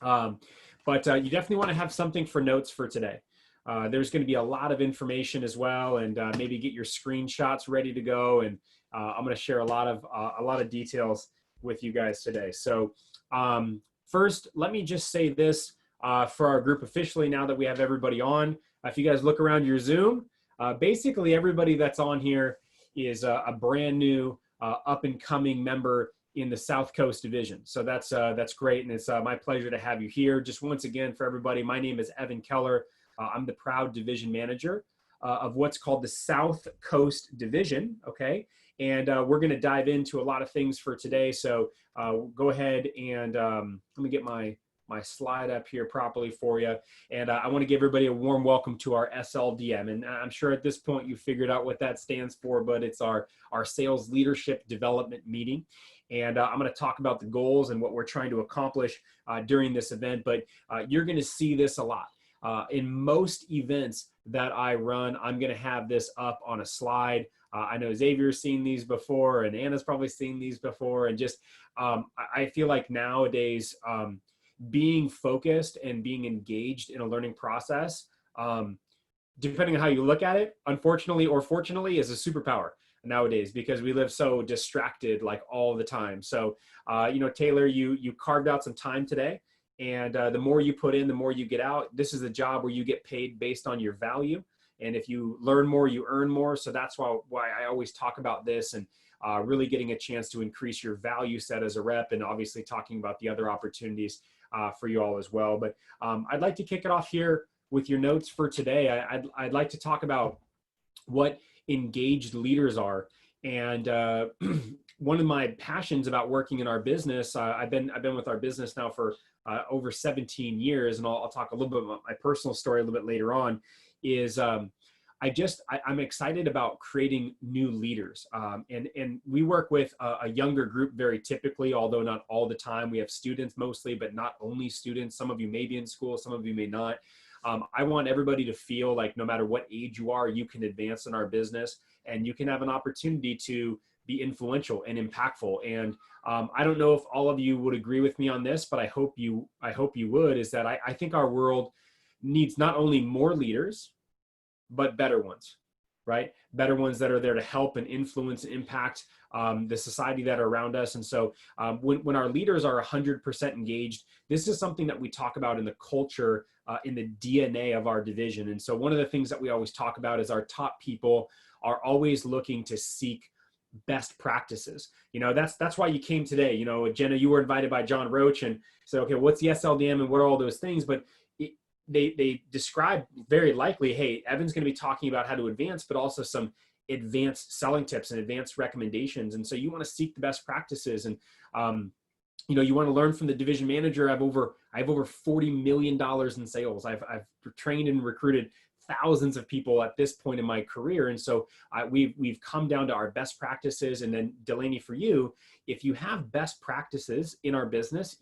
Um, but you definitely want to have something for notes for today. There's going to be a lot of information as well, and maybe get your screenshots ready to go. And I'm going to share a lot of details with you guys today. So first, let me just say this for our group officially. Now that we have everybody on, if you guys look around your Zoom, basically everybody that's on here is a brand new up and coming member in the South Coast Division. So that's great, and it's my pleasure to have you here. Just once again for everybody, my name is Evan Keller. I'm the proud division manager of what's called the South Coast Division, okay? And we're gonna dive into a lot of things for today. So go ahead and let me get my slide up here properly for you. And I want to give everybody a warm welcome to our SLDM. And I'm sure at this point you figured out what that stands for, but it's our Sales Leadership Development Meeting. And I'm going to talk about the goals and what we're trying to accomplish during this event. But you're going to see this a lot. In most events that I run, I'm going to have this up on a slide. I know Xavier's seen these before, and Anna's probably seen these before. And just, I feel like nowadays, being focused and being engaged in a learning process, depending on how you look at it, unfortunately or fortunately, is a superpower nowadays, because we live so distracted like all the time. So, you know, Taylor, you carved out some time today, and the more you put in, the more you get out. This is a job where you get paid based on your value. And if you learn more, you earn more. So that's why I always talk about this, and really getting a chance to increase your value set as a rep, and obviously talking about the other opportunities for you all as well. But I'd like to kick it off here with your notes for today. I'd like to talk about what engaged leaders are. And one of my passions about working in our business, I've been with our business now for over 17 years, and I'll talk a little bit about my personal story a little bit later on, is I'm excited about creating new leaders. And we work with a younger group very typically, although not all the time. We have students mostly, but not only students. Some of you may be in school, some of you may not. I want everybody to feel like no matter what age you are, you can advance in our business, and you can have an opportunity to be influential and impactful. And I don't know if all of you would agree with me on this, but I hope you would, is that I think our world needs not only more leaders, but better ones, right? Better ones that are there to help and influence and impact the society that are around us. And so when our leaders are 100% engaged, this is something that we talk about in the culture, in the DNA of our division. And so one of the things that we always talk about is our top people are always looking to seek best practices. You know, that's why you came today. You know, Jenna, you were invited by John Roach and said, okay, what's the SLDM and what are all those things? But they describe very likely, hey, Evan's going to be talking about how to advance, but also some advanced selling tips and advanced recommendations. And so you want to seek the best practices. And you know, you want to learn from the division manager. I have over $40 million in sales. I've trained and recruited thousands of people at this point in my career. And so we've come down to our best practices. And then Delaney, for you, if you have best practices in our business,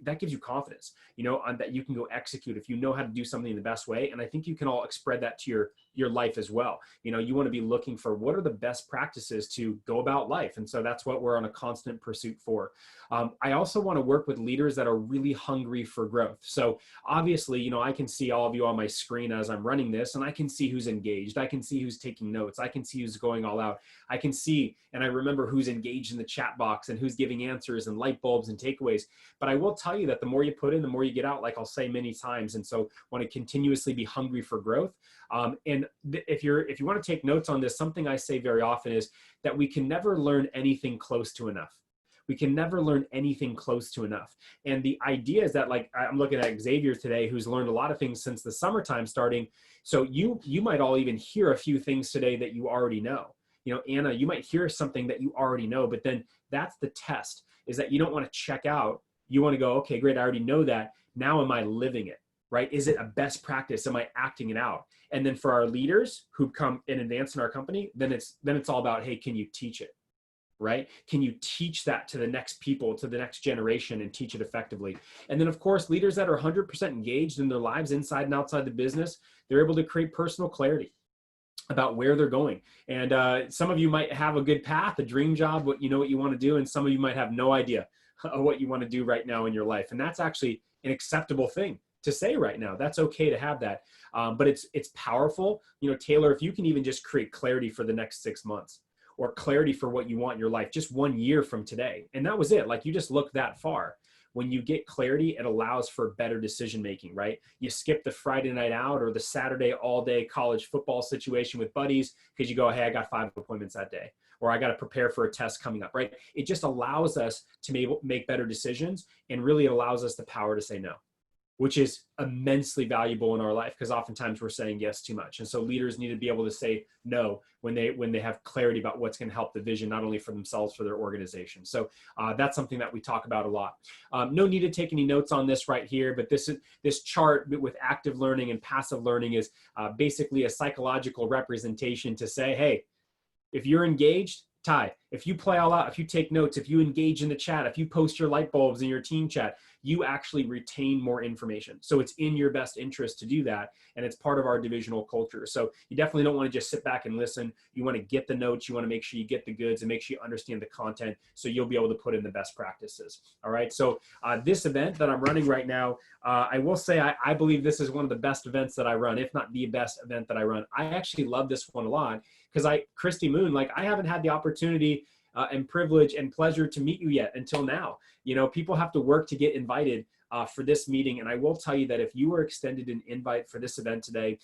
that gives you confidence, you know, that you can go execute if you know how to do something the best way. And I think you can all spread that to your life as well. You know, you want to be looking for what are the best practices to go about life. And so that's what we're on a constant pursuit for. I also want to work with leaders that are really hungry for growth. So obviously, you know, I can see all of you on my screen as I'm running this, and I can see who's engaged. I can see who's taking notes. I can see who's going all out. I can see, and I remember who's engaged in the chat box and who's giving answers and light bulbs and takeaways. But I will tell you that the more you put in, the more you get out, like I'll say many times. And so want to continuously be hungry for growth. And if you want to take notes on this, something I say very often is that we can never learn anything close to enough. We can never learn anything close to enough. And the idea is that, like, I'm looking at Xavier today, who's learned a lot of things since the summertime starting. So you might all even hear a few things today that you already know. You know, Anna, you might hear something that you already know, but then that's the test, is that you don't want to check out. You want to go, okay, great, I already know that. Now am I living it, right? Is it a best practice? Am I acting it out? And then for our leaders who come in advance in our company, then it's all about, hey, can you teach it? Right? Can you teach that to the next people, to the next generation, and teach it effectively? And then, of course, leaders that are 100% engaged in their lives inside and outside the business, they're able to create personal clarity about where they're going. And some of you might have a good path, a dream job, what you know what you want to do, and some of you might have no idea what you want to do right now in your life. And that's actually an acceptable thing to say right now. That's okay to have that. But it's powerful. You know, Taylor, if you can even just create clarity for the next 6 months, or clarity for what you want in your life just 1 year from today. And that was it. Like, you just look that far. When you get clarity, it allows for better decision making, right? You skip the Friday night out or the Saturday all day college football situation with buddies because you go, hey, I got 5 appointments that day, or I got to prepare for a test coming up, right? It just allows us to make better decisions, and really allows us the power to say no, which is immensely valuable in our life, because oftentimes we're saying yes too much. And so leaders need to be able to say no when they have clarity about what's going to help the vision, not only for themselves, for their organization. So that's something that we talk about a lot. No need to take any notes on this right here, but this chart with active learning and passive learning is basically a psychological representation to say, hey, if you're engaged, Ty, if you play all out, if you take notes, if you engage in the chat, if you post your light bulbs in your team chat, you actually retain more information. So it's in your best interest to do that. And it's part of our divisional culture. So you definitely don't want to just sit back and listen. You want to get the notes. You want to make sure you get the goods and make sure you understand the content, so you'll be able to put in the best practices. All right. So this event that I'm running right now, I will say I believe this is one of the best events that I run, if not the best event that I run. I actually love this one a lot because Christy Moon, like, I haven't had the opportunity and privilege and pleasure to meet you yet until now. You know, people have to work to get invited for this meeting. And I will tell you that if you were extended an invite for this event today,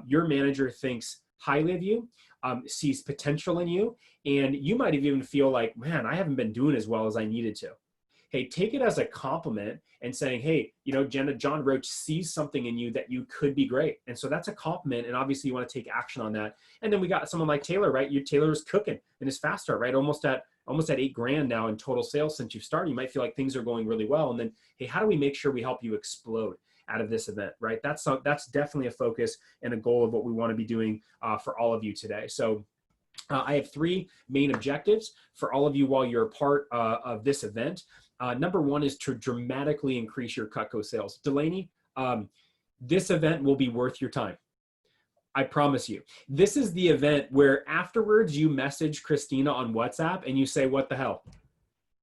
your manager thinks highly of you, sees potential in you, and you might even feel like, man, I haven't been doing as well as I needed to. Hey, take it as a compliment and saying, hey, you know, Jenna, John Roach sees something in you that you could be great. And so that's a compliment. And obviously you want to take action on that. And then we got someone like Taylor, right? Taylor's cooking in his fast start, right? Almost at $8,000 now in total sales since you've started. You might feel like things are going really well. And then, hey, how do we make sure we help you explode out of this event, right? That's definitely a focus and a goal of what we want to be doing for all of you today. So I have 3 main objectives for all of you while you're a part of this event. Number 1 is to dramatically increase your Cutco sales. Delaney, this event will be worth your time. I promise you. This is the event where afterwards you message Christina on WhatsApp and you say, what the hell?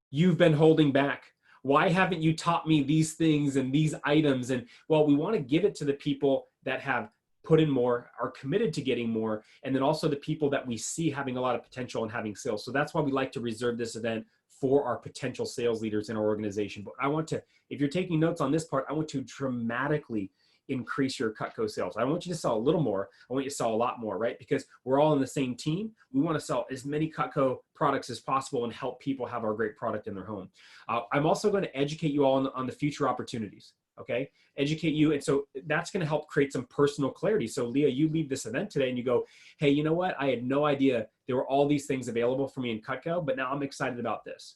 You've been holding back. Why haven't you taught me these things and these items? And well, we want to give it to the people that have put in more, are committed to getting more, and then also the people that we see having a lot of potential and having sales. So that's why we like to reserve this event for our potential sales leaders in our organization. But I want to, if you're taking notes on this part, I want to dramatically increase your Cutco sales. I don't want you to sell a little more. I want you to sell a lot more, right? Because we're all in the same team. We want to sell as many Cutco products as possible and help people have our great product in their home. I'm also going to educate you all on the future opportunities. Okay, educate you. And so that's going to help create some personal clarity. So Leah, you leave this event today and you go, hey, you know what? I had no idea there were all these things available for me in Cutco, but now I'm excited about this.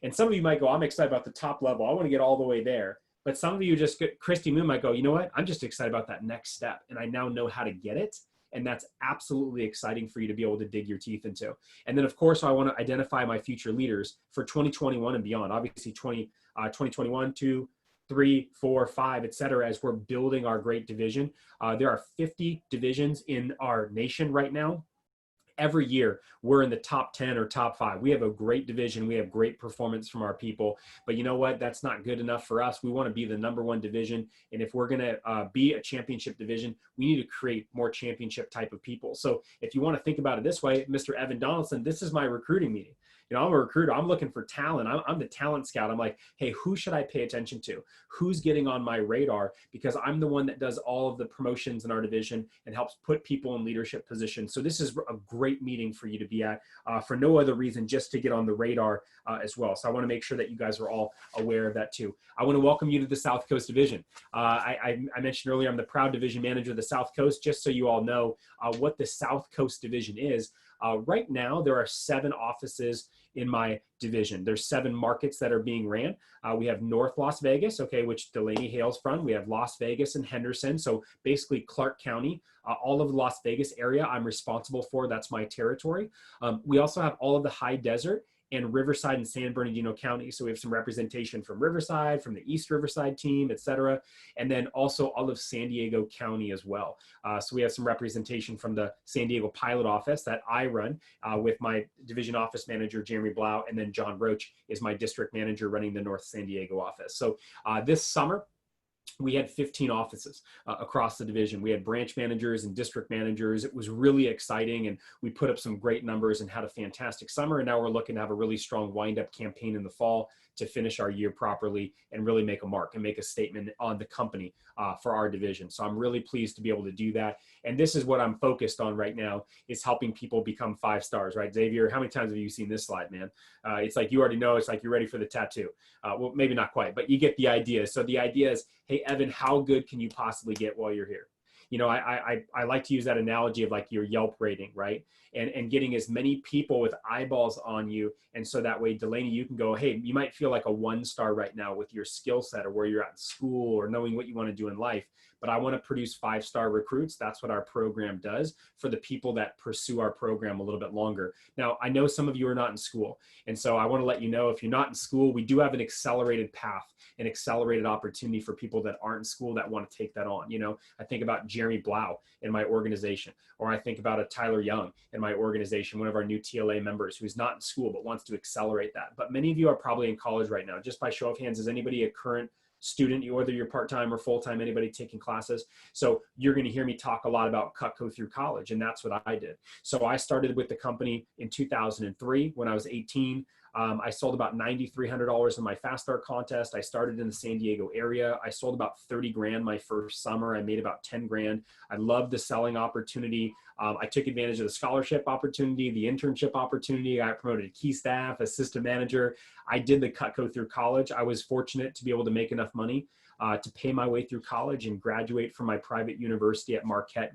And some of you might go, I'm excited about the top level. I want to get all the way there. But some of you just, Christy Moon might go, you know what? I'm just excited about that next step. And I now know how to get it. And that's absolutely exciting for you to be able to dig your teeth into. And then of course, I want to identify my future leaders for 2021 and beyond. Obviously 2021, 2, 3, 4, 5, et cetera, as we're building our great division. There are 50 divisions in our nation right now. Every year, we're in the top 10 or top 5. We have a great division. We have great performance from our people. But you know what? That's not good enough for us. We want to be the #1 division. And if we're going to be a championship division, we need to create more championship type of people. So if you want to think about it this way, Mr. Evan Donaldson, this is my recruiting meeting. You know, I'm a recruiter. I'm looking for talent. I'm the talent scout. I'm like, hey, who should I pay attention to? Who's getting on my radar? Because I'm the one that does all of the promotions in our division and helps put people in leadership positions. So this is a great meeting for you to be at for no other reason, just to get on the radar as well. So I want to make sure that you guys are all aware of that too. I want to welcome you to the South Coast Division. I mentioned earlier, I'm the proud division manager of the South Coast, just so you all know what the South Coast Division is. Right now, there are 7 offices in my division. There's 7 markets that are being ran. We have North Las Vegas, okay, which Delaney hails from. We have Las Vegas and Henderson, so basically Clark County. All of the Las Vegas area I'm responsible for. That's my territory. We also have all of the high desert and Riverside and San Bernardino County. So we have some representation from Riverside, from the East Riverside team, et cetera. And then also all of San Diego County as well. So we have some representation from the San Diego pilot office that I run with my division office manager, Jeremy Blau, and then John Roach is my district manager running the North San Diego office. So this summer, we had 15 offices across the division. We had branch managers and district managers. It was really exciting, and we put up some great numbers and had a fantastic summer. And now we're looking to have a really strong wind-up campaign in the fall to finish our year properly and really make a mark and make a statement on the company for our division. So I'm really pleased to be able to do that. And this is what I'm focused on right now, is helping people become 5 stars, right? Xavier, how many times have you seen this slide, man? It's like you already know, it's like you're ready for the tattoo. Well, maybe not quite, but you get the idea. So the idea is, hey, Evan, how good can you possibly get while you're here? You know, I like to use that analogy of like your Yelp rating, right? And getting as many people with eyeballs on you. And so that way, Delaney, you can go, hey, you might feel like a 1-star right now with your skill set or where you're at in school or knowing what you want to do in life. But I want to produce 5-star recruits. That's what our program does for the people that pursue our program a little bit longer. Now, I know some of you are not in school. And so I want to let you know, if you're not in school, we do have an accelerated path, an accelerated opportunity for people that aren't in school that want to take that on. You know, I think about Jeremy Blau in my organization, or I think about a Tyler Young in my organization, one of our new TLA members who's not in school but wants to accelerate that. But many of you are probably in college right now. Just by show of hands, is anybody a current student, whether you're part-time or full-time, anybody taking classes? So you're going to hear me talk a lot about Cutco through college, and that's what I did. So I started with the company in 2003 when I was 18. I sold about $9,300 in my Fast Start contest. I started in the San Diego area. I sold about 30 grand my first summer. I made about 10 grand. I loved the selling opportunity. I took advantage of the scholarship opportunity, the internship opportunity. I got promoted to key staff, assistant manager. I did the Cutco through college. I was fortunate to be able to make enough money to pay my way through college and graduate from my private university at Marquette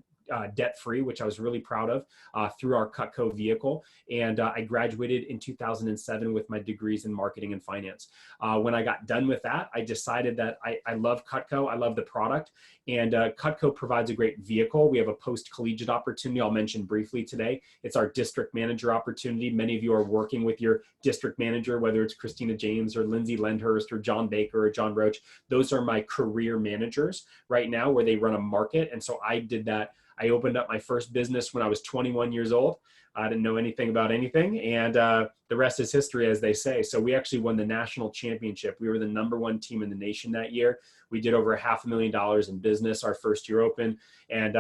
debt-free, which I was really proud of through our Cutco vehicle. And I graduated in 2007 with my degrees in marketing and finance. When I got done with that, I decided that I love Cutco. I love the product. And Cutco provides a great vehicle. We have a post-collegiate opportunity I'll mention briefly today. It's our district manager opportunity. Many of you are working with your district manager, whether it's Christina James or Lindsay Lendhurst or John Baker or John Roach. Those are my career managers right now, where they run a market. And so I did that. I opened up my first business when I was 21 years old. I didn't know anything about anything. And the rest is history, as they say. So we actually won the national championship. We were the #1 team in the nation that year. We did over $500,000 in business our first year open. And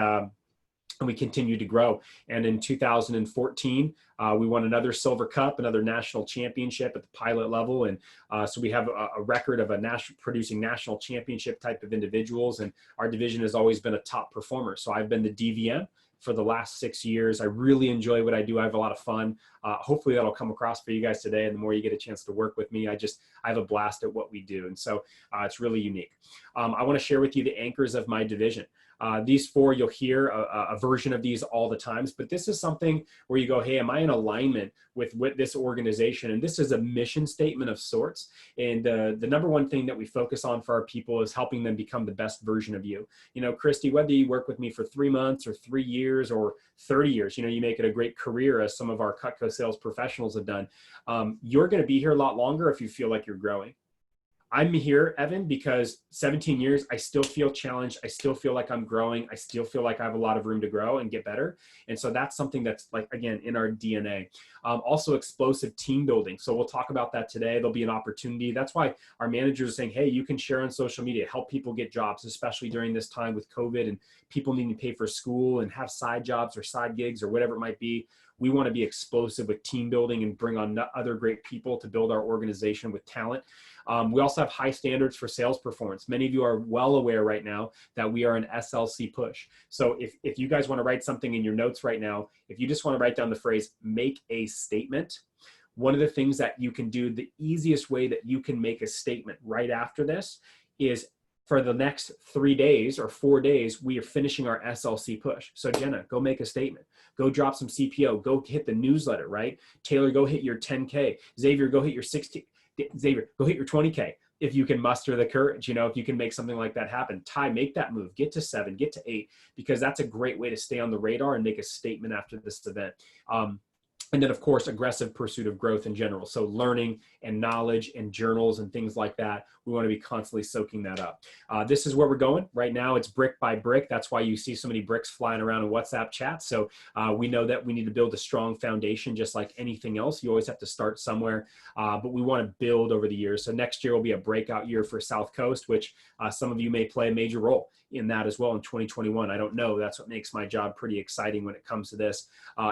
we continued to grow. And in 2014, we won another Silver Cup, another national championship at the pilot level. And so we have a record of producing national championship type of individuals. And our division has always been a top performer. So I've been the DVM for the last 6 years. I really enjoy what I do. I have a lot of fun. Hopefully that'll come across for you guys today. And the more you get a chance to work with me, I have a blast at what we do. And so it's really unique. I want to share with you the anchors of my division. These 4, you'll hear a version of these all the times, but this is something where you go, hey, am I in alignment with this organization? And this is a mission statement of sorts. And the #1 thing that we focus on for our people is helping them become the best version of you. You know, Christy, whether you work with me for 3 months or 3 years or 30 years, you know, you make it a great career, as some of our Cutco sales professionals have done. You're going to be here a lot longer if you feel like you're growing. I'm here, Evan, because 17 years, I still feel challenged. I still feel like I'm growing. I still feel like I have a lot of room to grow and get better. And so that's something that's, like, again, in our DNA. Also explosive team building. So we'll talk about that today. There'll be an opportunity. That's why our managers are saying, hey, you can share on social media, help people get jobs, especially during this time with COVID and people needing to pay for school and have side jobs or side gigs or whatever it might be. We want to be explosive with team building and bring on other great people to build our organization with talent. We also have high standards for sales performance. Many of you are well aware right now that we are an SLC push. So if you guys want to write something in your notes right now, if you just want to write down the phrase, make a statement, one of the things that you can do, the easiest way that you can make a statement right after this is, for the next 3 days or 4 days, we are finishing our SLC push. So Jenna, go make a statement. Go drop some CPO. Go hit the newsletter, right? Taylor, go hit your 10K. Xavier, go hit your 60. Xavier, go hit your 20K. If you can muster the courage, you know, if you can make something like that happen. Ty, make that move. Get to 7, get to 8, because that's a great way to stay on the radar and make a statement after this event. And then, of course, aggressive pursuit of growth in general. So learning and knowledge and journals and things like that, we want to be constantly soaking that up. This is where we're going. Right now, it's brick by brick. That's why you see so many bricks flying around in WhatsApp chats. So we know that we need to build a strong foundation, just like anything else. You always have to start somewhere, but we want to build over the years. So next year will be a breakout year for South Coast, which some of you may play a major role in that as well in 2021. I don't know. That's what makes my job pretty exciting when it comes to this.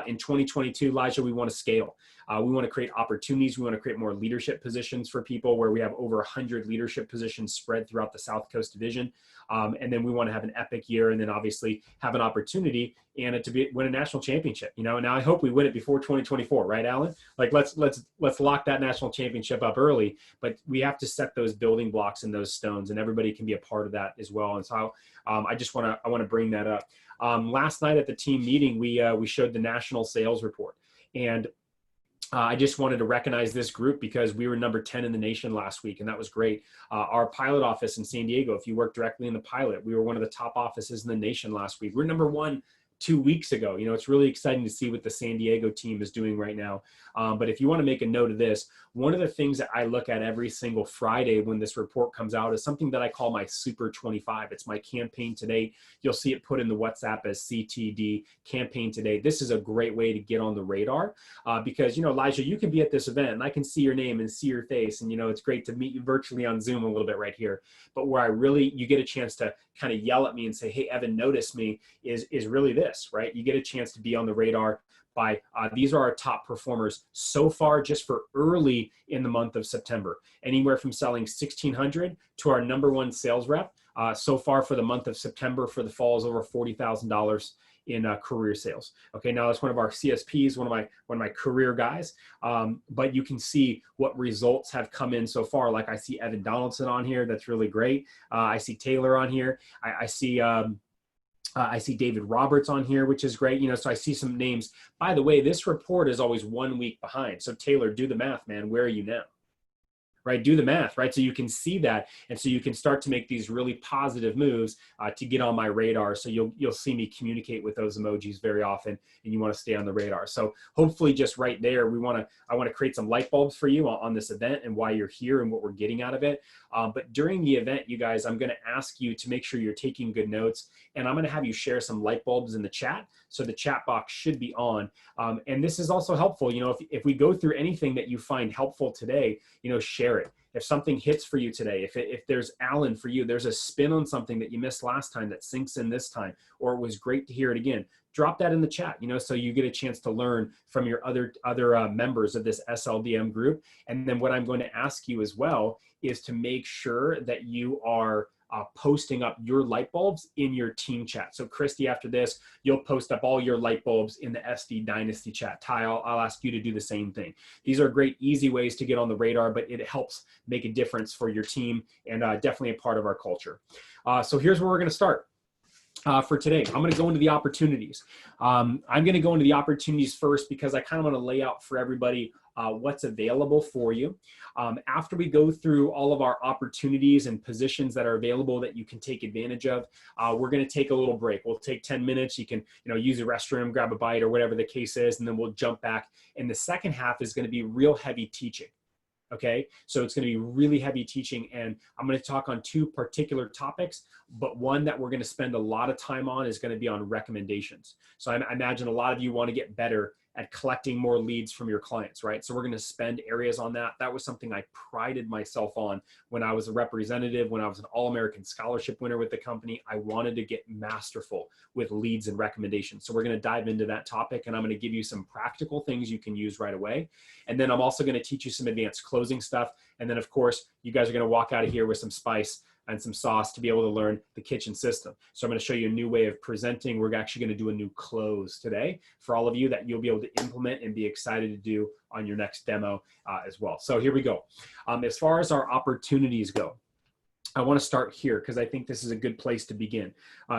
In 2022, Elijah, we want to scale. We want to create opportunities. We want to create more leadership positions for people where we have over 100 leadership positions spread throughout the South Coast Division. And then we want to have an epic year and then obviously have an opportunity and to win a national championship. You know, now I hope we win it before 2024, right, Alan? Like let's lock that national championship up early, but we have to set those building blocks and those stones, and everybody can be a part of that as well. And so I want to bring that up. Last night at the team meeting, we showed the national sales report, and I just wanted to recognize this group because we were number 10 in the nation last week, and that was great. Our pilot office in San Diego, if you work directly in the pilot, we were one of the top offices in the nation last week. We're number 1 2 weeks ago. You know, it's really exciting to see what the San Diego team is doing right now. But if you want to make a note of this, one of the things that I look at every single Friday when this report comes out is something that I call my Super 25. It's my campaign to date. You'll see it put in the WhatsApp as CTD, campaign to date. This is a great way to get on the radar because, you know, Elijah, you can be at this event and I can see your name and see your face. And, you know, it's great to meet you virtually on Zoom a little bit right here. But where you get a chance to kind of yell at me and say, hey, Evan, notice me is really this, right? You get a chance to be on the radar by, these are our top performers so far just for early in the month of September. Anywhere from selling 1,600 to our #1 sales rep. So far for the month of September for the fall is over $40,000 in career sales. Okay, now that's one of our CSPs, one of my career guys. But you can see what results have come in so far. Like I see Evan Donaldson on here. That's really great. I see Taylor on here. I see David Roberts on here, which is great. You know, so I see some names. By the way, this report is always 1 week behind. So Taylor, do the math, man. Where are you now? Right? Do the math, right? So you can see that. And so you can start to make these really positive moves to get on my radar. So you'll see me communicate with those emojis very often, and you want to stay on the radar. So hopefully just right there, I want to create some light bulbs for you on this event and why you're here and what we're getting out of it. But during the event, you guys, I'm going to ask you to make sure you're taking good notes, and I'm going to have you share some light bulbs in the chat. So the chat box should be on. And this is also helpful. You know, if we go through anything that you find helpful today, you know, share it. If something hits for you today, if there's Alan for you, there's a spin on something that you missed last time that sinks in this time, or it was great to hear it again, drop that in the chat, you know, so you get a chance to learn from your other members of this SLDM group. And then what I'm going to ask you as well is to make sure that you are posting up your light bulbs in your team chat. So Christy, after this, you'll post up all your light bulbs in the SD Dynasty chat. Ty, I'll ask you to do the same thing. These are great, easy ways to get on the radar, but it helps make a difference for your team and definitely a part of our culture. So here's where we're going to start. For today, I'm going to go into the opportunities. I'm going to go into the opportunities first because I kind of want to lay out for everybody what's available for you. After we go through all of our opportunities and positions that are available that you can take advantage of, we're going to take a little break. We'll take 10 minutes. You can, you know, use the restroom, grab a bite or whatever the case is, and then we'll jump back. And the second half is going to be real heavy teaching. Okay, so it's going to be really heavy teaching, and I'm going to talk on 2 particular topics, but one that we're going to spend a lot of time on is going to be on recommendations. So I imagine a lot of you want to get better at collecting more leads from your clients, right? So we're going to spend areas on that. That was something I prided myself on when I was a representative, when I was an All-American Scholarship winner with the company. I wanted to get masterful with leads and recommendations. So we're going to dive into that topic, and I'm going to give you some practical things you can use right away. And then I'm also going to teach you some advanced closing stuff. And then of course, you guys are going to walk out of here with some spice and some sauce to be able to learn the kitchen system. So I'm going to show you a new way of presenting. We're actually going to do a new close today for all of you that you'll be able to implement and be excited to do on your next demo as well. So here we go. As far as our opportunities go, I want to start here because I think this is a good place to begin.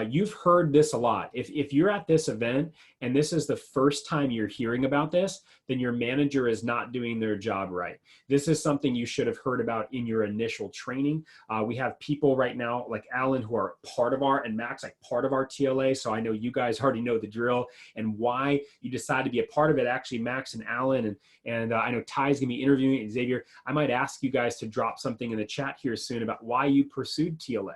You've heard this a lot. If you're at this event and this is the first time you're hearing about this, then your manager is not doing their job right. This is something you should have heard about in your initial training. We have people right now like Alan who are part of our, and Max, like part of our TLA. So I know you guys already know the drill and why you decided to be a part of it. Actually, Max and Alan, and I know Ty's gonna be interviewing Xavier. I might ask you guys to drop something in the chat here soon about why you pursued TLA,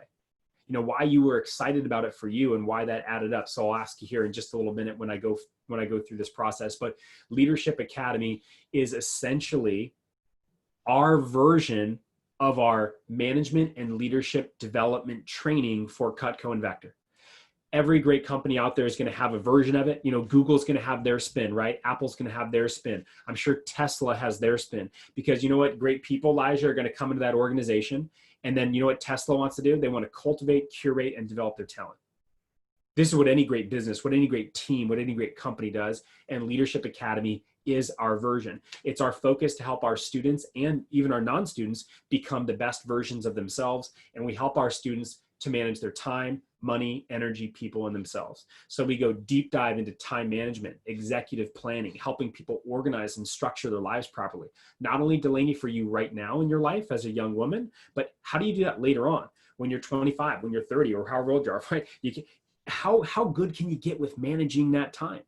you know, why you were excited about it for you and why that added up. So I'll ask you here in just a little minute when I go through this process. But Leadership Academy is essentially our version of our management and leadership development training for Cutco and Vector. Every great company out there is going to have a version of it. You know, Google's going to have their spin, right? Apple's going to have their spin. I'm sure Tesla has their spin, because you know what? Great people, Elijah, are going to come into that organization. And then you know what Tesla wants to do? They want to cultivate, curate, and develop their talent. This is what any great business, what any great team, what any great company does. And Leadership Academy is our version. It's our focus to help our students and even our non-students become the best versions of themselves. And we help our students to manage their time, money, energy, people, and themselves. So we go deep dive into time management, executive planning, helping people organize and structure their lives properly. Not only, Delaney, for you right now in your life as a young woman, but how do you do that later on when you're 25, when you're 30, or however old you are, right? How good can you get with managing that time?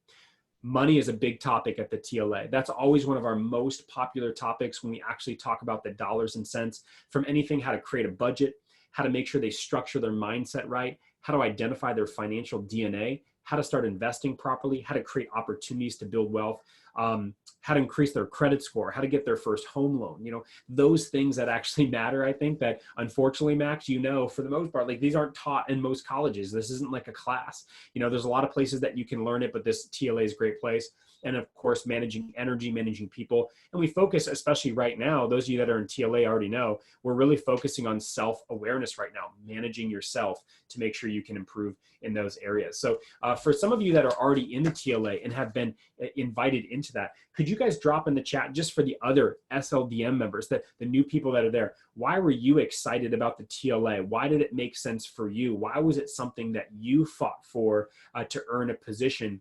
Money is a big topic at the TLA. That's always one of our most popular topics when we actually talk about the dollars and cents, from anything, how to create a budget, how to make sure they structure their mindset right, how to identify their financial DNA, how to start investing properly, how to create opportunities to build wealth, how to increase their credit score, how to get their first home loan. You know, those things that actually matter, I think, that unfortunately, Max, you know, for the most part, like these aren't taught in most colleges. This isn't like a class. You know, there's a lot of places that you can learn it, but this TLA is a great place. And of course, managing energy, managing people. And we focus, especially right now, those of you that are in TLA already know, we're really focusing on self-awareness right now, managing yourself to make sure you can improve in those areas. So for some of you that are already in the TLA and have been invited into that, could you guys drop in the chat, just for the other SLDM members, the new people that are there, why were you excited about the TLA? Why did it make sense for you? Why was it something that you fought for to earn a position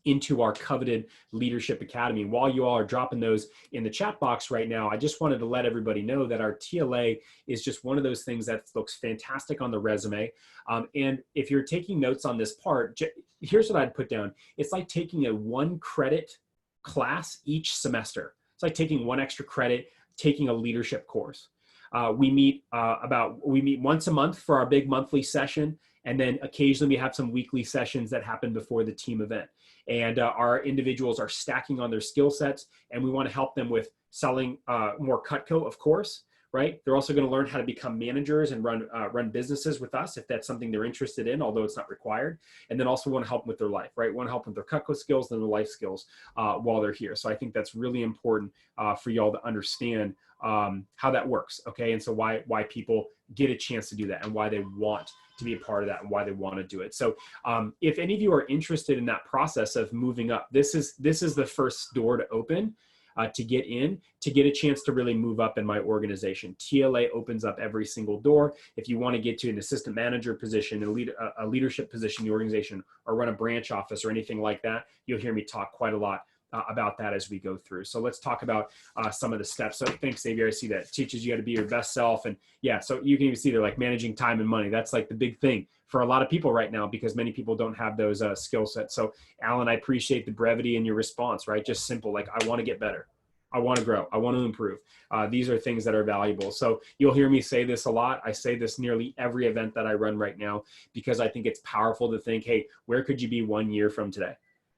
into our coveted Leadership Academy? While you all are dropping those in the chat box right now, I just wanted to let everybody know that our TLA is just one of those things that looks fantastic on the resume. And if you're taking notes on this part, here's what I'd put down. It's like taking a 1 credit class each semester. It's like taking 1 extra credit, taking a leadership course. We meet once a month for our big monthly session. And then occasionally we have some weekly sessions that happen before the team event. And our individuals are stacking on their skill sets, and we want to help them with selling more Cutco, of course, right? They're also going to learn how to become managers and run businesses with us if that's something they're interested in, although it's not required. And then also want to help them with their life, right? Want to help them with their Cutco skills and their life skills while they're here. So I think that's really important for y'all to understand how that works, okay? And so why people get a chance to do that and why they want to be a part of that and why they want to do it. So if any of you are interested in that process of moving up, this is the first door to open to get in, to get a chance to really move up in my organization. TLA opens up every single door. If you want to get to an assistant manager position, a leadership position in the organization, or run a branch office or anything like that, you'll hear me talk quite a lot about that as we go through. So let's talk about some of the steps. So thanks, Xavier. I see that teaches you how to be your best self. And yeah, so you can even see they're like managing time and money. That's like the big thing for a lot of people right now, because many people don't have those skill sets. So Alan, I appreciate the brevity in your response, right? Just simple, like, I want to get better. I want to grow. I want to improve. These are things that are valuable. So you'll hear me say this a lot. I say this nearly every event that I run right now, because I think it's powerful to think, hey, where could you be 1 year from today?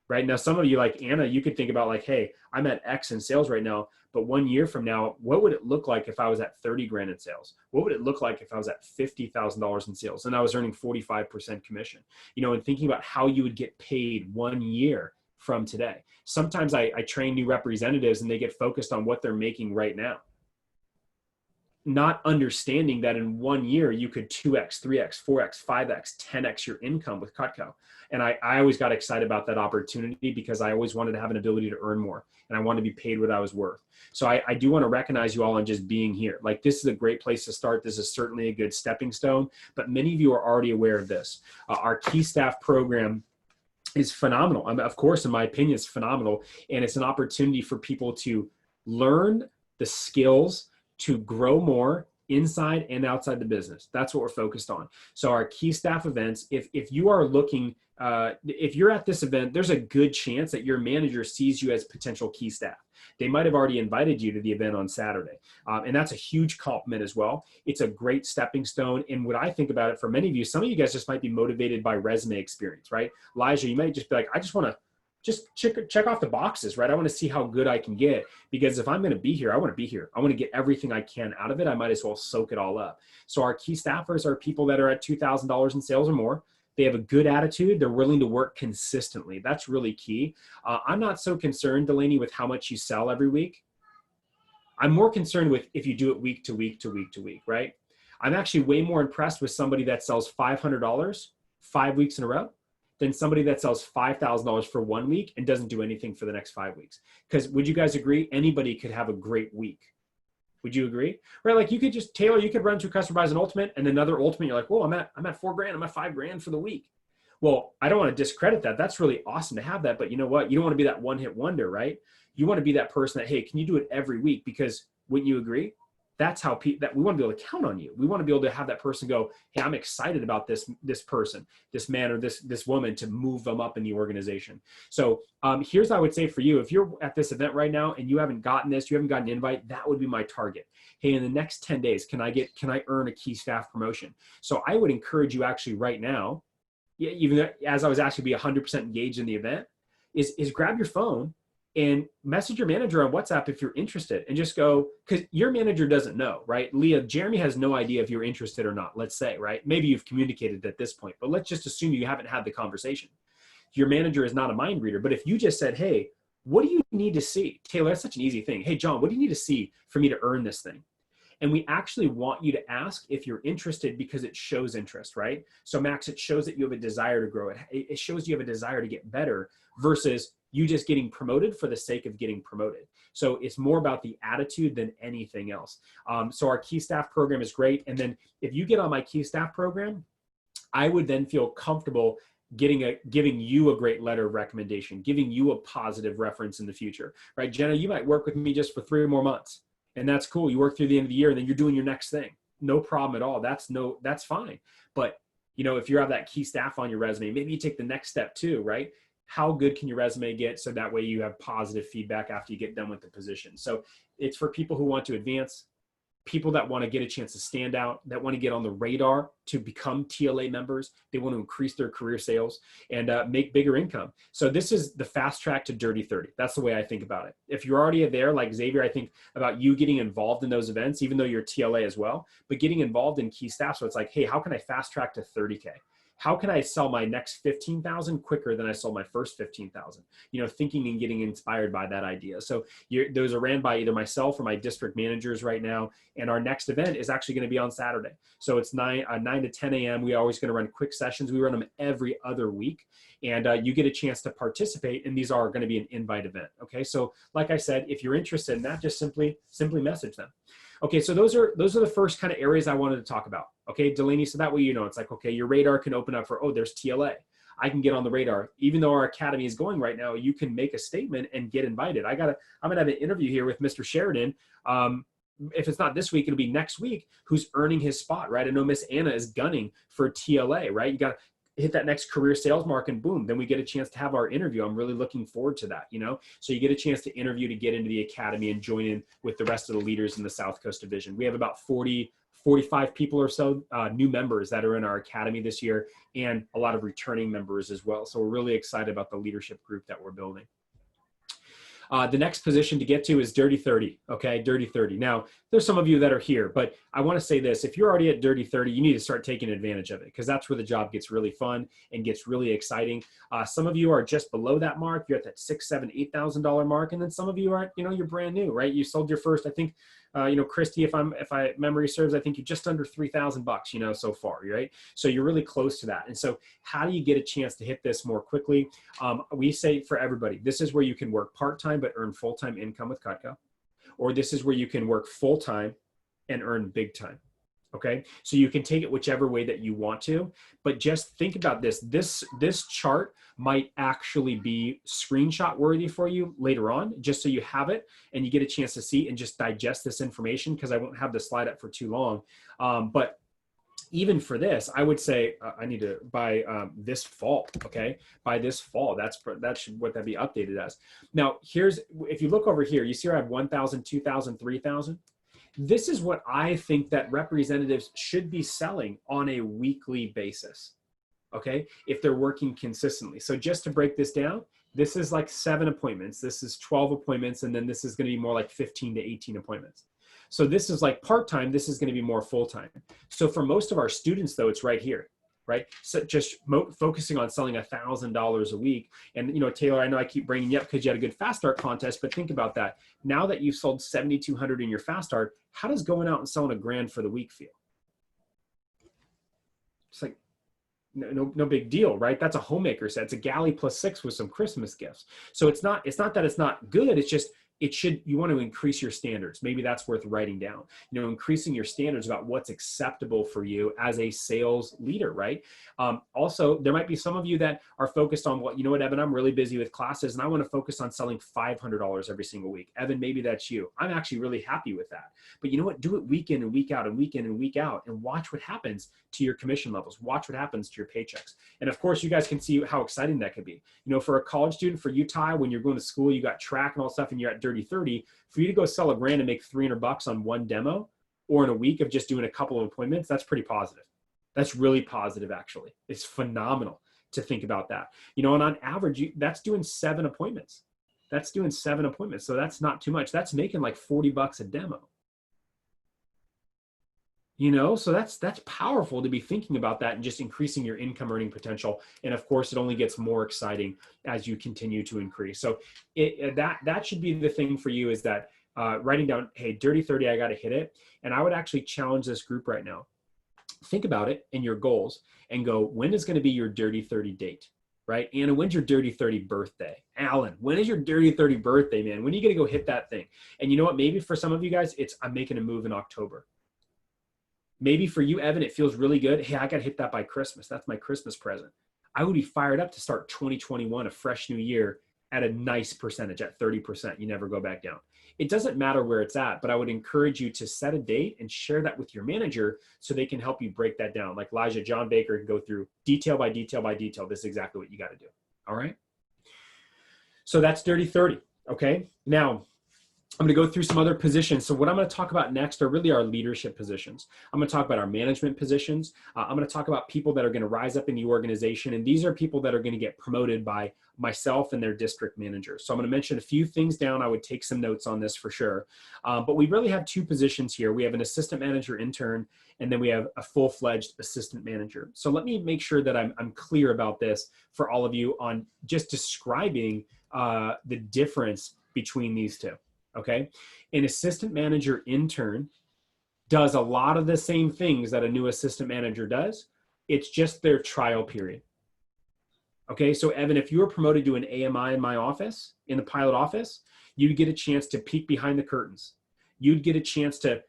Right now, some of you, like Anna, you could think about like, hey, I'm at X in sales right now, but 1 year from now, what would it look like if I was at 30 grand in sales? What would it look like if I was at $50,000 in sales and I was earning 45% commission? You know, and thinking about how you would get paid 1 year from today. Sometimes I train new representatives and they get focused on what they're making right now. not understanding that in 1 year you could 2x, 3x, 4x, 5x, 10x your income with Cutco. And I always got excited about that opportunity because I always wanted to have an ability to earn more and I wanted to be paid what I was worth. So I do want to recognize you all on just being here. Like, this is a great place to start. This is certainly a good stepping stone, but many of you are already aware of this. Our Key Staff program is phenomenal. I mean, of course, in my opinion, it's phenomenal. And it's an opportunity for people to learn the skills to grow more inside and outside the business. That's what we're focused on. So our Key Staff events, if you are looking, if you're at this event, there's a good chance that your manager sees you as potential Key Staff. They might have already invited you to the event on Saturday. And that's a huge compliment as well. It's a great stepping stone. And what I think about it, for many of you, some of you guys just might be motivated by resume experience, right? Elijah, you might just be like, I just want to check off the boxes, right? I want to see how good I can get, because if I'm going to be here, I want to be here. I want to get everything I can out of it. I might as well soak it all up. So our Key Staffers are people that are at $2,000 in sales or more. They have a good attitude. They're willing to work consistently. That's really key. I'm not so concerned, Delaney, with how much you sell every week. I'm more concerned with if you do it week to week to week to week, right? I'm actually way more impressed with somebody that sells $500 5 weeks in a row than somebody that sells $5,000 for 1 week and doesn't do anything for the next 5 weeks. Because would you guys agree? Anybody could have a great week. Would you agree? Right? Like, you could just, Taylor, you could run through Customer Buys an Ultimate and another Ultimate. You're like, whoa, I'm at $4,000. I'm at $5,000 for the week. Well, I don't want to discredit that. That's really awesome to have that. But you know what? You don't want to be that one-hit wonder, right? You want to be that person that, hey, can you do it every week? Because wouldn't you agree? That's how that we want to be able to count on you. We want to be able to have that person go, hey, I'm excited about this person, this man or this woman, to move them up in the organization. So here's what I would say for you. If you're at this event right now and you haven't gotten this, you haven't gotten an invite, that would be my target. Hey, in the next 10 days, can I earn a Key Staff promotion? So I would encourage you actually right now, even as I was asking to be 100% engaged in the event, is grab your phone and message your manager on WhatsApp if you're interested, and just go, because your manager doesn't know, right? Leah, Jeremy has no idea if you're interested or not, let's say, right? Maybe you've communicated at this point, but let's just assume you haven't had the conversation. Your manager is not a mind reader, but if you just said, hey, what do you need to see? Taylor, that's such an easy thing. Hey, John, what do you need to see for me to earn this thing? And we actually want you to ask if you're interested, because it shows interest, right? So Max, it shows that you have a desire to grow. It shows you have a desire to get better versus you just getting promoted for the sake of getting promoted. So it's more about the attitude than anything else. So our Key Staff program is great. And then if you get on my Key Staff program, I would then feel comfortable giving you a great letter of recommendation, giving you a positive reference in the future, right? Jenna, you might work with me just for 3 more months. And that's cool. You work through the end of the year and then you're doing your next thing. No problem at all. That's fine. But you know, if you have that Key Staff on your resume, maybe you take the next step too, right? How good can your resume get? So that way you have positive feedback after you get done with the position. So it's for people who want to advance, people that want to get a chance to stand out, that want to get on the radar to become TLA members. They want to increase their career sales and make bigger income. So this is the fast track to Dirty 30. That's the way I think about it. If you're already there, like Xavier, I think about you getting involved in those events, even though you're TLA as well, but getting involved in Key Staff. So it's like, hey, how can I fast track to 30K? How can I sell my next 15,000 quicker than I sold my first 15,000? You know, thinking and getting inspired by that idea. So those are ran by either myself or my district managers right now. And our next event is actually going to be on Saturday. So it's 9 to 10 a.m. We're always going to run quick sessions. We run them every other week. And you get a chance to participate. And these are going to be an invite event. Okay. So like I said, if you're interested in that, just simply message them. Okay, so those are the first kind of areas I wanted to talk about. Okay, Delaney, so that way you know, it's like, okay, your radar can open up for, oh, there's TLA. I can get on the radar. Even though our academy is going right now, you can make a statement and get invited. I'm gonna have an interview here with Mr. Sheridan. If it's not this week, it'll be next week, who's earning his spot, right? I know Miss Anna is gunning for TLA, right? You got to hit that next career sales mark and boom, then we get a chance to have our interview. I'm really looking forward to that, you know? So you get a chance to interview to get into the academy and join in with the rest of the leaders in the South Coast Division. We have about 45 people or so new members that are in our academy this year, and a lot of returning members as well. So we're really excited about the leadership group that we're building. The next position to get to is Dirty 30, okay? Dirty 30. Now, there's some of you that are here, but I want to say this. If you're already at Dirty 30, you need to start taking advantage of it, because that's where the job gets really fun and gets really exciting. Some of you are just below that mark. You're at that $6,000, $7,000, $8,000 mark. And then some of you are, you know, you're brand new, right? You sold your first, I think Christy, if I memory serves, I think you're just under $3,000, so far, right? So you're really close to that. And so how do you get a chance to hit this more quickly? We say for everybody, this is where you can work part-time but earn full-time income with Cutco, or this is where you can work full-time and earn big time. Okay, so you can take it whichever way that you want to, but just think about this. This chart might actually be screenshot worthy for you later on, just so you have it and you get a chance to see and just digest this information, because I won't have the slide up for too long. But even for this, I would say I need to by this fall. Okay, by this fall, that should what that be updated as. Now, if you look over here, you see where I have 1,000, 2,000, 3,000. This is what I think that representatives should be selling on a weekly basis, okay, if they're working consistently. So just to break this down, this is like 7 appointments, this is 12 appointments, and then this is going to be more like 15 to 18 appointments. So this is like part-time, this is going to be more full-time. So for most of our students, though, it's right here. Right? So just focusing on selling $1,000 a week. And, Taylor, I know I keep bringing you up because you had a good fast start contest, but think about that. Now that you've sold 7,200 in your fast start, how does going out and selling $1,000 for the week feel? It's like, no big deal, right? That's a homemaker set. It's a galley plus 6 with some Christmas gifts. So it's not that it's not good. It's just, you want to increase your standards. Maybe that's worth writing down, increasing your standards about what's acceptable for you as a sales leader, right? Also, there might be some of you that are focused on what, Evan, I'm really busy with classes and I want to focus on selling $500 every single week. Evan, maybe that's you. I'm actually really happy with that. But you know what? Do it week in and week out and week in and week out, and watch what happens to your commission levels. Watch what happens to your paychecks. And of course, you guys can see how exciting that could be. For a college student, for Utah, when you're going to school, you got track and all stuff and you're at Dirty 30, for you to go sell $1,000 and make $300 on one demo, or in a week of just doing a couple of appointments, that's pretty positive. That's really positive, actually. It's phenomenal to think about that. And on average, that's doing 7 appointments. That's doing 7 appointments. So that's not too much. That's making like $40 a demo. So that's powerful to be thinking about that and just increasing your income earning potential. And of course, it only gets more exciting as you continue to increase. So that should be the thing for you, is that writing down, hey, Dirty 30, I got to hit it. And I would actually challenge this group right now. Think about it and your goals and go, when is going to be your Dirty 30 date? Right? Anna, when's your Dirty 30 birthday? Alan, when is your Dirty 30 birthday, man? When are you going to go hit that thing? And you know what? Maybe for some of you guys, I'm making a move in October. Maybe for you, Evan, it feels really good. Hey, I got to hit that by Christmas. That's my Christmas present. I would be fired up to start 2021, a fresh new year, at a nice percentage, at 30%. You never go back down. It doesn't matter where it's at, but I would encourage you to set a date and share that with your manager so they can help you break that down. Like Elijah, John Baker can go through detail by detail by detail. This is exactly what you got to do. All right. So that's Dirty 30. Okay. Now, I'm going to go through some other positions. So what I'm going to talk about next are really our leadership positions. I'm going to talk about our management positions. I'm going to talk about people that are going to rise up in the organization. And these are people that are going to get promoted by myself and their district managers. So I'm going to mention a few things down. I would take some notes on this for sure. But we really have 2 positions here. We have an assistant manager intern, and then we have a full-fledged assistant manager. So let me make sure that I'm clear about this for all of you on just describing the difference between these two. Okay. An assistant manager intern does a lot of the same things that a new assistant manager does. It's just their trial period. Okay. So Evan, if you were promoted to an AMI in my office, in the pilot office, you'd get a chance to peek behind the curtains. You'd get a chance to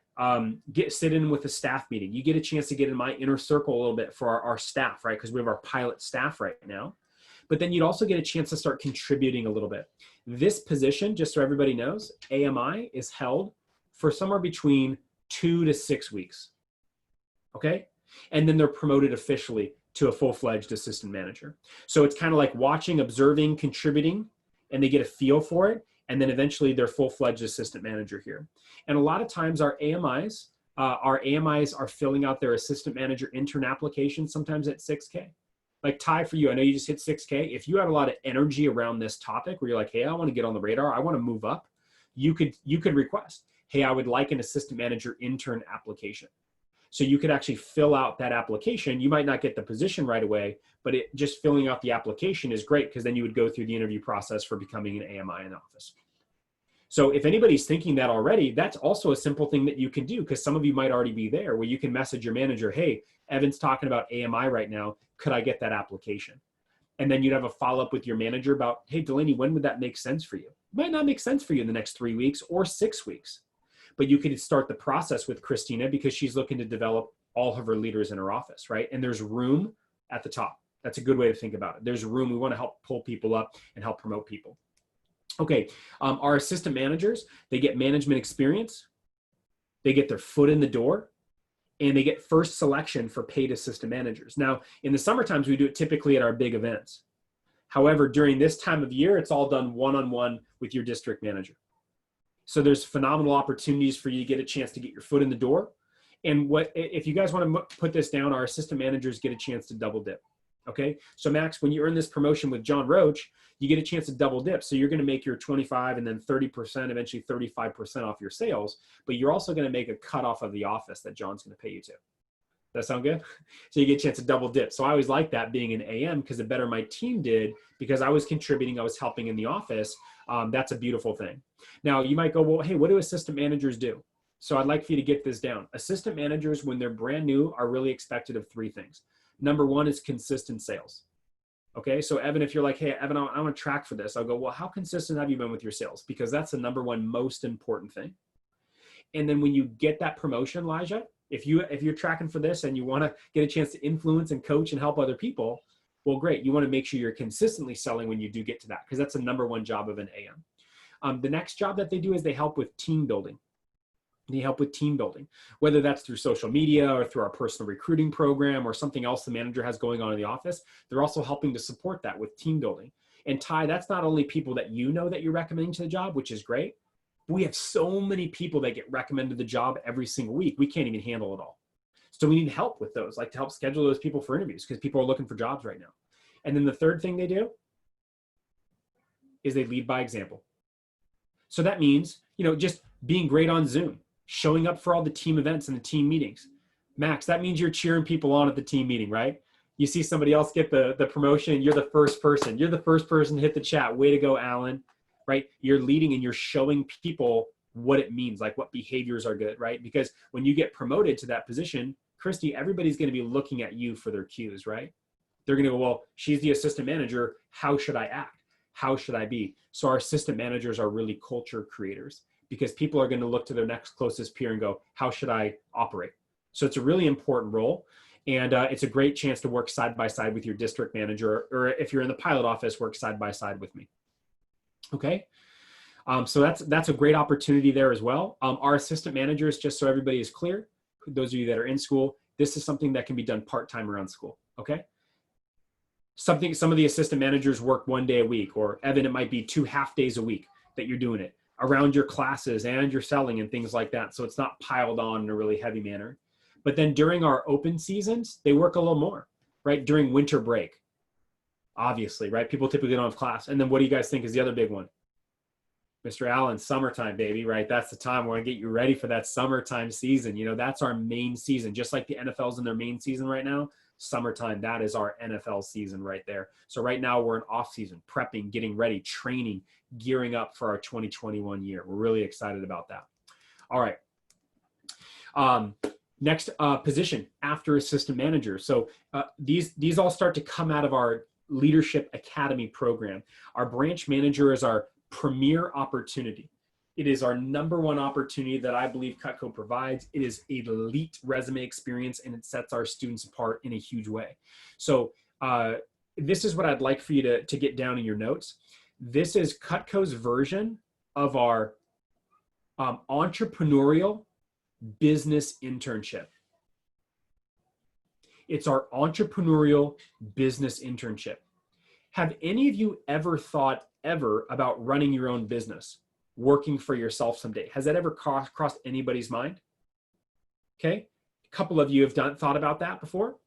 sit in with a staff meeting. You get a chance to get in my inner circle a little bit for our staff, right? Because we have our pilot staff right now. But then you'd also get a chance to start contributing a little bit. This position, just so everybody knows, AMI is held for somewhere between 2 to 6 weeks. Okay? And then they're promoted officially to a full-fledged assistant manager. So it's kind of like watching, observing, contributing, and they get a feel for it. And then eventually they're full-fledged assistant manager here. And a lot of times our AMIs are filling out their assistant manager intern application sometimes at 6K. Like Ty, for you, I know you just hit 6K. If you had a lot of energy around this topic where you're like, hey, I want to get on the radar, I want to move up, you could request, hey, I would like an assistant manager intern application. So you could actually fill out that application. You might not get the position right away, but just filling out the application is great, because then you would go through the interview process for becoming an AMI in the office. So if anybody's thinking that already, that's also a simple thing that you can do, because some of you might already be there, where you can message your manager, hey, Evan's talking about AMI right now. Could I get that application? And then you'd have a follow-up with your manager about, hey, Delaney, when would that make sense for you? It might not make sense for you in the next 3 weeks or 6 weeks, but you could start the process with Christina, because she's looking to develop all of her leaders in her office, right? And there's room at the top. That's a good way to think about it. There's room. We want to help pull people up and help promote people. Okay, our assistant managers, they get management experience, they get their foot in the door, and they get first selection for paid assistant managers. Now, in the summer times, we do it typically at our big events. However, during this time of year, it's all done one-on-one with your district manager. So there's phenomenal opportunities for you to get a chance to get your foot in the door. And what, if you guys want to put this down, our assistant managers get a chance to double dip. Okay, so Max, when you earn this promotion with John Roach, you get a chance to double dip. So you're going to make your 25 and then 30%, eventually 35% off your sales, but you're also going to make a cut off of the office that John's going to pay you to. That sound good? So you get a chance to double dip. So I always like that being an AM, because the better my team did, because I was contributing, I was helping in the office. That's a beautiful thing. Now you might go, well, hey, what do assistant managers do? So I'd like for you to get this down. Assistant managers, when they're brand new, are really expected of 3 things. Number 1 is consistent sales. Okay, so Evan, if you're like, hey, Evan, I want to track for this, I'll go, well, how consistent have you been with your sales? Because that's the number 1 most important thing. And then when you get that promotion, Elijah, if you're tracking for this and you want to get a chance to influence and coach and help other people, well, great. You want to make sure you're consistently selling when you do get to that, because that's the number 1 job of an AM. The next job that they do is they help with team building. They help with team building, whether that's through social media or through our personal recruiting program or something else the manager has going on in the office. They're also helping to support that with team building. And Ty, that's not only people that you know that you're recommending to the job, which is great. We have so many people that get recommended the job every single week. We can't even handle it all. So we need help with those, like to help schedule those people for interviews, because people are looking for jobs right now. And then the third thing they do is they lead by example. So that means, just being great on Zoom, showing up for all the team events and the team meetings. Max, that means you're cheering people on at the team meeting, right? You see somebody else get the promotion, you're the first person. You're the first person to hit the chat. Way to go, Alan, right? You're leading and you're showing people what it means, like what behaviors are good, right? Because when you get promoted to that position, Christy, everybody's going to be looking at you for their cues, right? They're going to go, well, she's the assistant manager. How should I act? How should I be? So our assistant managers are really culture creators, because people are going to look to their next closest peer and go, how should I operate? So it's a really important role. And it's a great chance to work side by side with your district manager, or if you're in the pilot office, work side by side with me. Okay. So that's a great opportunity there as well. Our assistant managers, just so everybody is clear, those of you that are in school, this is something that can be done part-time around school. Okay. Some of the assistant managers work 1 day a week, or Evan, it might be 2 half days a week that you're doing it around your classes and your selling and things like that. So it's not piled on in a really heavy manner. But then during our open seasons, they work a little more, right? During winter break, obviously, right? People typically don't have class. And then what do you guys think is the other big one? Mr. Allen, summertime, baby, right? That's the time we're gonna get you ready for that summertime season. That's our main season. Just like the NFL's in their main season right now, summertime, that is our NFL season right there. So right now we're in off season, prepping, getting ready, training, gearing up for our 2021 year. We're really excited about that. All right. Next position after assistant manager. So these all start to come out of our Leadership Academy program. Our branch manager is our premier opportunity. It is our number 1 opportunity that I believe Cutco provides. It is elite resume experience, and it sets our students apart in a huge way. So this is what I'd like for you to get down in your notes. This is Cutco's version of our entrepreneurial business internship. It's our entrepreneurial business internship. Have any of you ever thought about running your own business, working for yourself someday? Has that ever crossed anybody's mind? Okay, a couple of you have thought about that before.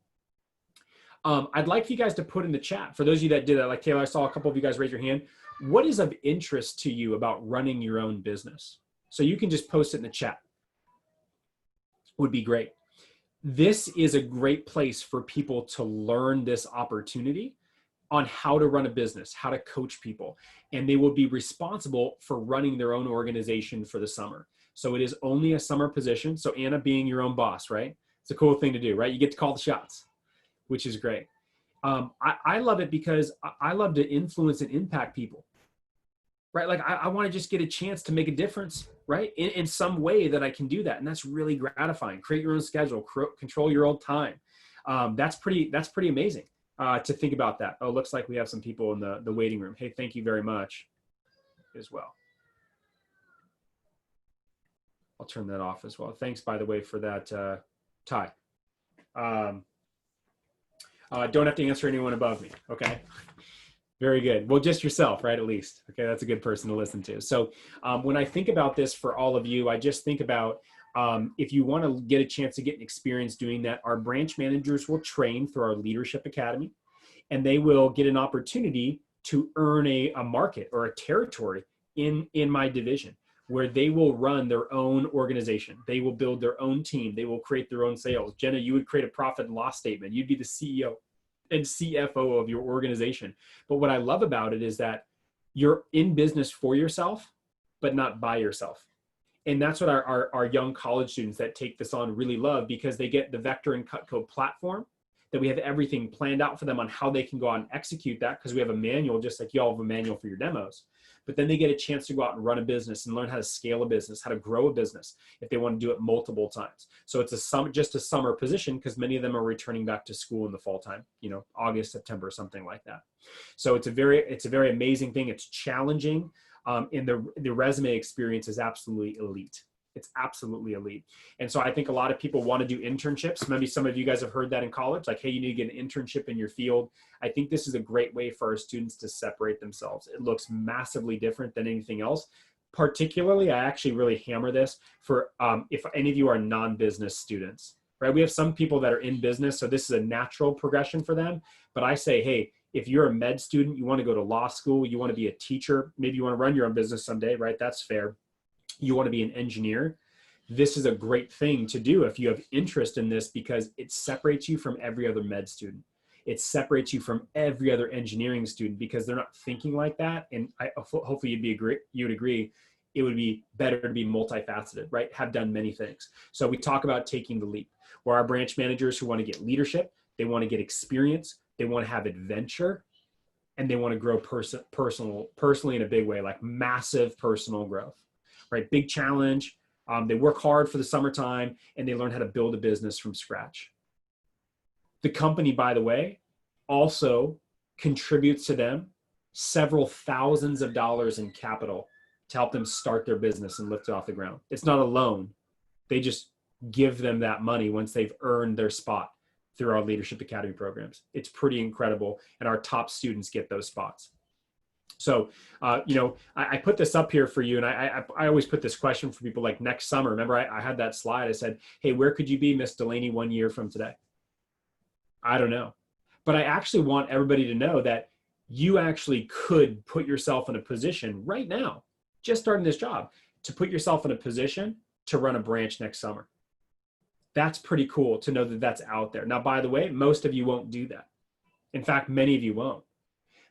I'd like for you guys to put in the chat, for those of you that did that, like Taylor, I saw a couple of you guys raise your hand. What is of interest to you about running your own business? So you can just post it in the chat. Would be great. This is a great place for people to learn this opportunity, on how to run a business, how to coach people, and they will be responsible for running their own organization for the summer. So it is only a summer position. So Anna being your own boss, right? It's a cool thing to do, right? You get to call the shots, which is great. I love it because I love to influence and impact people, right? Like I want to just get a chance to make a difference, right? In some way that I can do that. And that's really gratifying. Create your own schedule, control your own time. That's pretty amazing to think about that. Oh, looks like we have some people in the waiting room. Hey, thank you very much as well. I'll turn that off as well. Thanks, by the way, for that, Ty. Don't have to answer anyone above me, okay? Very good. Well, just yourself, right, at least. Okay, that's a good person to listen to. So when I think about this for all of you, I just think about if you want to get a chance to get an experience doing that, our branch managers will train through our Leadership Academy, and they will get an opportunity to earn a market or a territory in my division, where they will run their own organization. They will build their own team. They will create their own sales. Jenna, you would create a profit and loss statement. You'd be the CEO and CFO of your organization. But what I love about it is that you're in business for yourself, but not by yourself. And that's what our young college students that take this on really love, because they get the Vector and Cutco platform, that we have everything planned out for them on how they can go out and execute that, because we have a manual, just like y'all have a manual for your demos. But then they get a chance to go out and run a business and learn how to scale a business, how to grow a business if they want to do it multiple times. So it's just a summer position, because many of them are returning back to school in the fall time, August, September, something like that. So it's a very amazing thing. It's challenging. And the resume experience is absolutely elite. It's absolutely elite. And so I think a lot of people want to do internships. Maybe some of you guys have heard that in college, like, hey, you need to get an internship in your field. I think this is a great way for our students to separate themselves. It looks massively different than anything else. Particularly, I actually really hammer this for if any of you are non-business students, right? We have some people that are in business, so this is a natural progression for them. But I say, hey, if you're a med student, you want to go to law school, you want to be a teacher, maybe you want to run your own business someday, right? That's fair. You want to be an engineer. This is a great thing to do if you have interest in this, because it separates you from every other med student. It separates you from every other engineering student, because they're not thinking like that. And hopefully you'd agree, it would be better to be multifaceted, right? Have done many things. So we talk about taking the leap, where our branch managers who want to get leadership, they want to get experience, they want to have adventure, and they want to grow personally in a big way, like massive personal growth, right? Big challenge. They work hard for the summertime, and they learn how to build a business from scratch. The company, by the way, also contributes to them several thousands of dollars in capital to help them start their business and lift it off the ground. It's not a loan. They just give them that money once they've earned their spot through our Leadership Academy programs. It's pretty incredible, and our top students get those spots. So, I put this up here for you, and I always put this question for people, like next summer. Remember, I had that slide. I said, hey, where could you be, Miss Delaney, 1 year from today? I don't know. But I actually want everybody to know that you actually could put yourself in a position right now, just starting this job, to put yourself in a position to run a branch next summer. That's pretty cool to know that that's out there. Now, by the way, most of you won't do that. In fact, many of you won't.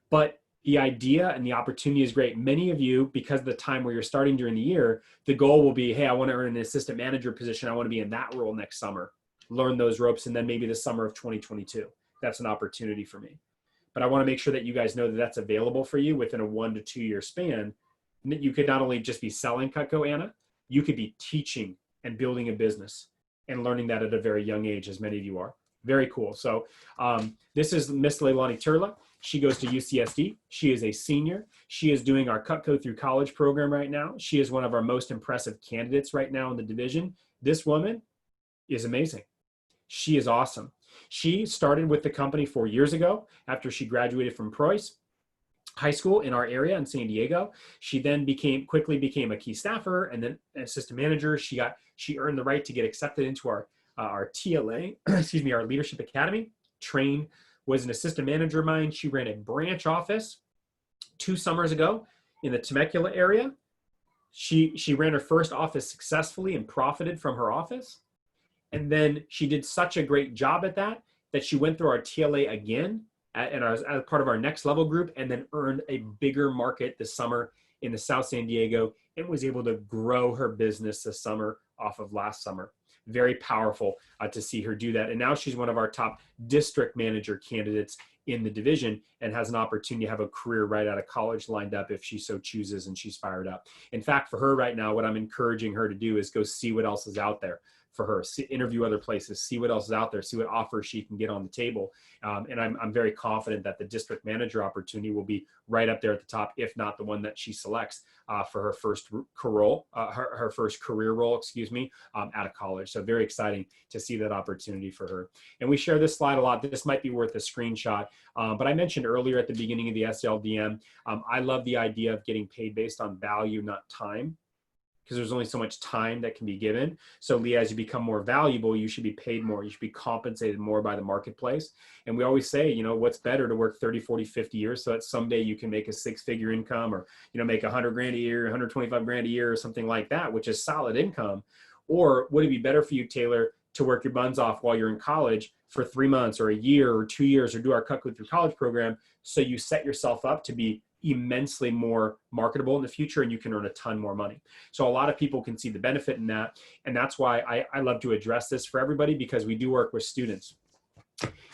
But the idea and the opportunity is great. Many of you, because of the time where you're starting during the year, the goal will be, hey, I want to earn an assistant manager position. I want to be in that role next summer, learn those ropes, and then maybe the summer of 2022. That's an opportunity for me. But I want to make sure that you guys know that that's available for you within a 1 to 2 year span. You could not only just be selling Cutco, Anna, you could be teaching and building a business and learning that at a very young age, as many of you are. Very cool. So this is Miss Leilani Turla. She goes to UCSD. She is a senior. She is doing our Cutco through college program right now. She is one of our most impressive candidates right now in the division. This woman is amazing. She is awesome. She started with the company 4 years ago after she graduated from Preuss High School in our area in San Diego. She then quickly became a key staffer and then an assistant manager. She earned the right to get accepted into our TLA, our Leadership Academy. Trained, was an assistant manager of mine. She ran a branch office 2 summers ago in the Temecula area. She ran her first office successfully and profited from her office. And then she did such a great job at that she went through our TLA again as part of our next level group, and then earned a bigger market this summer in the South San Diego, and was able to grow her business this summer off of last summer. Very powerful to see her do that. And now she's one of our top district manager candidates in the division, and has an opportunity to have a career right out of college lined up if she so chooses and she's fired up. In fact, for her right now, what I'm encouraging her to do is go see what else is out there for her, interview other places, see what else is out there, see what offers she can get on the table. And I'm very confident that the district manager opportunity will be right up there at the top, if not the one that she selects for her first her first career role, out of college. So very exciting to see that opportunity for her. And we share this slide a lot. This might be worth a screenshot. But I mentioned earlier at the beginning of the SLDM, I love the idea of getting paid based on value, not time, because there's only so much time that can be given. So Leah, as you become more valuable, you should be paid more. You should be compensated more by the marketplace. And we always say, what's better to work 30, 40, 50 years so that someday you can make a six-figure income, or, make 100 grand a year, 125 grand a year, or something like that, which is solid income. Or would it be better for you, Taylor, to work your buns off while you're in college for 3 months or a year or 2 years, or do our Cut Code Through College program, so you set yourself up to be immensely more marketable in the future, and you can earn a ton more money. So a lot of people can see the benefit in that. And that's why I love to address this for everybody, because we do work with students.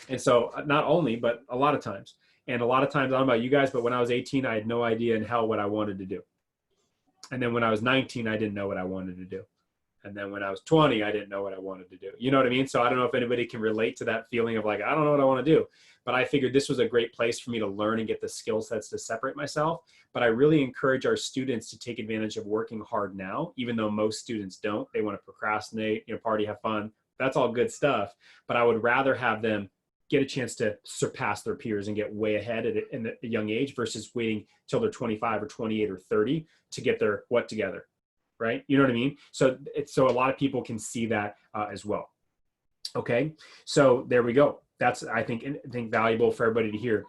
And so not only, but a lot of times, I don't know about you guys, but when I was 18, I had no idea in hell what I wanted to do. And then when I was 19, I didn't know what I wanted to do. And then when I was 20, I didn't know what I wanted to do. You know what I mean? So I don't know if anybody can relate to that feeling of like, I don't know what I want to do. But I figured this was a great place for me to learn and get the skill sets to separate myself. But I really encourage our students to take advantage of working hard now, even though most students don't. They want to procrastinate, party, have fun. That's all good stuff. But I would rather have them get a chance to surpass their peers and get way ahead at a young age, versus waiting till they're 25 or 28 or 30 to get their what together. Right? You know what I mean? So a lot of people can see that as well. Okay. So there we go. That's, I think valuable for everybody to hear.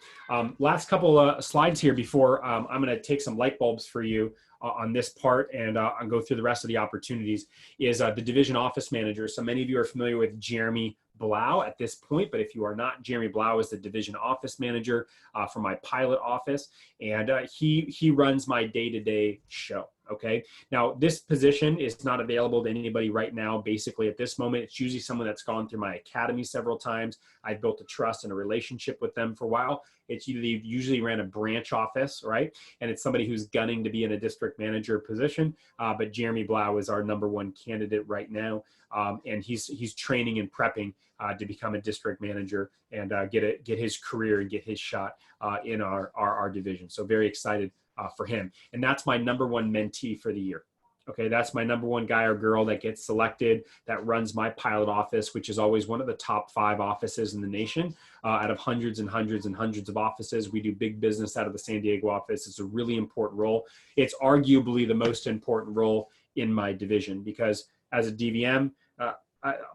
Last couple slides here before I'm going to take some light bulbs for you on this part, and I'll go through the rest of the opportunities, is the division office manager. So many of you are familiar with Jeremy Blau at this point, but if you are not, Jeremy Blau is the division office manager for my pilot office, and he runs my day-to-day show. Okay. Now, this position is not available to anybody right now. Basically, at this moment, it's usually someone that's gone through my academy several times. I've built a trust and a relationship with them for a while. It's usually ran a branch office, right? And it's somebody who's gunning to be in a district manager position. But Jeremy Blau is our #1 candidate right now. And he's training and prepping to become a district manager and get his career and get his shot in our division. So very excited for him. And that's my #1 mentee for the year. Okay, that's my #1 guy or girl that gets selected, that runs my pilot office, which is always one of the top 5 offices in the nation out of hundreds and hundreds and hundreds of offices. We do big business out of the San Diego office. It's a really important role. It's arguably the most important role in my division, because as a DVM,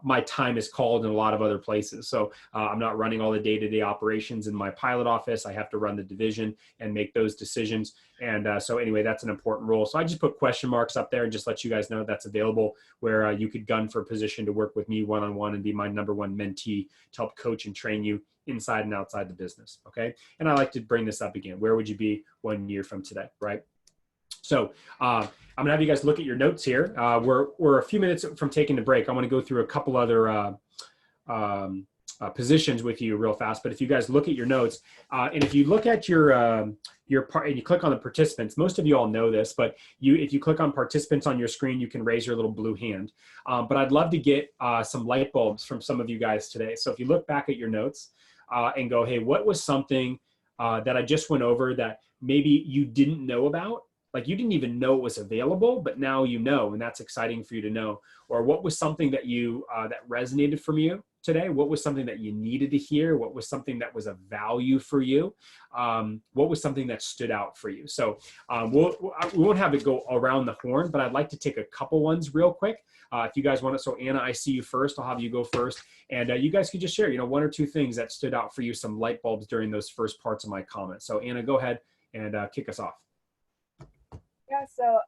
my time is called in a lot of other places. So I'm not running all the day-to-day operations in my pilot office. I have to run the division and make those decisions. And so anyway, that's an important role. So I just put question marks up there and just let you guys know that's available, where you could gun for a position to work with me one-on-one and be my #1 mentee to help coach and train you inside and outside the business. Okay. And I like to bring this up again. Where would you be 1 year from today? Right. So I'm gonna have you guys look at your notes here. We're a few minutes from taking the break. I want to go through a couple other positions with you real fast. But if you guys look at your notes, and if you look at your part and you click on the participants, most of you all know this, but if you click on participants on your screen, you can raise your little blue hand. But I'd love to get some light bulbs from some of you guys today. So if you look back at your notes and go, hey, what was something that I just went over that maybe you didn't know about? Like you didn't even know it was available, but now you know, and that's exciting for you to know. Or what was something that that resonated from you today? What was something that you needed to hear? What was something that was of value for you? What was something that stood out for you? So we won't have it go around the horn, but I'd like to take a couple ones real quick. If you guys want to, so Anna, I see you first. I'll have you go first. And you guys could just share, 1 or 2 things that stood out for you, some light bulbs during those first parts of my comments. So Anna, go ahead and kick us off. Yeah, so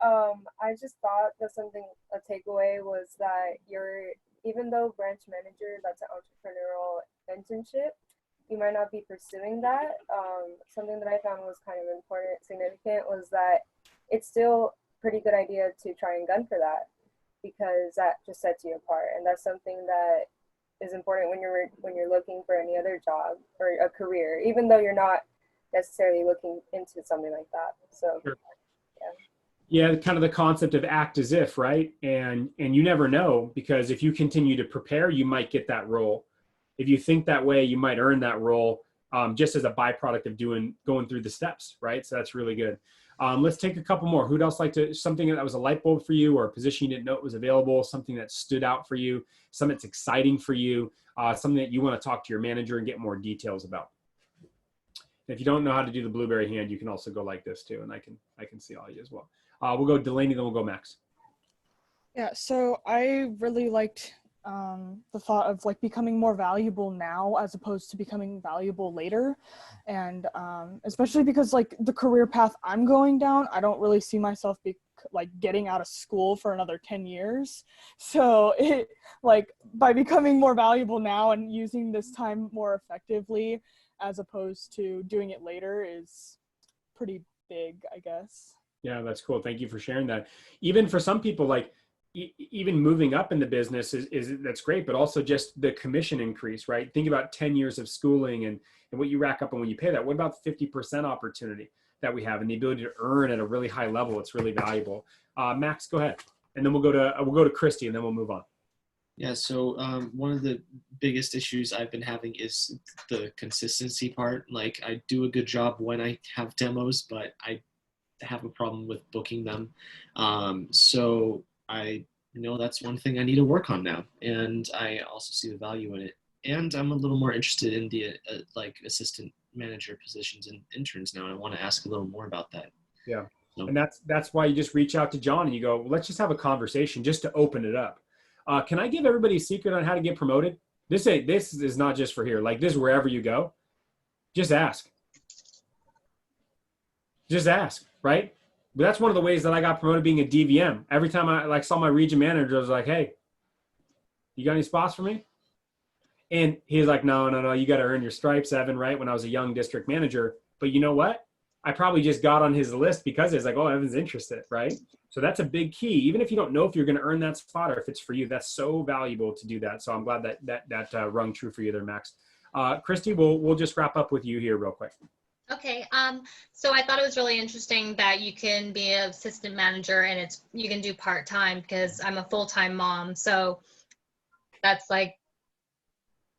I just thought that a takeaway was that even though branch manager, that's an entrepreneurial internship, you might not be pursuing that, something that I found was kind of important, significant, was that it's still a pretty good idea to try and gun for that, because that just sets you apart, and that's something that is important when you're looking for any other job or a career, even though you're not necessarily looking into something like that. So Sure. yeah. Yeah, kind of the concept of act as if, right? And you never know, because if you continue to prepare, you might get that role. If you think that way, you might earn that role, just as a byproduct of going through the steps, right? So that's really good. Let's take a couple more. Who'd else like to, something that was a light bulb for you, or a position you didn't know it was available, something that stood out for you, something that's exciting for you, something that you want to talk to your manager and get more details about. If you don't know how to do the blueberry hand, you can also go like this too, and I can see all you as well. We'll go Delaney, then we'll go Max. Yeah, so I really liked the thought of like becoming more valuable now as opposed to becoming valuable later. And especially because like the career path I'm going down, I don't really see myself like getting out of school for another 10 years. So it like by becoming more valuable now and using this time more effectively as opposed to doing it later is pretty big, I guess. Yeah, that's cool. Thank you for sharing that. Even for some people, like even moving up in the business is that's great, but also just the commission increase, right? Think about 10 years of schooling and what you rack up and when you pay that. What about 50% opportunity that we have and the ability to earn at a really high level? It's really valuable. Max, go ahead, and then we'll go to Christy, and then we'll move on. Yeah, so one of the biggest issues I've been having is the consistency part. Like, I do a good job when I have demos, but I have a problem with booking them. So I know that's one thing I need to work on now, and I also see the value in it. And I'm a little more interested in the like assistant manager positions and interns now, and I want to ask a little more about that. Yeah, So, and that's why you just reach out to John and you go, well, let's just have a conversation just to open it up. Can I give everybody a secret on how to get promoted? This is not just for here. Like, this is wherever you go. Just ask. Just ask, right? But that's one of the ways that I got promoted, being a DVM. Every time I like saw my region manager, I was like, hey, you got any spots for me? And he's like, no, you got to earn your stripes, Evan, right? When I was a young district manager. But you know what? I probably just got on his list because it's like, oh, Evan's interested, right? So that's a big key. Even if you don't know if you're going to earn that spot or if it's for you, that's so valuable to do that. So I'm glad that rung true for you there, Max. Christy, we'll just wrap up with you here real quick. Okay, so I thought it was really interesting that you can be an assistant manager and you can do part-time, because I'm a full-time mom. So that's like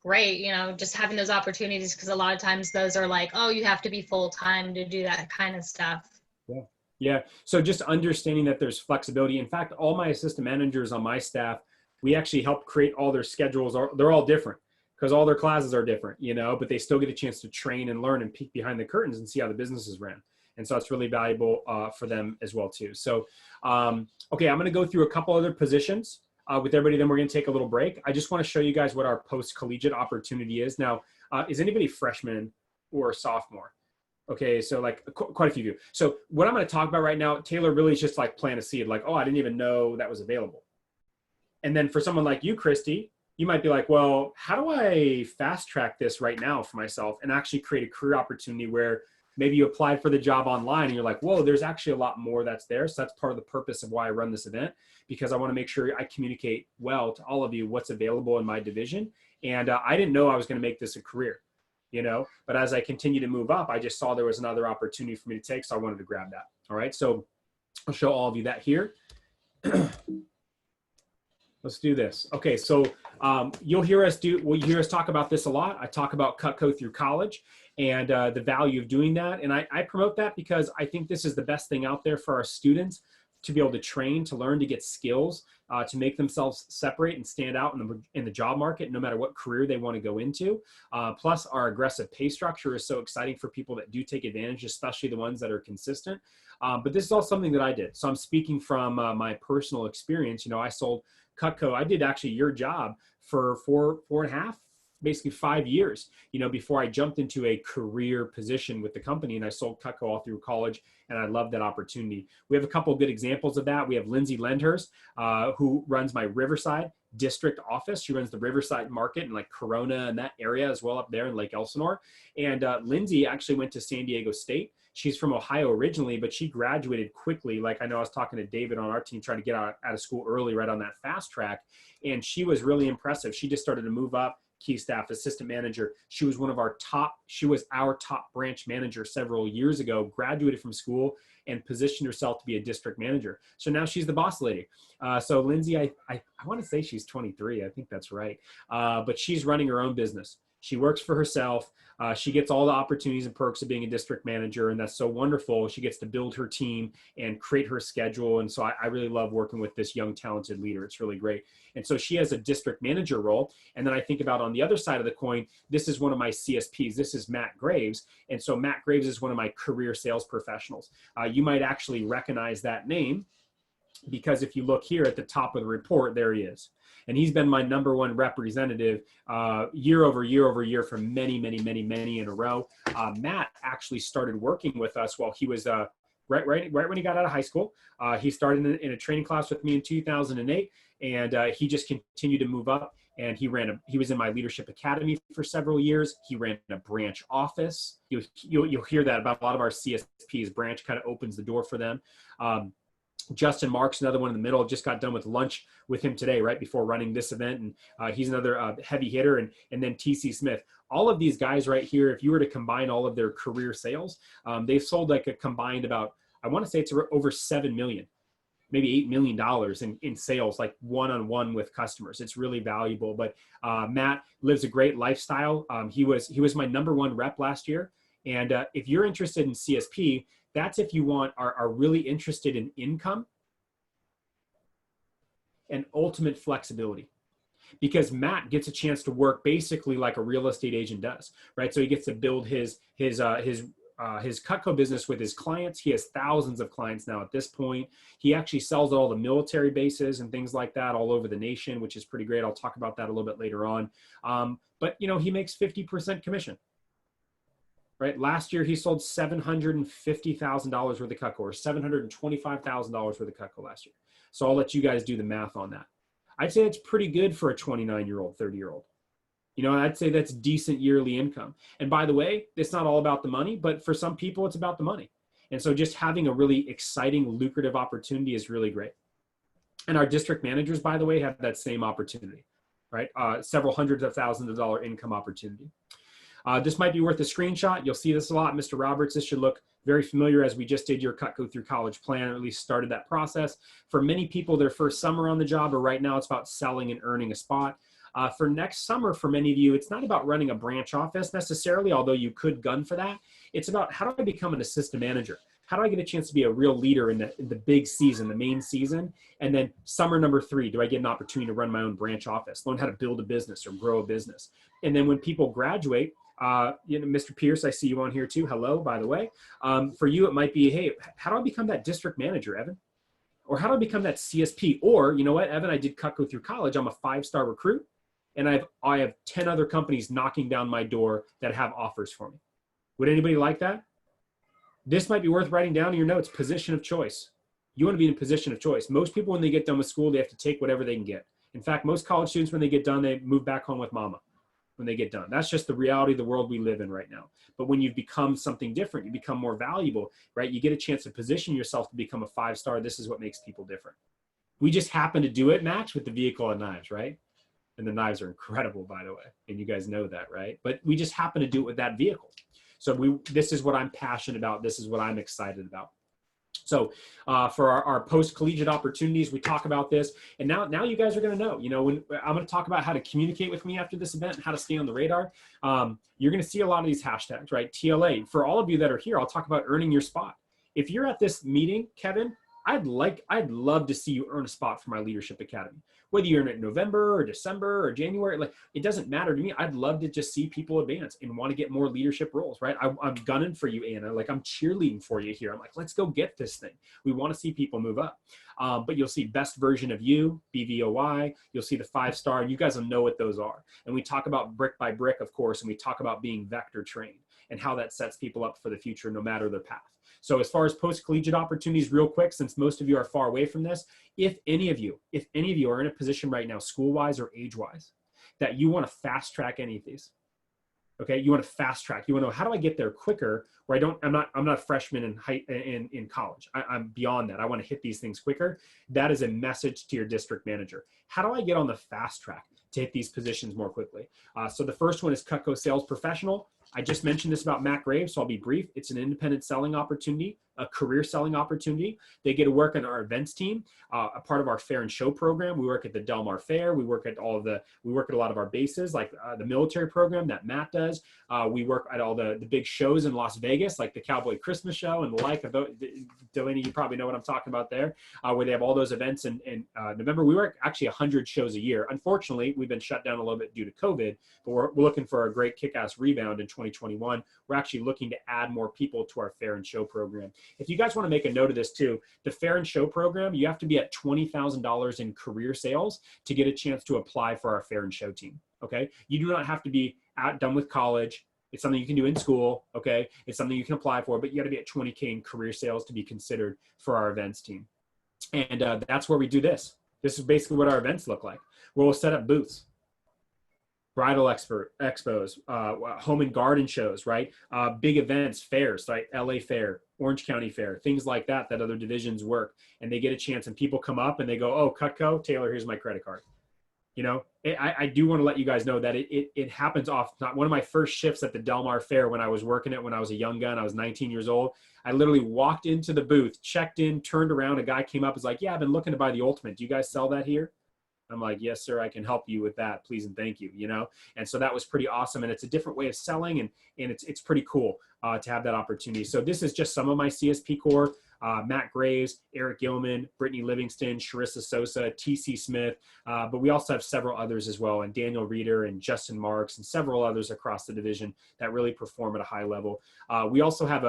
great, you know, just having those opportunities, because a lot of times those are like, oh, you have to be full-time to do that kind of stuff. Yeah. Yeah. So just understanding that there's flexibility. In fact, all my assistant managers on my staff, we actually help create all their schedules. They're all different because all their classes are different, you know, but they still get a chance to train and learn and peek behind the curtains and see how the business is ran. And so it's really valuable for them as well too. So, okay, I'm going to go through a couple other positions with everybody. Then we're going to take a little break. I just want to show you guys what our post-collegiate opportunity is. Now, is anybody freshman or sophomore? Okay, so like quite a few of you. So what I'm going to talk about right now, Taylor, really is just like plant a seed. Like, oh, I didn't even know that was available. And then for someone like you, Christy, you might be like, well, how do I fast track this right now for myself and actually create a career opportunity where maybe you applied for the job online and you're like, whoa, there's actually a lot more that's there. So that's part of the purpose of why I run this event, because I want to make sure I communicate well to all of you what's available in my division. And I didn't know I was going to make this a career, you know, but as I continue to move up, I just saw there was another opportunity for me to take. So I wanted to grab that. All right. So I'll show all of you that here. Let's do this. Okay, so you'll hear us talk about this a lot. I talk about Cutco through college and the value of doing that. And I promote that because I think this is the best thing out there for our students to be able to train, to learn, to get skills, to make themselves separate and stand out in the job market, no matter what career they want to go into. Plus, our aggressive pay structure is so exciting for people that do take advantage, especially the ones that are consistent. But this is all something that I did. So I'm speaking from my personal experience. You know, I sold Cutco. I did actually your job for four and a half, basically 5 years, you know, before I jumped into a career position with the company, and I sold Cutco all through college, and I love that opportunity. We have a couple of good examples of that. We have Lindsay Lendhurst, who runs my Riverside district office. She runs the Riverside Market and like Corona and that area as well up there in Lake Elsinore. And Lindsay actually went to San Diego State. She's from Ohio originally, but she graduated quickly. Like I know I was talking to David on our team, trying to get out of school early, right on that fast track. And she was really impressive. She just started to move up, key staff, assistant manager. She was our top branch manager several years ago, graduated from school and positioned herself to be a district manager. So now she's the boss lady. So Lindsay, I want to say she's 23. I think that's right. But she's running her own business. She works for herself. She gets all the opportunities and perks of being a district manager, and that's so wonderful. She gets to build her team and create her schedule. And so I really love working with this young, talented leader. It's really great. And so she has a district manager role. And then I think about on the other side of the coin, this is one of my CSPs. This is Matt Graves. And so Matt Graves is one of my career sales professionals. You might actually recognize that name because if you look here at the top of the report, there he is. And he's been my #1 representative year over year for many in a row. Matt actually started working with us while he was right when he got out of high school. He started in a training class with me in 2008, and he just continued to move up. And he was in my leadership academy for several years. He ran a branch office. You'll hear that about a lot of our CSPs. Branch kind of opens the door for them. Justin Marks, another one in the middle, just got done with lunch with him today, right before running this event. And he's another heavy hitter. And then TC Smith. All of these guys right here, if you were to combine all of their career sales, they've sold like a combined about, I want to say it's over 7 million, maybe $8 million in sales, like one-on-one with customers. It's really valuable. But Matt lives a great lifestyle. He was my #1 rep last year. And if you're interested in CSP, that's if you are really interested in income and ultimate flexibility. Because Matt gets a chance to work basically like a real estate agent does, right? So he gets to build his Cutco business with his clients. He has thousands of clients now at this point. He actually sells at all the military bases and things like that all over the nation, which is pretty great. I'll talk about that a little bit later on. But he makes 50% commission. Right. Last year, he sold $750,000 worth of Cutco, or $725,000 worth of Cutco last year. So I'll let you guys do the math on that. I'd say it's pretty good for a 29-year-old, 30-year-old. I'd say that's decent yearly income. And by the way, it's not all about the money, but for some people, it's about the money. And so just having a really exciting, lucrative opportunity is really great. And our district managers, by the way, have that same opportunity, right? Several hundreds of thousands of dollar income opportunity. This might be worth a screenshot. You'll see this a lot, Mr. Roberts. This should look very familiar as we just did your Cutco through college plan, or at least started that process. For many people, their first summer on the job, or right now it's about selling and earning a spot. For next summer, for many of you, it's not about running a branch office necessarily, although you could gun for that. It's about, how do I become an assistant manager? How do I get a chance to be a real leader in the big season, the main season? And then summer #3, do I get an opportunity to run my own branch office, learn how to build a business or grow a business? And then when people graduate, Mr. Pierce, I see you on here too. Hello, by the way. For you, it might be, hey, how do I become that district manager, Evan? Or how do I become that CSP? Or, you know what, Evan, I did Cutco through college. I'm a 5-star recruit, and I have 10 other companies knocking down my door that have offers for me. Would anybody like that? This might be worth writing down in your notes. Position of choice. You want to be in a position of choice. Most people, when they get done with school, they have to take whatever they can get. In fact, most college students, when they get done, they move back home with mama when they get done. That's just the reality of the world we live in right now. But when you become something different, you become more valuable, right? You get a chance to position yourself to become a 5-star. This is what makes people different. We just happen to do it, Max, with the vehicle and knives, right? And the knives are incredible, by the way. And you guys know that, right? But we just happen to do it with that vehicle. So this is what I'm passionate about. This is what I'm excited about. So for our post-collegiate opportunities, we talk about this. And now you guys are going to know, when I'm going to talk about how to communicate with me after this event and how to stay on the radar. You're going to see a lot of these hashtags, right? TLA. For all of you that are here, I'll talk about earning your spot. If you're at this meeting, Kevin, I'd love to see you earn a spot for my Leadership Academy. Whether you earn it in November or December or January, like, it doesn't matter to me. I'd love to just see people advance and want to get more leadership roles, right? I'm gunning for you, Anna. Like, I'm cheerleading for you here. I'm like, let's go get this thing. We want to see people move up. But you'll see best version of you, BVOI. You'll see the 5-star, and you guys will know what those are. And we talk about brick by brick, of course, and we talk about being vector trained and how that sets people up for the future, no matter their path. So as far as post-collegiate opportunities, real quick, since most of you are far away from this, if any of you are in a position right now, school-wise or age-wise, that you want to fast track any of these. Okay, you want to fast track. You want to know, how do I get there quicker? Where I'm not a freshman in college. I'm beyond that. I want to hit these things quicker. That is a message to your district manager. How do I get on the fast track to hit these positions more quickly? So the first one is Cutco Sales Professional. I just mentioned this about Matt Graves, so I'll be brief. It's an independent selling opportunity, a career selling opportunity. They get to work on our events team, a part of our fair and show program. We work at the Del Mar Fair. We work at a lot of our bases, like the military program that Matt does. We work at all the big shows in Las Vegas, like the Cowboy Christmas Show and the like. Delaney, you probably know what I'm talking about there, where they have all those events in November. We work actually 100 shows a year. Unfortunately, we've been shut down a little bit due to COVID, but we're looking for a great kick-ass rebound in 2021. We're actually looking to add more people to our fair and show program. If you guys want to make a note of this too, the fair and show program, you have to be at $20,000 in career sales to get a chance to apply for our fair and show team. Okay. You do not have to be done with college. It's something you can do in school. Okay. It's something you can apply for, but you got to be at 20K in career sales to be considered for our events team. And that's where we do this. This is basically what our events look like, where we'll set up booths, bridal expos, home and garden shows, right? Big events, fairs, right? LA Fair, Orange County Fair, things like that other divisions work. And they get a chance and people come up and they go, oh, Cutco, Taylor, here's my credit card. You know, I do want to let you guys know that it happens often. One of my first shifts at the Del Mar Fair when I was working it, when I was a young gun, I was 19 years old. I literally walked into the booth, checked in, turned around. A guy came up, was like, yeah, I've been looking to buy the Ultimate. Do you guys sell that here? I'm like, yes, sir, I can help you with that. Please and thank you, you know? And so that was pretty awesome. And it's a different way of selling, and it's pretty cool to have that opportunity. So this is just some of my CSP core. Matt Graves, Eric Gilman, Brittany Livingston, Sharissa Sosa, TC Smith, but we also have several others as well, and Daniel Reeder and Justin Marks and several others across the division that really perform at a high level. We also have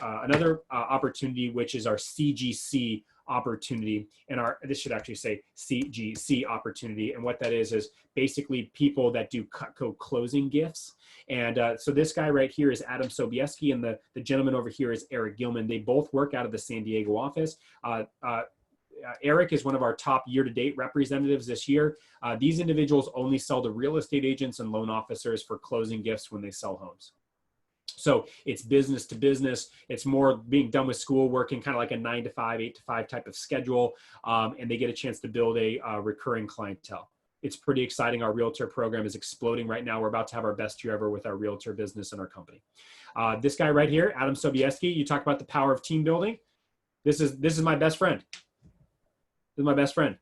another opportunity, which is our CGC opportunity, and this should actually say CGC opportunity. And what that is basically people that do Cutco closing gifts. And so this guy right here is Adam Sobieski, and the gentleman over here is Eric Gilman. They both work out of the San Diego office. Eric is one of our top year-to-date representatives this year. These individuals only sell to real estate agents and loan officers for closing gifts when they sell homes. So it's business to business. It's more being done with school, working kind of like a 9 to 5, 8 to 5 type of schedule. And they get a chance to build a recurring clientele. It's pretty exciting. Our realtor program is exploding right now. We're about to have our best year ever with our realtor business and our company. This guy right here, Adam Sobieski, you talk about the power of team building. This is my best friend. This is my best friend.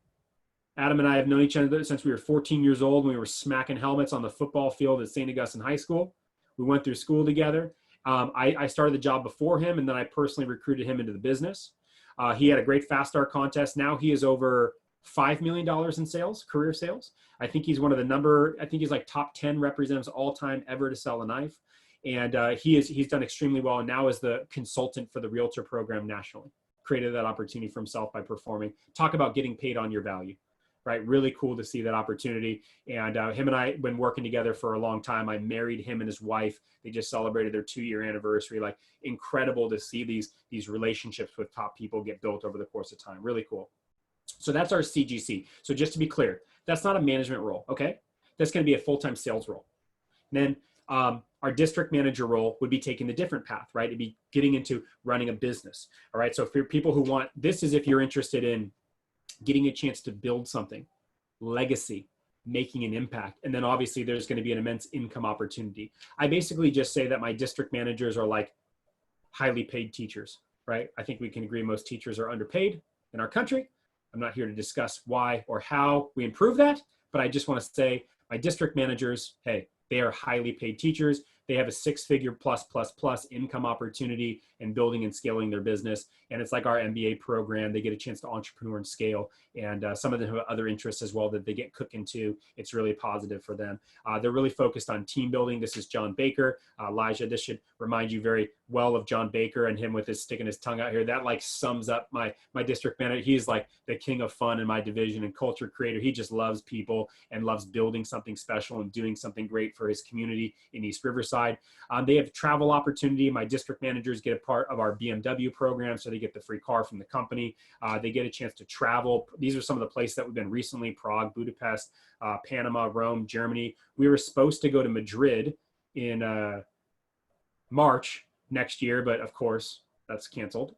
Adam and I have known each other since we were 14 years old, when we were smacking helmets on the football field at St. Augustine High School. We went through school together. I started the job before him, and then I personally recruited him into the business. He had a great fast start contest. Now he is over $5 million in sales, career sales. I think he's one of I think he's like top 10 representatives all time ever to sell a knife. And he's done extremely well, and now is the consultant for the realtor program nationally. Created that opportunity for himself by performing. Talk about getting paid on your value. Right, really cool to see that opportunity. And him and I have been working together for a long time. I married him and his wife. They just celebrated their 2-year anniversary. Like, incredible to see these relationships with top people get built over the course of time. Really cool. So that's our CGC. So just to be clear, that's not a management role, okay? That's going to be a full-time sales role. And then our district manager role would be taking the different path, right? It'd be getting into running a business. All right. So for people who want, this is if you're interested in getting a chance to build something, legacy, making an impact. And then obviously there's going to be an immense income opportunity. I basically just say that my district managers are like highly paid teachers, right? I think we can agree most teachers are underpaid in our country. I'm not here to discuss why or how we improve that, but I just want to say my district managers, hey, they are highly paid teachers. They have a 6-figure plus income opportunity in building and scaling their business. And it's like our MBA program. They get a chance to entrepreneur and scale. And some of them have other interests as well that they get cooking to. It's really positive for them. They're really focused on team building. This is John Baker. Elijah, this should remind you very well of John Baker and him with his sticking his tongue out here. That like sums up my district manager. He's like the king of fun in my division and culture creator. He just loves people and loves building something special and doing something great for his community in East Riverside. side. They have travel opportunity. My district managers get a part of our BMW program, so they get the free car from the company. They get a chance to travel. These are some of the places that we've been recently: Prague, Budapest, Panama, Rome, Germany. We were supposed to go to Madrid in March next year, but of course that's canceled.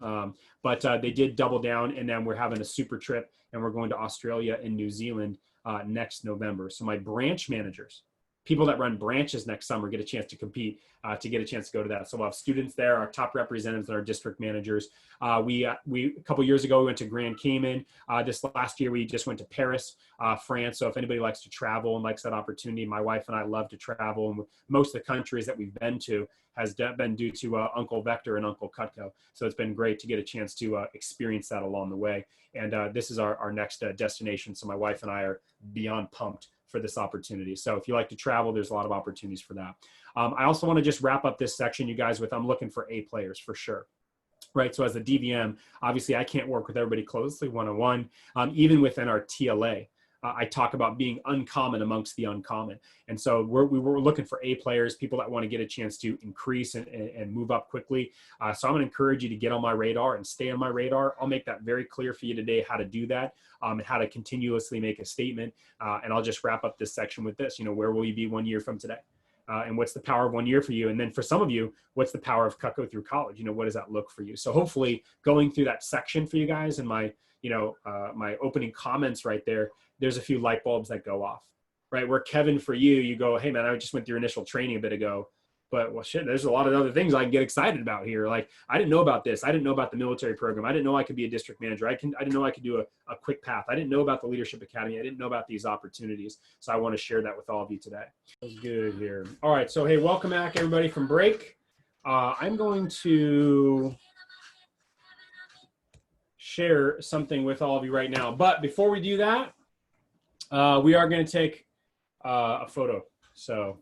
But they did double down, and then we're having a super trip, and we're going to Australia and New Zealand next November. So my branch managers, people that run branches next summer, get a chance to compete, to get a chance to go to that. So we'll have students there, our top representatives, and our district managers. We a couple years ago, we went to Grand Cayman. This last year, we just went to Paris, France. So if anybody likes to travel and likes that opportunity, my wife and I love to travel. And most of the countries that we've been to has been due to Uncle Vector and Uncle Cutco. So it's been great to get a chance to experience that along the way. And this is our next destination. So my wife and I are beyond pumped for this opportunity. So if you like to travel, there's a lot of opportunities for that. I also want to just wrap up this section, you guys, with I'm looking for A players for sure. Right. So as a DVM, obviously I can't work with everybody closely one-on-one. Even within our TLA, I talk about being uncommon amongst the uncommon. And so we were looking for A players, people that want to get a chance to increase and move up quickly. So I'm going to encourage you to get on my radar and stay on my radar. I'll make that very clear for you today, how to do that, and how to continuously make a statement. And I'll just wrap up this section with this, where will you be 1 year from today? And what's the power of 1 year for you? And then for some of you, what's the power of Cutco through college? What does that look for you? So hopefully going through that section for you guys and my, my opening comments right there, there's a few light bulbs that go off, right? Where Kevin, for you, you go, hey man, I just went through initial training a bit ago, but well, shit, there's a lot of other things I can get excited about here. Like, I didn't know about this. I didn't know about the military program. I didn't know I could be a district manager. I didn't know I could do a quick path. I didn't know about the Leadership Academy. I didn't know about these opportunities. So I want to share that with all of you today. That's good here. All right. So, hey, welcome back everybody from break. I'm going to share something with all of you right now. But before we do that, we are going to take a photo. So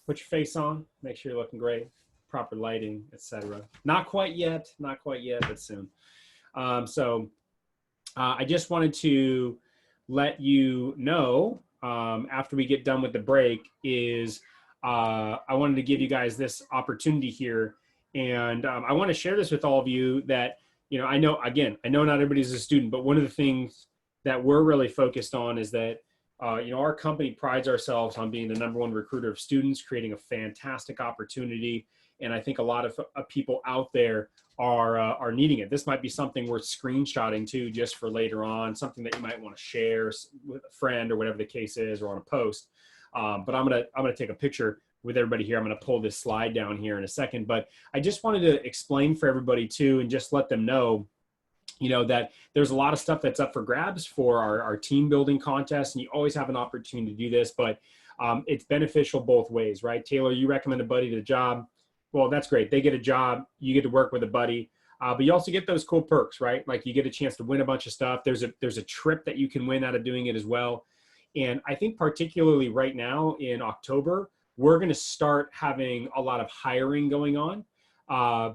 put your face on, make sure you're looking great, proper lighting, etc. Not quite yet, but soon. I just wanted to let you know, after we get done with the break, is I wanted to give you guys this opportunity here. And I want to share this with all of you that, I know not everybody's a student, but one of the things that we're really focused on is that our company prides ourselves on being the #1 recruiter of students, creating a fantastic opportunity. And I think a lot of people out there are needing it. This might be something worth screenshotting too, just for later on, something that you might want to share with a friend or whatever the case is, or on a post. But I'm gonna take a picture with everybody here. I'm gonna pull this slide down here in a second. But I just wanted to explain for everybody too, and just let them know, that there's a lot of stuff that's up for grabs for our team building contest, and you always have an opportunity to do this, but it's beneficial both ways, right? Taylor, you recommend a buddy to the job. Well, that's great. They get a job, you get to work with a buddy, but you also get those cool perks, right? Like you get a chance to win a bunch of stuff. There's a trip that you can win out of doing it as well. And I think particularly right now in October, we're going to start having a lot of hiring going on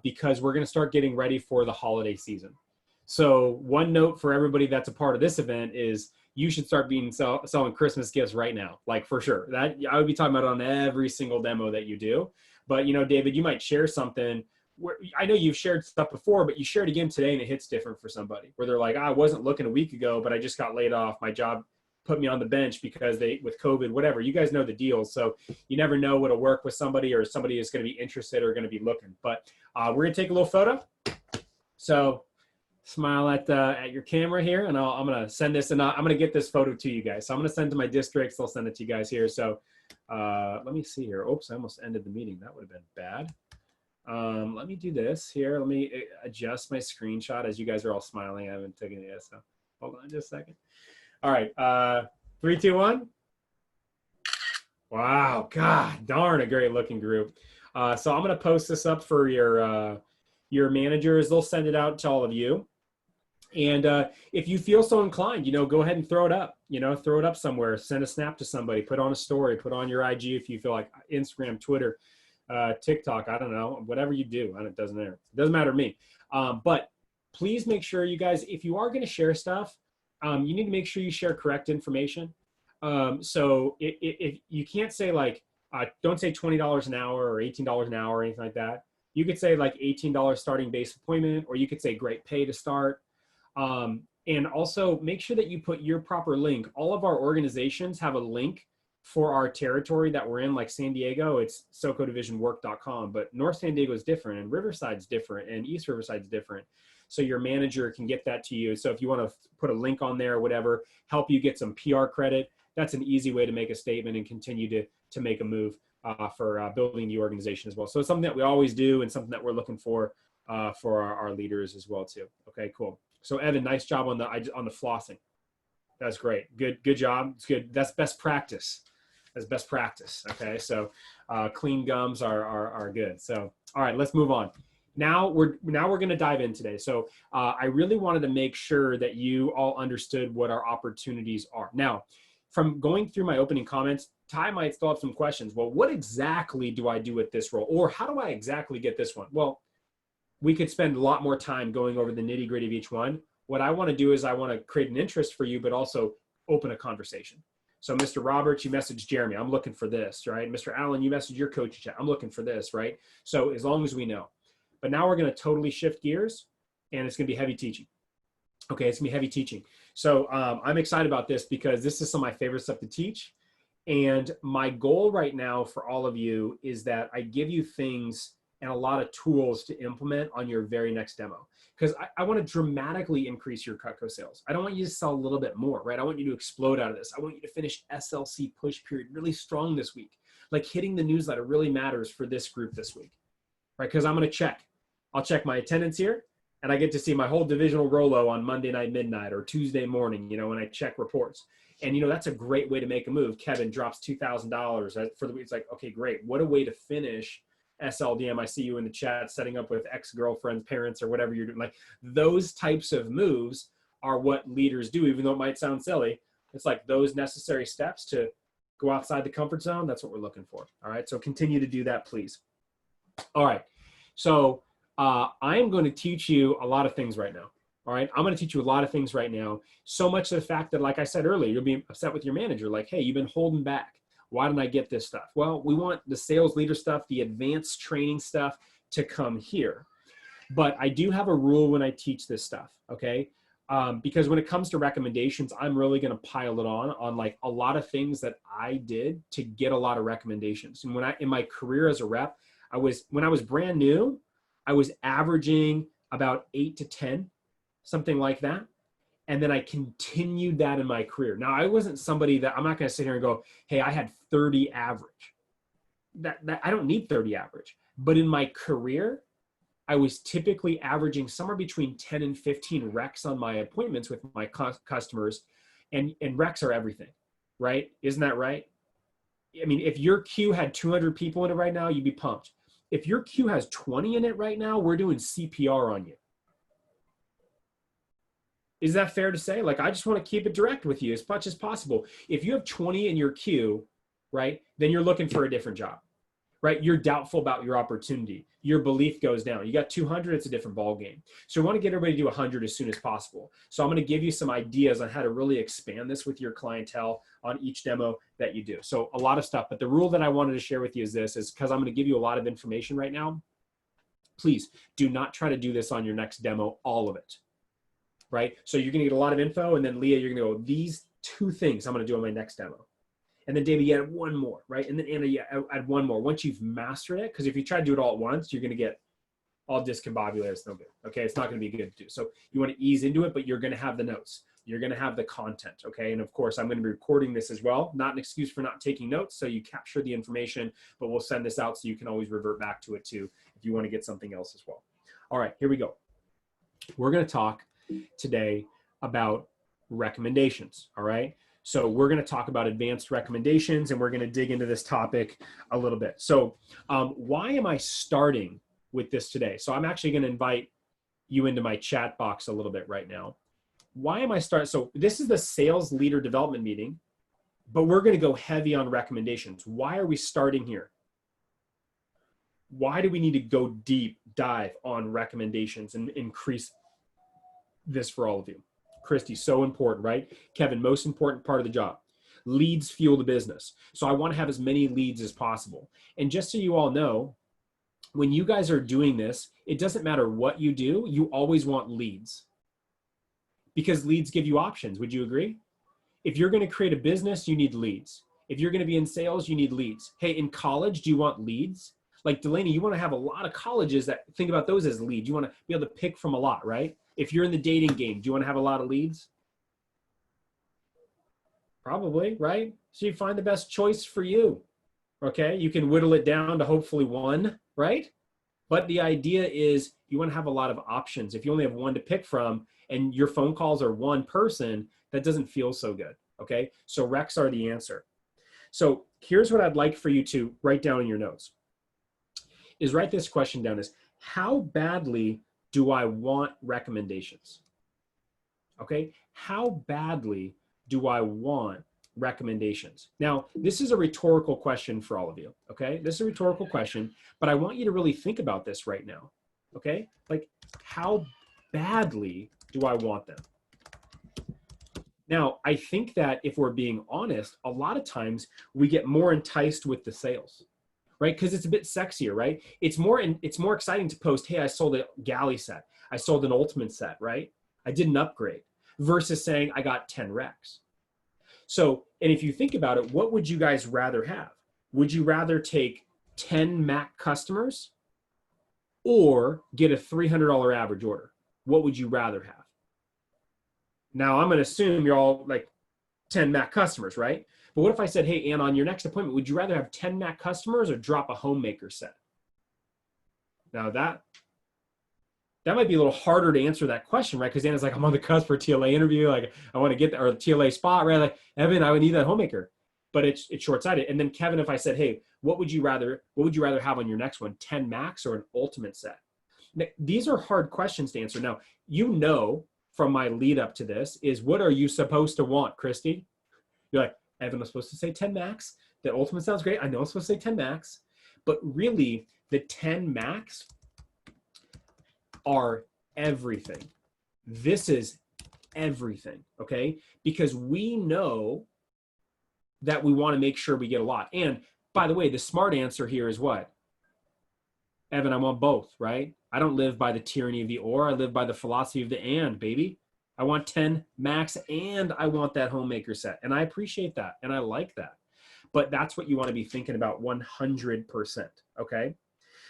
because we're going to start getting ready for the holiday season. So one note for everybody that's a part of this event is you should start selling Christmas gifts right now, like for sure. That I would be talking about on every single demo that you do. But David, you might share something where I know you've shared stuff before, but you shared again today and it hits different for somebody where they're like, I wasn't looking a week ago, but I just got laid off. My job put me on the bench because with COVID, whatever. You guys know the deal. So you never know what'll work with somebody, or somebody is going to be interested or going to be looking. But we're going to take a little photo. So smile at your camera here, and I'm going to send this, and I'm going to get this photo to you guys. So I'm going to send it to my districts. They'll send it to you guys here. So let me see here. Oops, I almost ended the meeting. That would have been bad. Let me do this here. Let me adjust my screenshot as you guys are all smiling. I haven't taken it yet, so hold on just a second. All right, 3, 2, 1. Wow, God darn, a great looking group. So I'm going to post this up for your managers. They'll send it out to all of you. And if you feel so inclined, go ahead and throw it up, throw it up somewhere, send a snap to somebody, put on a story, put on your IG if you feel like, Instagram, Twitter, TikTok, I don't know, whatever you do. It doesn't matter. It doesn't matter to me. But please make sure you guys, if you are going to share stuff, you need to make sure you share correct information. So if you can't say like, Don't say $20 an hour or $18 an hour or anything like that. You could say like $18 starting base appointment, or you could say great pay to start. And also make sure that you put your proper link. All of our organizations have a link for our territory that we're in, like San Diego, it's socodivisionwork.com, but North San Diego is different, and Riverside's different, and East Riverside's different. So your manager can get that to you. So if you want to put a link on there or whatever, help you get some PR credit, that's an easy way to make a statement and continue to make a move for building the organization as well. So it's something that we always do, and something that we're looking for our leaders as well too. Okay, cool. So Evan, nice job on the flossing. That's great. Good job. It's good. That's best practice. That's best practice. Okay, so clean gums are good. So all right, let's move on. Now we're going to dive in today. So I really wanted to make sure that you all understood what our opportunities are. Now, from going through my opening comments, Ty might still have some questions. Well, what exactly do I do with this role? Or how do I exactly get this one? Well, we could spend a lot more time going over the nitty gritty of each one. What I want to do is I want to create an interest for you, but also open a conversation. So Mr. Roberts, you messaged Jeremy, I'm looking for this, right? Mr. Allen, you messaged your coach chat, I'm looking for this, right? So as long as we know. But now we're going to totally shift gears, and it's going to be heavy teaching. Okay, it's going to be heavy teaching. So I'm excited about this because this is some of my favorite stuff to teach. And my goal right now for all of you is that I give you things and a lot of tools to implement on your very next demo. Because I want to dramatically increase your Cutco sales. I don't want you to sell a little bit more, right? I want you to explode out of this. I want you to finish SLC push period really strong this week. Like hitting the newsletter really matters for this group this week, right? Because I'm going to check. I'll check my attendance here, and I get to see my whole divisional Rolo on Monday night midnight or Tuesday morning, you know, when I check reports. And, you know, that's a great way to make a move. Kevin drops $2,000 for the week. It's like, okay, great. What a way to finish SLDM. I see you in the chat setting up with ex-girlfriends, parents, or whatever you're doing. Like those types of moves are what leaders do, even though it might sound silly. It's like those necessary steps to go outside the comfort zone. That's what we're looking for. All right. So continue to do that, please. All right. So I am going to teach you a lot of things right now. All right. I'm going to teach you a lot of things right now. So much to the fact that, like I said earlier, you'll be upset with your manager. Like, hey, you've been holding back. Why didn't I get this stuff? Well, we want the sales leader stuff, the advanced training stuff to come here. But I do have a rule when I teach this stuff, okay? Because when it comes to recommendations, I'm really going to pile it on like a lot of things that I did to get a lot of recommendations. And in my career as a rep, when I was brand new, I was averaging about 8 to 10, something like that. And then I continued that in my career. Now, I wasn't somebody that I'm not going to sit here and go, hey, I had 30 average. That I don't need 30 average. But in my career, I was typically averaging somewhere between 10 and 15 recs on my appointments with my customers. And recs are everything, right? Isn't that right? I mean, if your queue had 200 people in it right now, you'd be pumped. If your queue has 20 in it right now, we're doing CPR on you. Is that fair to say? Like, I just want to keep it direct with you as much as possible. If you have 20 in your queue, right, then you're looking for a different job, right? You're doubtful about your opportunity. Your belief goes down. You got 200, it's a different ballgame. So we want to get everybody to do 100 as soon as possible. So I'm going to give you some ideas on how to really expand this with your clientele on each demo that you do. So a lot of stuff, but the rule that I wanted to share with you is because I'm going to give you a lot of information right now. Please do not try to do this on your next demo, all of it. Right? So you're going to get a lot of info, and then Leah, you're going to go, these 2 things I'm going to do on my next demo. And then David, you add 1 more, right? And then Anna, you add 1 more. Once you've mastered it, because if you try to do it all at once, you're going to get all discombobulated. It's no good. Okay? It's not going to be good to do. So you want to ease into it, but you're going to have the notes. You're going to have the content, okay? And of course, I'm going to be recording this as well. Not an excuse for not taking notes, so you capture the information, but we'll send this out so you can always revert back to it too if you want to get something else as well. All right, here we go. We're going to talk today about recommendations. All right. So we're going to talk about advanced recommendations, and we're going to dig into this topic a little bit. So why am I starting with this today? So I'm actually going to invite you into my chat box a little bit right now. Why am I starting? So this is the sales leader development meeting, but we're going to go heavy on recommendations. Why are we starting here? Why do we need to go deep dive on recommendations and increase this for all of you? Christy, so important, right? Kevin, most important part of the job. Leads fuel the business. So I want to have as many leads as possible. And just so you all know, when you guys are doing this, it doesn't matter what you do, you always want leads, because leads give you options. Would you agree? If you're going to create a business, you need leads. If you're going to be in sales, you need leads. Hey, in college, do you want leads? Like Delaney, you want to have a lot of colleges that think about those as leads. You want to be able to pick from a lot, right? If you're in the dating game, do you want to have a lot of leads? Probably, right? So you find the best choice for you. Okay, you can whittle it down to hopefully one, right? But the idea is you want to have a lot of options. If you only have one to pick from and your phone calls are one person, that doesn't feel so good, okay? So recs are the answer. So here's what I'd like for you to write down in your notes, is write this question down: is how badly do I want recommendations? Okay, how badly do I want recommendations? Now, this is a rhetorical question for all of you, okay? This is a rhetorical question, but I want you to really think about this right now, okay? Like, how badly do I want them? Now, I think that if we're being honest, a lot of times we get more enticed with the sales, right? Because it's a bit sexier, right? It's more exciting to post, hey, I sold a galley set. I sold an ultimate set, right? I did an upgrade, versus saying I got 10 recs. So, and if you think about it, what would you guys rather have? Would you rather take 10 Mac customers or get a $300 average order? What would you rather have? Now, I'm going to assume you're all like 10 Mac customers, right? But what if I said, hey, Anna, on your next appointment, would you rather have 10 Mac customers or drop a homemaker set? Now, that might be a little harder to answer that question, right? Because Anna's like, I'm on the cusp for a TLA interview. Like, I want to get that, or a TLA spot, right? Like, Evan, I would need that homemaker. But it's short-sighted. And then Kevin, if I said, hey, what would you rather have on your next one, 10 Max or an ultimate set? Now, these are hard questions to answer. Now, you know, from my lead up to this is, what are you supposed to want, Christy? You're like, Evan was supposed to say 10 Max. The ultimate sounds great. I know I'm supposed to say 10 Max. But really, the 10 Max are everything. This is everything, okay? Because we know that we want to make sure we get a lot. And by the way, the smart answer here is what? Evan, I want both, right? I don't live by the tyranny of the or, I live by the philosophy of the and, baby. I want 10 Max and I want that homemaker set. And I appreciate that and I like that. But that's what you want to be thinking about 100%, okay?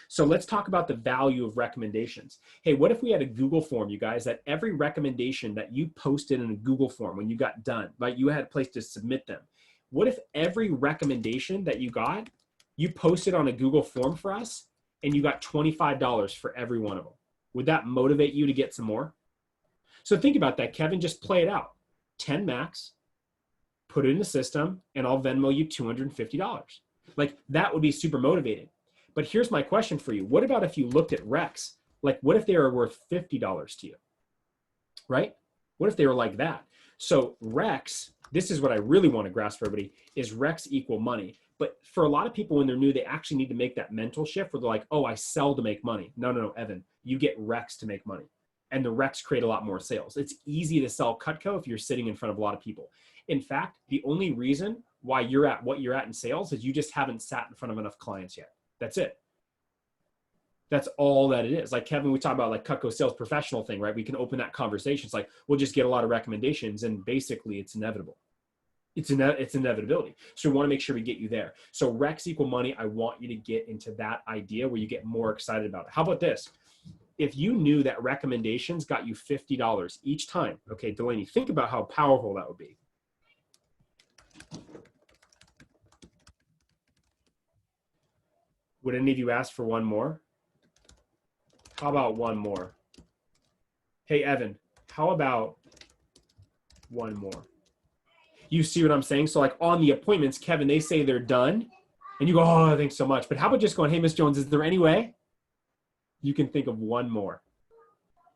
So let's talk about the value of recommendations. Hey, what if we had a Google form, you guys, that every recommendation that you posted in a Google form when you got done, like you had a place to submit them. What if every recommendation that you got, you posted on a Google form for us and you got $25 for every one of them? Would that motivate you to get some more? So think about that, Kevin, just play it out. 10 Max, put it in the system, and I'll Venmo you $250. Like, that would be super motivating. But here's my question for you. What about if you looked at recs? Like, what if they were worth $50 to you, right? What if they were like that? So recs, this is what I really want to grasp for everybody, is recs equal money. But for a lot of people, when they're new, they actually need to make that mental shift where they're like, oh, I sell to make money. No, Evan, you get recs to make money. And the recs create a lot more sales. It's easy to sell Cutco if you're sitting in front of a lot of people. In fact, the only reason why you're at what you're at in sales is you just haven't sat in front of enough clients yet. That's it. That's all that it is. Like Kevin, we talk about like Cutco sales professional thing, right? We can open that conversation. It's like, we'll just get a lot of recommendations and basically it's inevitable. It's inevitability. So we want to make sure we get you there. So recs equal money. I want you to get into that idea where you get more excited about it. How about this? If you knew that recommendations got you $50 each time, okay, Delaney, think about how powerful that would be. Would any of you ask for one more? How about one more? Hey, Evan, how about one more? You see what I'm saying? So like on the appointments, Kevin, they say they're done and you go, oh, thanks so much. But how about just going, hey, Miss Jones, is there any way you can think of one more?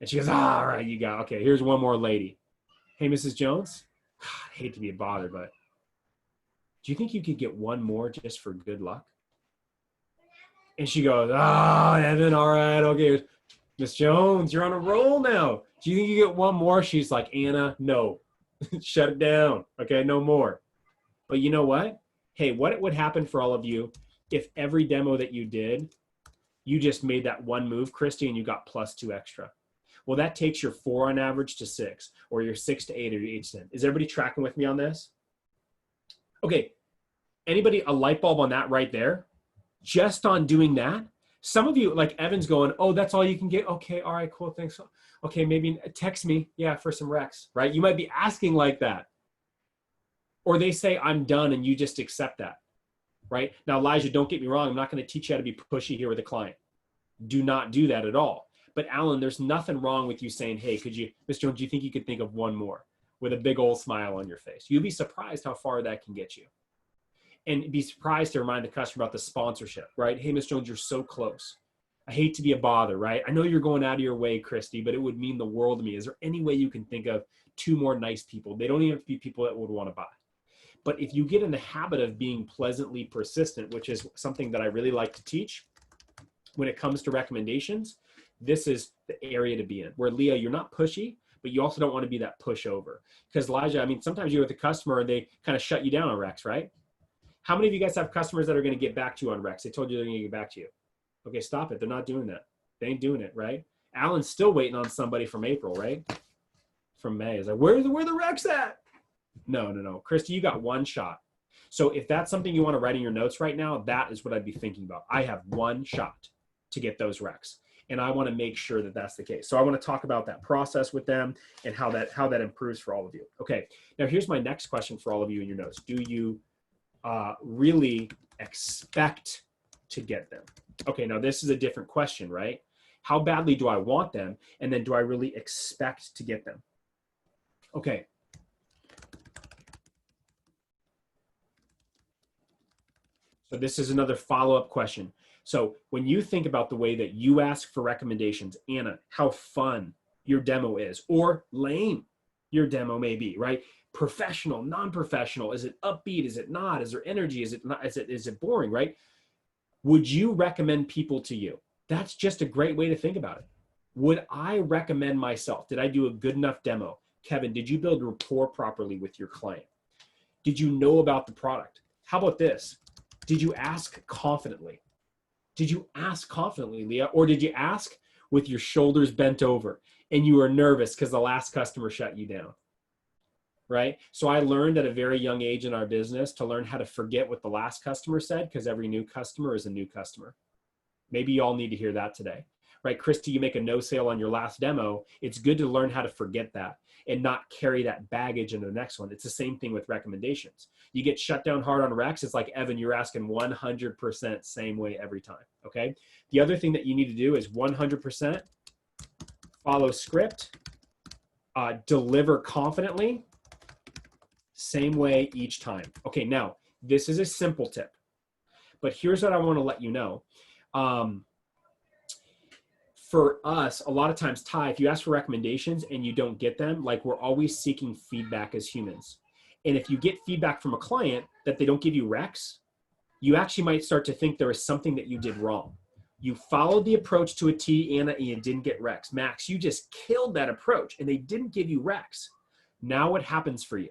And she goes, all right, you got, okay, here's one more lady. Hey, Mrs. Jones, I hate to be a bother, but do you think you could get one more just for good luck? And she goes, Evan, all right, okay. Miss Jones, you're on a roll now. Do you think you get one more? She's like, Anna, no. Shut it down. Okay, no more. But you know what? Hey, what would happen for all of you if every demo that you did, you just made that one move, Christy, and you got +2 extra? Well, that takes your 4 on average to 6, or your 6 to 8, or your 8 to 10. Is everybody tracking with me on this? Okay, anybody, a light bulb on that right there? Just on doing that? Some of you, like Evan's going, oh, that's all you can get? Okay, all right, cool, thanks. Okay, maybe text me, yeah, for some recs, right? You might be asking like that. Or they say, I'm done, and you just accept that, right? Now, Elijah, don't get me wrong. I'm not going to teach you how to be pushy here with a client. Do not do that at all. But Alan, there's nothing wrong with you saying, hey, could you, Mr. Jones, do you think you could think of one more with a big old smile on your face? You'll be surprised how far that can get you. And be surprised to remind the customer about the sponsorship, right? Hey, Mr. Jones, you're so close. I hate to be a bother, right? I know you're going out of your way, Christy, but it would mean the world to me. Is there any way you can think of 2 more nice people? They don't even have to be people that would want to buy. But if you get in the habit of being pleasantly persistent, which is something that I really like to teach when it comes to recommendations, this is the area to be in. Where Leah, you're not pushy, but you also don't want to be that pushover. Because Elijah, I mean, sometimes you're with a customer and they kind of shut you down on Rex, right? How many of you guys have customers that are going to get back to you on Rex? They told you they're going to get back to you. Okay, stop it. They're not doing that. They ain't doing it, right? Alan's still waiting on somebody from April, right? From May. He's like, where the Rex at? No. Christy, you got 1 shot. So if that's something you want to write in your notes right now, that is what I'd be thinking about. I have 1 shot to get those Recs. And I want to make sure that that's the case. So I want to talk about that process with them and how that improves for all of you. Okay, now here's my next question for all of you in your notes. Do you really expect to get them? Okay, now this is a different question, right? How badly do I want them? And then do I really expect to get them? Okay. So this is another follow-up question. So when you think about the way that you ask for recommendations, Anna, how fun your demo is, or lame your demo may be, right? Professional, non-professional, is it upbeat, is it not? Is there energy, is it not, is it boring, right? Would you recommend people to you? That's just a great way to think about it. Would I recommend myself? Did I do a good enough demo? Kevin, did you build rapport properly with your client? Did you know about the product? How about this? Did you ask confidently? Did you ask confidently, Leah? Or did you ask with your shoulders bent over and you were nervous because the last customer shut you down? Right? So I learned at a very young age in our business to learn how to forget what the last customer said, because every new customer is a new customer. Maybe you all need to hear that today. Right? Christy, you make a no sale on your last demo. It's good to learn how to forget that and not carry that baggage into the next one. It's the same thing with recommendations. You get shut down hard on Rex. It's like, Evan, you're asking 100% same way every time. Okay. The other thing that you need to do is 100% follow script, deliver confidently, same way each time. Okay. Now this is a simple tip, but here's what I want to let you know. For us, a lot of times, Ty, if you ask for recommendations and you don't get them, like, we're always seeking feedback as humans. And if you get feedback from a client that they don't give you recs, you actually might start to think there is something that you did wrong. You followed the approach to a T, Anna, and you didn't get recs. Max, you just killed that approach and they didn't give you recs. Now what happens for you?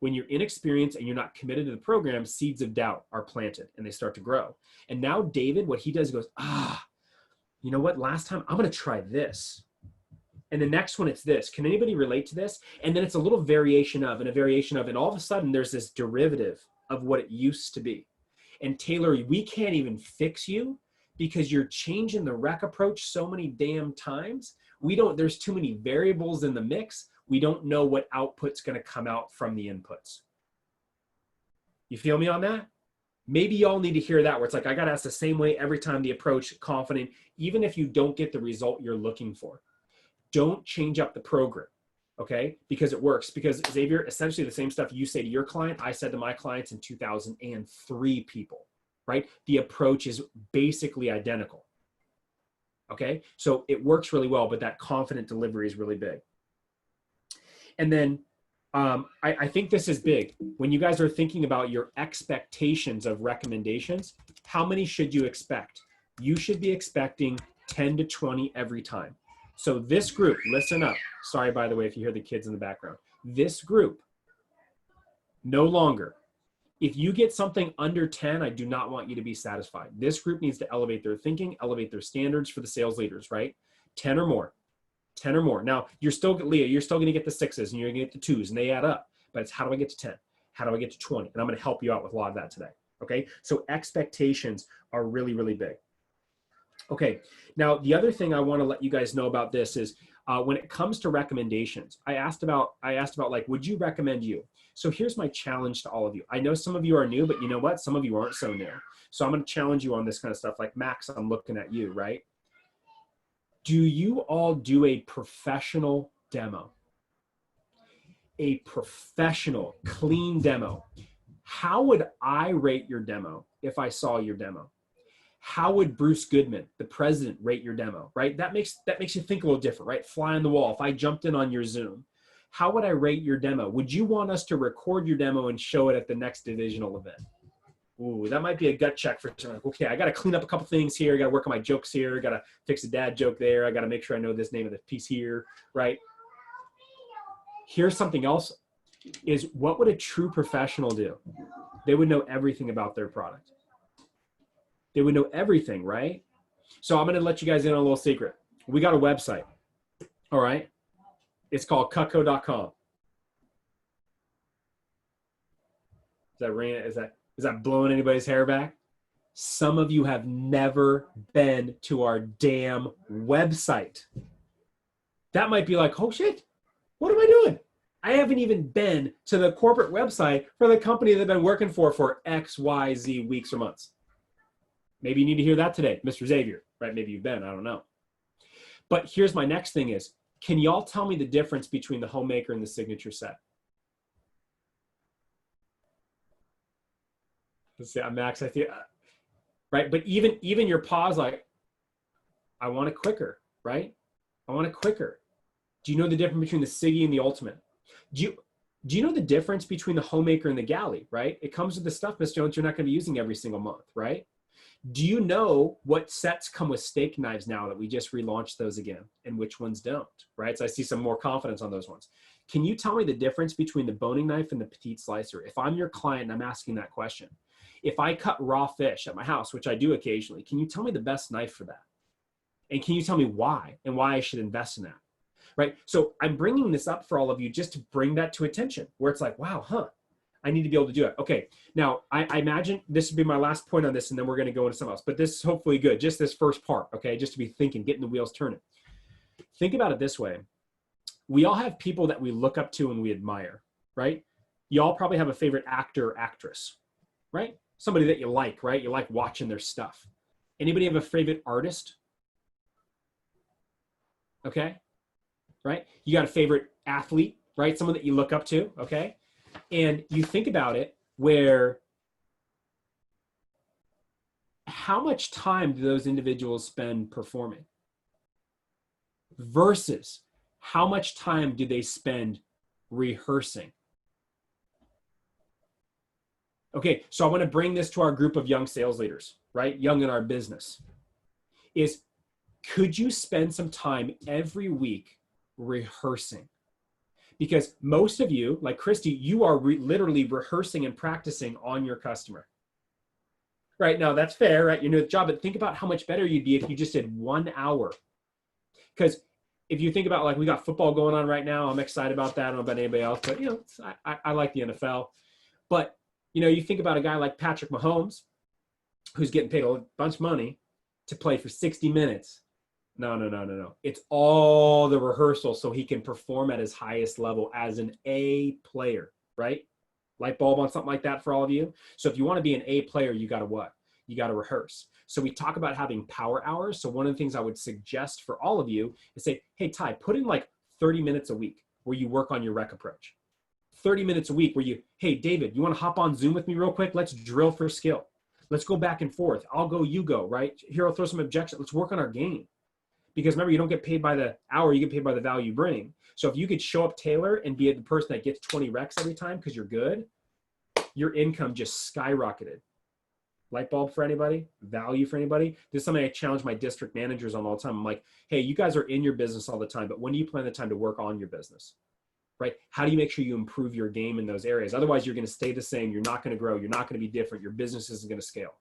When you're inexperienced and you're not committed to the program, seeds of doubt are planted and they start to grow. And now David, what he does, he goes, you know what? Last time I'm going to try this. And the next one, it's this. Can anybody relate to this? And then it's a little variation of, and a variation of, and all of a sudden there's this derivative of what it used to be. And Taylor, we can't even fix you because you're changing the rec approach so many damn times. There's too many variables in the mix. We don't know what output's going to come out from the inputs. You feel me on that? Maybe y'all need to hear that, where it's like, I got to ask the same way every time, the approach, confident, even if you don't get the result you're looking for. Don't change up the program, okay? Because it works. Because Xavier, essentially the same stuff you say to your client, I said to my clients in 2003 people, right? The approach is basically identical, okay? So it works really well, but that confident delivery is really big. And then I think this is big. When you guys are thinking about your expectations of recommendations, how many should you expect? You should be expecting 10 to 20 every time. So this group, listen up. Sorry, by the way, if you hear the kids in the background. This group no longer If you get something under 10, I do not want you to be satisfied. This group needs to elevate their thinking, elevate their standards for the sales leaders, right? 10 or more, 10 or more. Now, you're still, Leah, you're still going to get the 6s and you're going to get the 2s and they add up, but it's how do I get to 10? How do I get to 20? And I'm going to help you out with a lot of that today. Okay. So expectations are really, really big. Okay. Now, the other thing I want to let you guys know about this is when it comes to recommendations, I asked about like, would you recommend you? So here's my challenge to all of you. I know some of you are new, but you know what? Some of you aren't so new. So I'm going to challenge you on this kind of stuff. Like Max, I'm looking at you, right? Do you all do a professional demo? A professional, clean demo. How would I rate your demo if I saw your demo? How would Bruce Goodman, the president, rate your demo, right? That makes you think a little different, right? Fly on the wall. If I jumped in on your Zoom, how would I rate your demo? Would you want us to record your demo and show it at the next divisional event? Ooh, that might be a gut check for someone. Okay, I got to clean up a couple things here. I got to work on my jokes here. I got to fix a dad joke there. I got to make sure I know this name of the piece here, right? Here's something else is what would a true professional do? They would know everything about their product. They would know everything, right? So I'm going to let you guys in on a little secret. We got a website, all right? It's called cutco.com. Is that blowing anybody's hair back? Some of you have never been to our damn website. That might be like, oh shit, what am I doing? I haven't even been to the corporate website for the company that I've been working for X, Y, Z weeks or months. Maybe you need to hear that today, Mr. Xavier, right? Maybe you've been, I don't know. But here's my next thing is, can y'all tell me the difference between the homemaker and the signature set? Let's see, Max, I feel, right? But even your pause, like, I want it quicker, right? I want it quicker. Do you know the difference between the Siggy and the Ultimate? Do you know the difference between the homemaker and the galley, right? It comes with the stuff, Miss Jones, you're not going to be using every single month, right? Do you know what sets come with steak knives now that we just relaunched those again and which ones don't, right? So I see some more confidence on those ones. Can you tell me the difference between the boning knife and the petite slicer? If I'm your client and I'm asking that question, if I cut raw fish at my house, which I do occasionally, can you tell me the best knife for that? And can you tell me why and why I should invest in that, right? So I'm bringing this up for all of you just to bring that to attention where it's like, wow, I need to be able to do it. Okay, now I imagine this would be my last point on this and then we're gonna go into something else, but this is hopefully good, just this first part, okay? Just to be thinking, getting the wheels turning. Think about it this way. We all have people that we look up to and we admire, right? You all probably have a favorite actor or actress, right? Somebody that you like, right? You like watching their stuff. Anybody have a favorite artist? Okay, right? You got a favorite athlete, right? Someone that you look up to, okay? And you think about it where how much time do those individuals spend performing versus how much time do they spend rehearsing? Okay, so I want to bring this to our group of young sales leaders, right? Young in our business. Is could you spend some time every week rehearsing? Because most of you, like Christy, you are literally rehearsing and practicing on your customer. Right now, that's fair, right? You know the job, but think about how much better you'd be if you just did 1 hour. Because if you think about, like, we got football going on right now, I'm excited about that. I don't know about anybody else, but you know, I like the NFL. But you know, you think about a guy like Patrick Mahomes, who's getting paid a bunch of money to play for 60 minutes. No. It's all the rehearsal so he can perform at his highest level as an A player, right? Light bulb on something like that for all of you. So if you want to be an A player, you got to what? You got to rehearse. So we talk about having power hours. So one of the things I would suggest for all of you is say, hey, Ty, put in like 30 minutes a week where you work on your rec approach. 30 minutes a week where you, hey, David, you want to hop on Zoom with me real quick? Let's drill for skill. Let's go back and forth. I'll go, you go, right? Here, I'll throw some objections. Let's work on our game. Because remember, you don't get paid by the hour, you get paid by the value you bring. So if you could show up Taylor and be the person that gets 20 recs every time because you're good, your income just skyrocketed. Light bulb for anybody? Value for anybody? This is something I challenge my district managers on all the time. I'm like, hey, you guys are in your business all the time, but when do you plan the time to work on your business? right? How do you make sure you improve your game in those areas? Otherwise, you're going to stay the same. You're not going to grow. You're not going to be different. Your business isn't going to scale,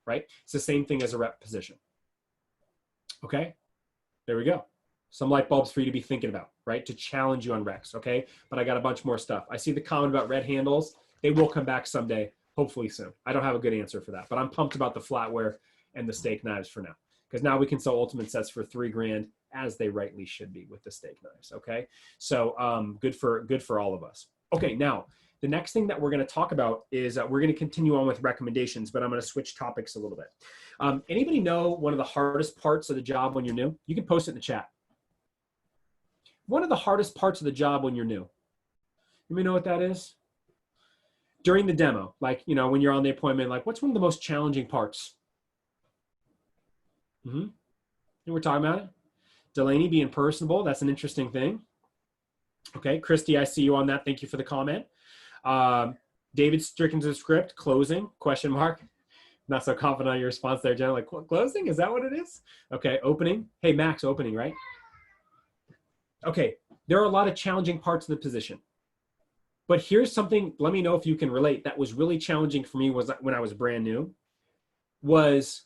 right? It's the same thing as a rep position. Okay, there we go. Some light bulbs for you to be thinking about, right? To challenge you on recs, okay? But I got a bunch more stuff. I see the comment about red handles. They will come back someday, hopefully soon. I don't have a good answer for that, but I'm pumped about the flatware and the steak knives for now, because now we can sell ultimate sets for $3,000, as they rightly should be with the steak knives, okay? So good for all of us. Okay, now the next thing that we're going to talk about is we're going to continue on with recommendations, but I'm going to switch topics a little bit. Anybody know one of the hardest parts of the job when you're new? You can post it in the chat. One of the hardest parts of the job when you're new. You may know what that is? During the demo, like, you know, when you're on the appointment, like, what's one of the most challenging parts? And we're talking about it. Delaney, being personable, that's an interesting thing. Okay, Christy, I see you on that. Thank you for the comment. David, sticking to the script, closing, question mark. Not so confident on your response there, Jenna. Like, closing, is that what it is? Okay, opening. Hey, Max, opening, right? Okay, there are a lot of challenging parts of the position. But here's something, let me know if you can relate, that was really challenging for me was when I was brand new, was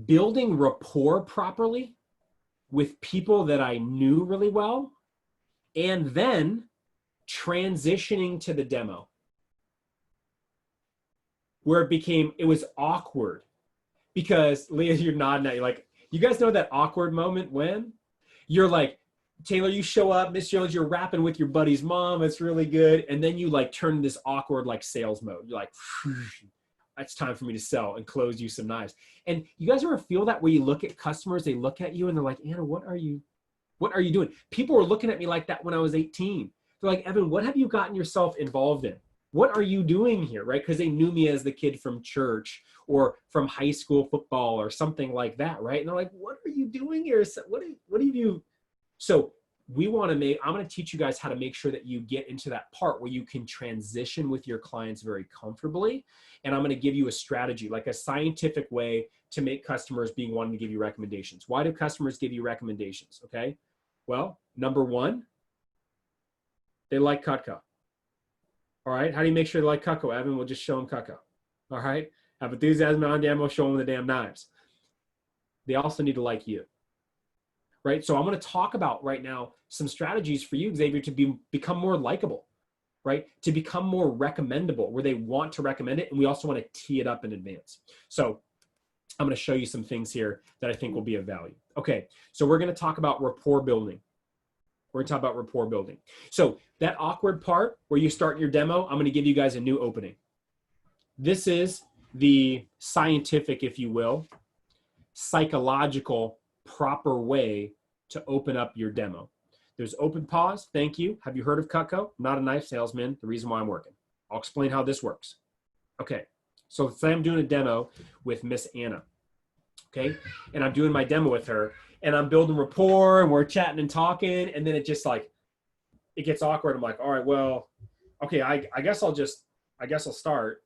building rapport properly with people that I knew really well, and then transitioning to the demo, where it was awkward. Because Leah, you're nodding at you like, you guys know that awkward moment when you're like, Taylor, you show up, Miss Jones, you're rapping with your buddy's mom, it's really good, and then you like turn this awkward like sales mode. You're like, it's time for me to sell and close you some knives. And you guys ever feel that where you look at customers, they look at you and they're like, Anna, what are you doing? People were looking at me like that when I was 18. They're like, Evan, what have you gotten yourself involved in? What are you doing here, right? Because they knew me as the kid from church or from high school football or something like that, right? And they're like, what are you doing here? What do you do? So I'm going to teach you guys how to make sure that you get into that part where you can transition with your clients very comfortably. And I'm going to give you a strategy, like a scientific way to make customers wanting to give you recommendations. Why do customers give you recommendations? Okay. Well, number one, they like Cutco. All right. How do you make sure they like Cutco, Evan? We'll just show them Cutco. All right. Have enthusiasm on demo, show them the damn knives. They also need to like you. Right? So I'm going to talk about right now some strategies for you, Xavier, to become more likable, right? To become more recommendable, where they want to recommend it. And we also want to tee it up in advance. So I'm going to show you some things here that I think will be of value. Okay. So we're going to talk about rapport building. We're going to talk about rapport building. So that awkward part where you start your demo, I'm going to give you guys a new opening. This is the scientific, if you will, psychological proper way to open up your demo. There's open pause. Thank you. Have you heard of Cutco? I'm not a knife salesman. The reason why I'm working. I'll explain how this works. Okay. So say I'm doing a demo with Miss Anna. Okay. And I'm doing my demo with her and I'm building rapport and we're chatting and talking. And then it just like, it gets awkward. I'm like, all right, well, okay. I guess I'll start.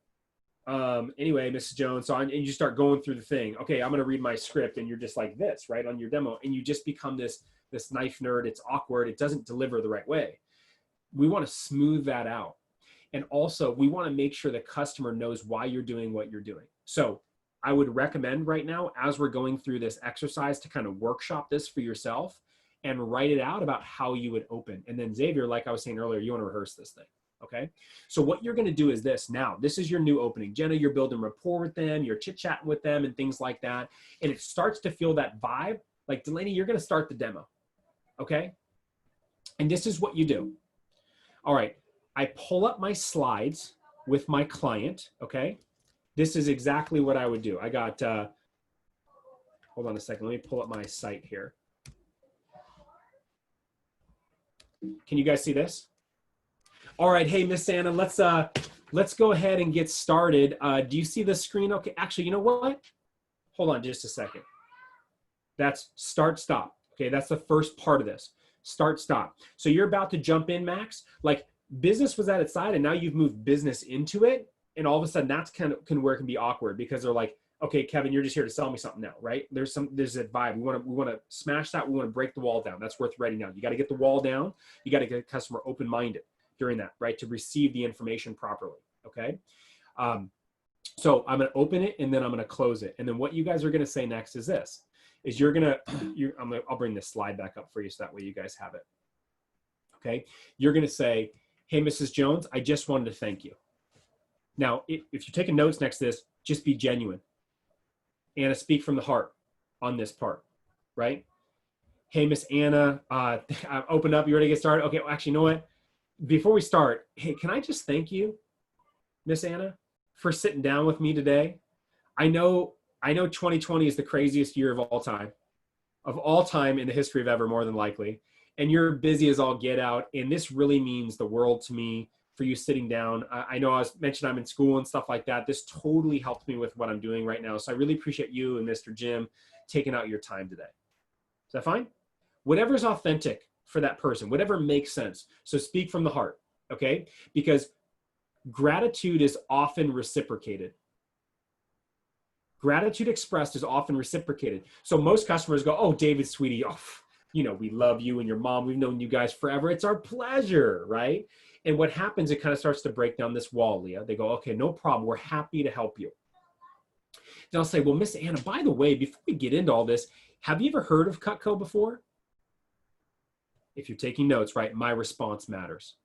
Anyway, Mrs. Jones, and you start going through the thing. Okay, I'm going to read my script, and you're just like this, right, on your demo, and you just become this knife nerd. It's awkward. It doesn't deliver the right way. We want to smooth that out. And also, we want to make sure the customer knows why you're doing what you're doing. So I would recommend right now, as we're going through this exercise, to kind of workshop this for yourself and write it out about how you would open. And then Xavier, like I was saying earlier, you want to rehearse this thing. Okay. So what you're going to do is this. Now, this is your new opening. Jenna, you're building rapport with them. You're chit-chatting with them and things like that. And it starts to feel that vibe. Like, Delaney, you're going to start the demo. Okay. And this is what you do. All right. I pull up my slides with my client. Okay. This is exactly what I would do. I got, hold on a second. Let me pull up my site here. Can you guys see this? All right, hey, Miss Anna, let's go ahead and get started. Do you see the screen? Okay, actually, you know what? Hold on just a second. That's start, stop. Okay, that's the first part of this. Start, stop. So you're about to jump in, Max. Like, business was at its side, and now you've moved business into it, and all of a sudden that's kind of where it can be awkward because they're like, okay, Kevin, you're just here to sell me something now, right? There's a vibe. We want to smash that. We want to break the wall down. That's worth writing down. You got to get the wall down. You got to get a customer open-minded during that, right? To receive the information properly. Okay. So I'm going to open it and then I'm going to close it. And then what you guys are going to say next is this, is I'll bring this slide back up for you so that way you guys have it. Okay. You're going to say, hey, Mrs. Jones, I just wanted to thank you. Now, if you're taking notes next to this, just be genuine. Anna, speak from the heart on this part, right? Hey, Miss Anna, open up. You ready to get started? Okay, well, actually, you know what? Before we start, hey, can I just thank you, Miss Anna, for sitting down with me today? I know 2020 is the craziest year of all time in the history of ever, more than likely. And you're busy as all get out. And this really means the world to me for you sitting down. I know I mentioned I'm in school and stuff like that. This totally helped me with what I'm doing right now. So I really appreciate you and Mr. Jim taking out your time today. Is that fine? Whatever's authentic for that person, whatever makes sense. So speak from the heart, okay? Because gratitude is often reciprocated. Gratitude expressed is often reciprocated. So most customers go, oh, David, sweetie, oh, we love you and your mom. We've known you guys forever. It's our pleasure, right? And what happens, it kind of starts to break down this wall, Leah. They go, okay, no problem. We're happy to help you. Then I'll say, well, Miss Anna, by the way, before we get into all this, have you ever heard of Cutco before? If you're taking notes, right, my response matters.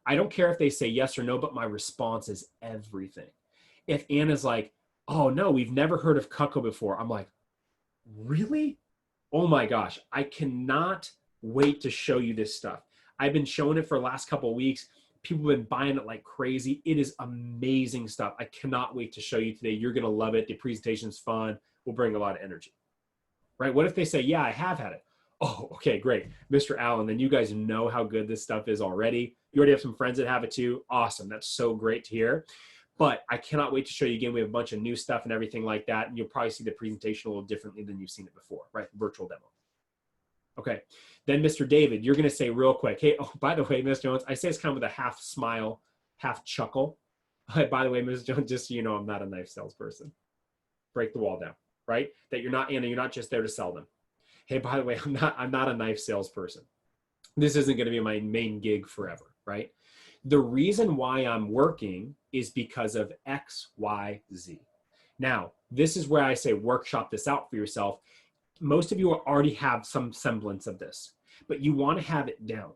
I don't care if they say yes or no, but my response is everything. If Anna's like, oh no, we've never heard of Cutco before, I'm like, really? Oh my gosh, I cannot wait to show you this stuff. I've been showing it for the last couple of weeks. People have been buying it like crazy. It is amazing stuff. I cannot wait to show you today. You're going to love it. The presentation's fun. We'll bring a lot of energy, right? What if they say, yeah, I have had it. Oh, okay, great. Mr. Allen, then you guys know how good this stuff is already. You already have some friends that have it too. Awesome. That's so great to hear. But I cannot wait to show you again. We have a bunch of new stuff and everything like that. And you'll probably see the presentation a little differently than you've seen it before, right? Virtual demo. Okay. Then Mr. David, you're going to say real quick, hey, oh, by the way, Ms. Jones, I say it's kind of with a half smile, half chuckle. By the way, Ms. Jones, just so you know, I'm not a knife salesperson. Break the wall down, right? That you're not, Anna, you're not just there to sell them. Hey, by the way, I'm not a knife salesperson. This isn't going to be my main gig forever, right? The reason why I'm working is because of X, Y, Z. Now, this is where I say workshop this out for yourself. Most of you already have some semblance of this, but you want to have it down,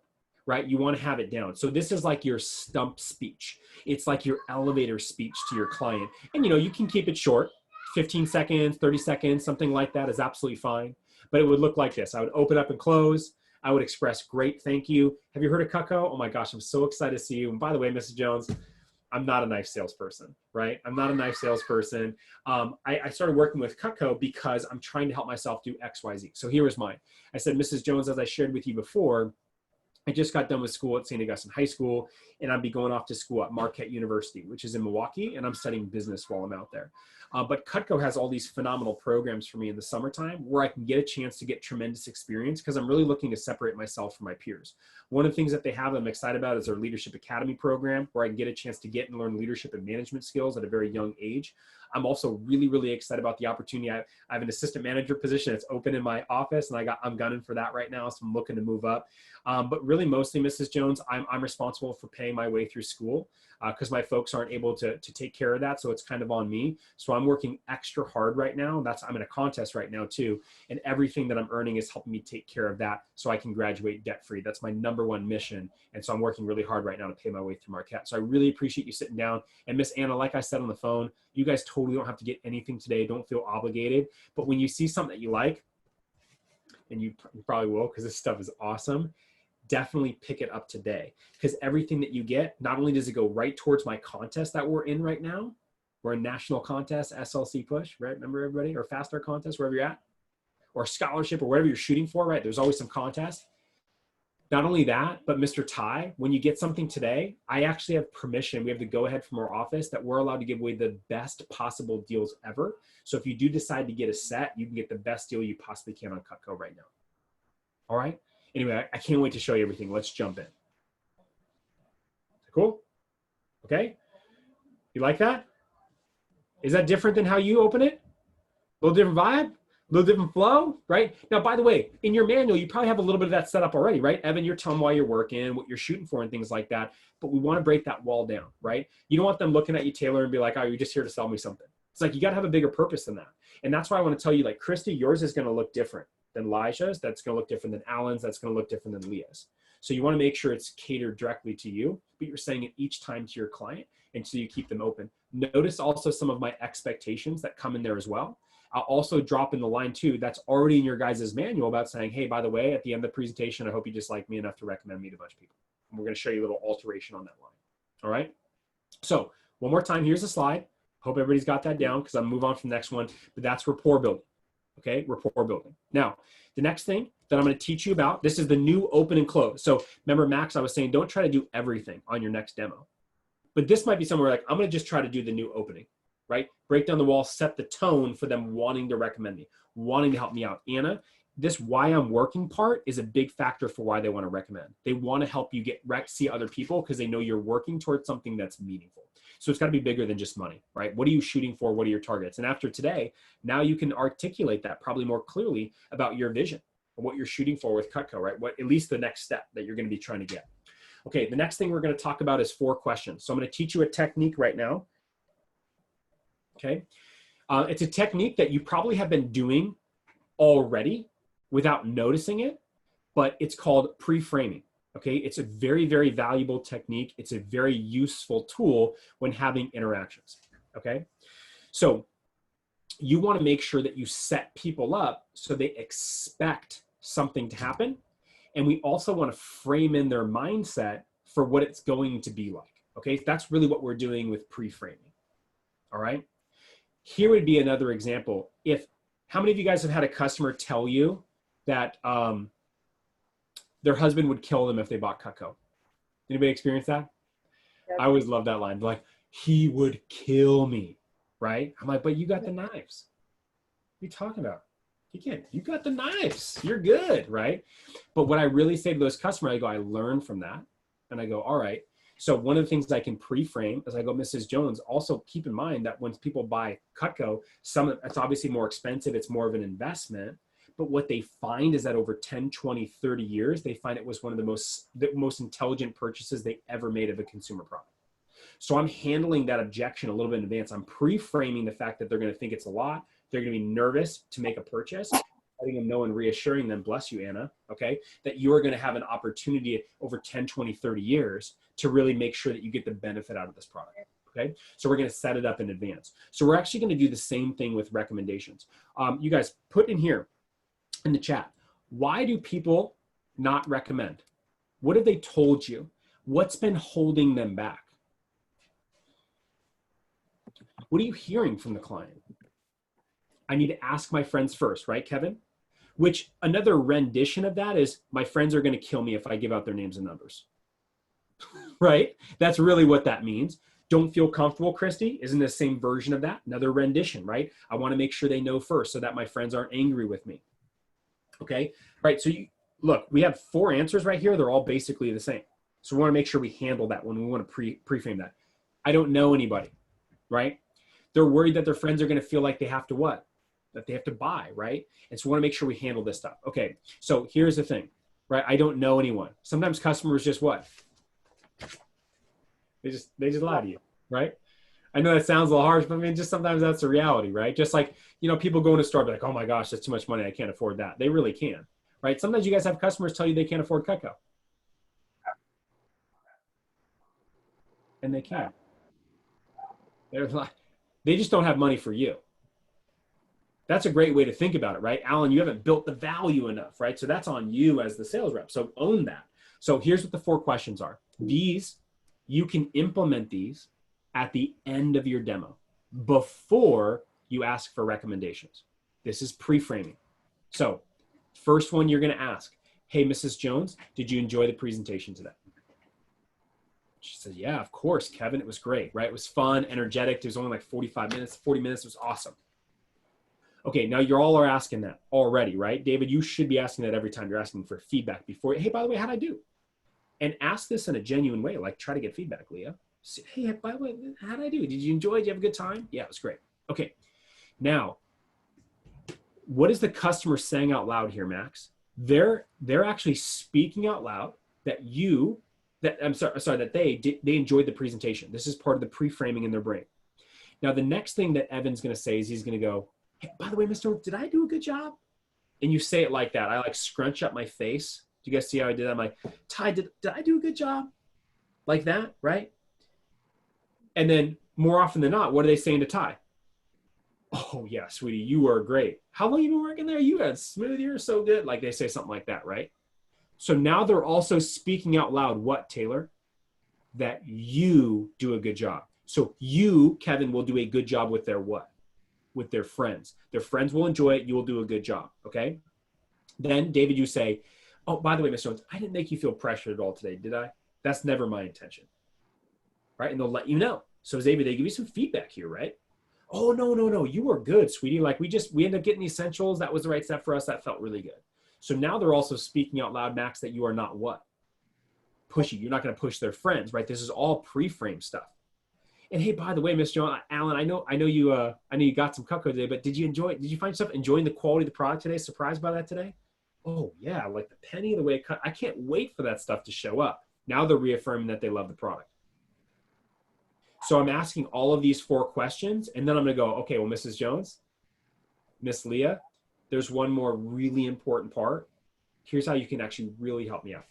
right? You want to have it down. So this is like your stump speech. It's like your elevator speech to your client. And you can keep it short, 15 seconds, 30 seconds, something like that is absolutely fine. But it would look like this. I would open up and close. I would express great thank you. Have you heard of Cutco? Oh my gosh, I'm so excited to see you. And by the way, Mrs. Jones, I'm not a knife salesperson, right? I'm not a knife salesperson. I started working with Cutco because I'm trying to help myself do X, Y, Z. So here was mine. I said, Mrs. Jones, as I shared with you before, I just got done with school at St. Augustine High School, and I'll be going off to school at Marquette University, which is in Milwaukee, and I'm studying business while I'm out there. But Cutco has all these phenomenal programs for me in the summertime where I can get a chance to get tremendous experience because I'm really looking to separate myself from my peers. One of the things that they have I'm excited about is their Leadership Academy program where I can get a chance to get and learn leadership and management skills at a very young age. I'm also really, really excited about the opportunity. I have an assistant manager position that's open in my office, and I'm gunning for that right now, so I'm looking to move up. But really, mostly, Mrs. Jones, I'm responsible for paying my way through school because my folks aren't able to take care of that, so it's kind of on me. So I'm working extra hard right now. I'm in a contest right now too, and everything that I'm earning is helping me take care of that so I can graduate debt-free. That's my number one mission, and so I'm working really hard right now to pay my way through Marquette. So I really appreciate you sitting down. And Miss Anna, like I said on the phone, you guys totally don't have to get anything today. Don't feel obligated. But when you see something that you like, and you probably will because this stuff is awesome, definitely pick it up today. Because everything that you get, not only does it go right towards my contest that we're in right now, we're in national contest, SLC push, right? Remember everybody? Or Fast Start contest, wherever you're at, or scholarship or whatever you're shooting for, right? There's always some contest. Not only that, but Mr. Ty, when you get something today, I actually have permission. We have the go-ahead from our office that we're allowed to give away the best possible deals ever. So if you do decide to get a set, you can get the best deal you possibly can on Cutco right now. All right? Anyway, I can't wait to show you everything. Let's jump in. Cool? Okay? You like that? Is that different than how you open it? A little different vibe, a little different flow, right? Now, by the way, in your manual, you probably have a little bit of that set up already, right? Evan, you're telling why you're working, what you're shooting for and things like that. But we want to break that wall down, right? You don't want them looking at you, Taylor, and be like, oh, you're just here to sell me something. It's like, you got to have a bigger purpose than that. And that's why I want to tell you, like, Christy, yours is going to look different than Elijah's. That's going to look different than Alan's. That's going to look different than Leah's. So you want to make sure it's catered directly to you, but you're saying it each time to your client, and so you keep them open. Notice also some of my expectations that come in there as well. I'll also drop in the line too that's already in your guys' manual about saying, hey, by the way, at the end of the presentation, I hope you just like me enough to recommend me to a bunch of people. And we're going to show you a little alteration on that line. All right. So one more time, here's the slide. Hope everybody's got that down because I'm gonna move on from the next one, but that's rapport building. Okay, rapport building. Now, the next thing that I'm going to teach you about, this is the new open and close. So remember, Max, I was saying, don't try to do everything on your next demo. But this might be somewhere like, I'm going to just try to do the new opening, right? Break down the wall, set the tone for them wanting to recommend me, wanting to help me out. Anna, this why I'm working part is a big factor for why they want to recommend. They want to help you see other people because they know you're working towards something that's meaningful. So it's got to be bigger than just money, right? What are you shooting for? What are your targets? And after today, now you can articulate that probably more clearly about your vision and what you're shooting for with Cutco, right? What, at least the next step that you're going to be trying to get. Okay, the next thing we're going to talk about is 4 questions. So I'm going to teach you a technique right now. Okay, it's a technique that you probably have been doing already without noticing it, but it's called pre-framing. Okay, it's a very, very valuable technique. It's a very useful tool when having interactions. Okay, so you want to make sure that you set people up so they expect something to happen. And we also want to frame in their mindset for what it's going to be like. Okay, that's really what we're doing with pre-framing. All right, here would be another example. How many of you guys have had a customer tell you that their husband would kill them if they bought Cutco? Anybody experience that? Yep. I always love that line. Like, he would kill me, right? I'm like, but you got the knives. What are you talking about? You got the knives. You're good, right? But what I really say to those customers, I go, I learned from that. And I go, all right. So one of the things I can pre-frame is I go, Mrs. Jones, also keep in mind that when people buy Cutco, it's obviously more expensive. It's more of an investment. But what they find is that over 10, 20, 30 years, they find it was one of the most intelligent purchases they ever made of a consumer product. So I'm handling that objection a little bit in advance. I'm pre-framing the fact that they're going to think it's a lot. They're going to be nervous to make a purchase, letting them know and reassuring them, bless you, Anna, okay, that you are going to have an opportunity over 10, 20, 30 years to really make sure that you get the benefit out of this product. Okay, so we're going to set it up in advance. So we're actually going to do the same thing with recommendations. You guys put in here in the chat, why do people not recommend? What have they told you? What's been holding them back? What are you hearing from the client? I need to ask my friends first, right, Kevin? Which another rendition of that is, my friends are going to kill me if I give out their names and numbers. Right? That's really what that means. Don't feel comfortable, Christy, isn't the same version of that? Another rendition, right? I want to make sure they know first so that my friends aren't angry with me. Okay, right, so look, we have 4 answers right here. They're all basically the same. So we want to make sure we handle that when we want to pre-frame that. I don't know anybody, right? They're worried that their friends are going to feel like they have to what? That they have to buy, right? And so we want to make sure we handle this stuff. Okay, so here's the thing, right? I don't know anyone. Sometimes customers just what? They just lie to you, right? I know that sounds a little harsh, but I mean, just sometimes that's the reality, right? Just like, you know, people go in a store, be like, oh my gosh, that's too much money. I can't afford that. They really can, right? Sometimes you guys have customers tell you they can't afford Cutco. And they can't. They just don't have money for you. That's a great way to think about it, right? Alan, you haven't built the value enough, right? So that's on you as the sales rep. So own that. So here's what the 4 questions are. These, you can implement these at the end of your demo before you ask for recommendations. This is pre-framing. So first one you're going to ask, hey, Mrs. Jones, did you enjoy the presentation today? She said, yeah, of course, Kevin. It was great, right? It was fun, energetic. It was only like 45 minutes, 40 minutes. It was awesome. Okay, now you all are asking that already, right? David, you should be asking that every time you're asking for feedback before, hey, by the way, how'd I do? And ask this in a genuine way, like try to get feedback, Leah. Say, hey, by the way, how'd I do? Did you enjoy? Did you have a good time? Yeah, it was great. Okay, now, what is the customer saying out loud here, Max? They're actually speaking out loud that they enjoyed the presentation. This is part of the pre-framing in their brain. Now, the next thing that Evan's going to say is he's going to go, hey, by the way, Mr. Did I do a good job? And you say it like that. I like scrunch up my face. Do you guys see how I did that? I'm like, Ty, did I do a good job? Like that, right? And then more often than not, what are they saying to Ty? Oh yeah, sweetie, you are great. How long have you been working there? You got smooth, you're so good. Like they say something like that, right? So now they're also speaking out loud what, Taylor? That you do a good job. So you, Kevin, will do a good job with their what? With their friends. Their friends will enjoy it. You will do a good job, okay? Then, David, you say, oh, by the way, Mr. Jones, I didn't make you feel pressured at all today, did I? That's never my intention, right? And they'll let you know. So, Xavier, they give you some feedback here, right? Oh, no, you were good, sweetie. Like we ended up getting the essentials. That was the right step for us. That felt really good. So now they're also speaking out loud, Max, that you are not what? Pushy. You're not going to push their friends, right? This is all pre-frame stuff. And hey, by the way, Miss Joan, Alan, I know you got some Cutco today, but did you find yourself enjoying the quality of the product today? Surprised by that today? Oh yeah, like the penny, the way it cut. I can't wait for that stuff to show up. Now they're reaffirming that they love the product. So I'm asking all of these 4 questions, and then I'm going to go, okay, well, Mrs. Jones, Miss Leah, there's one more really important part. Here's how you can actually really help me out.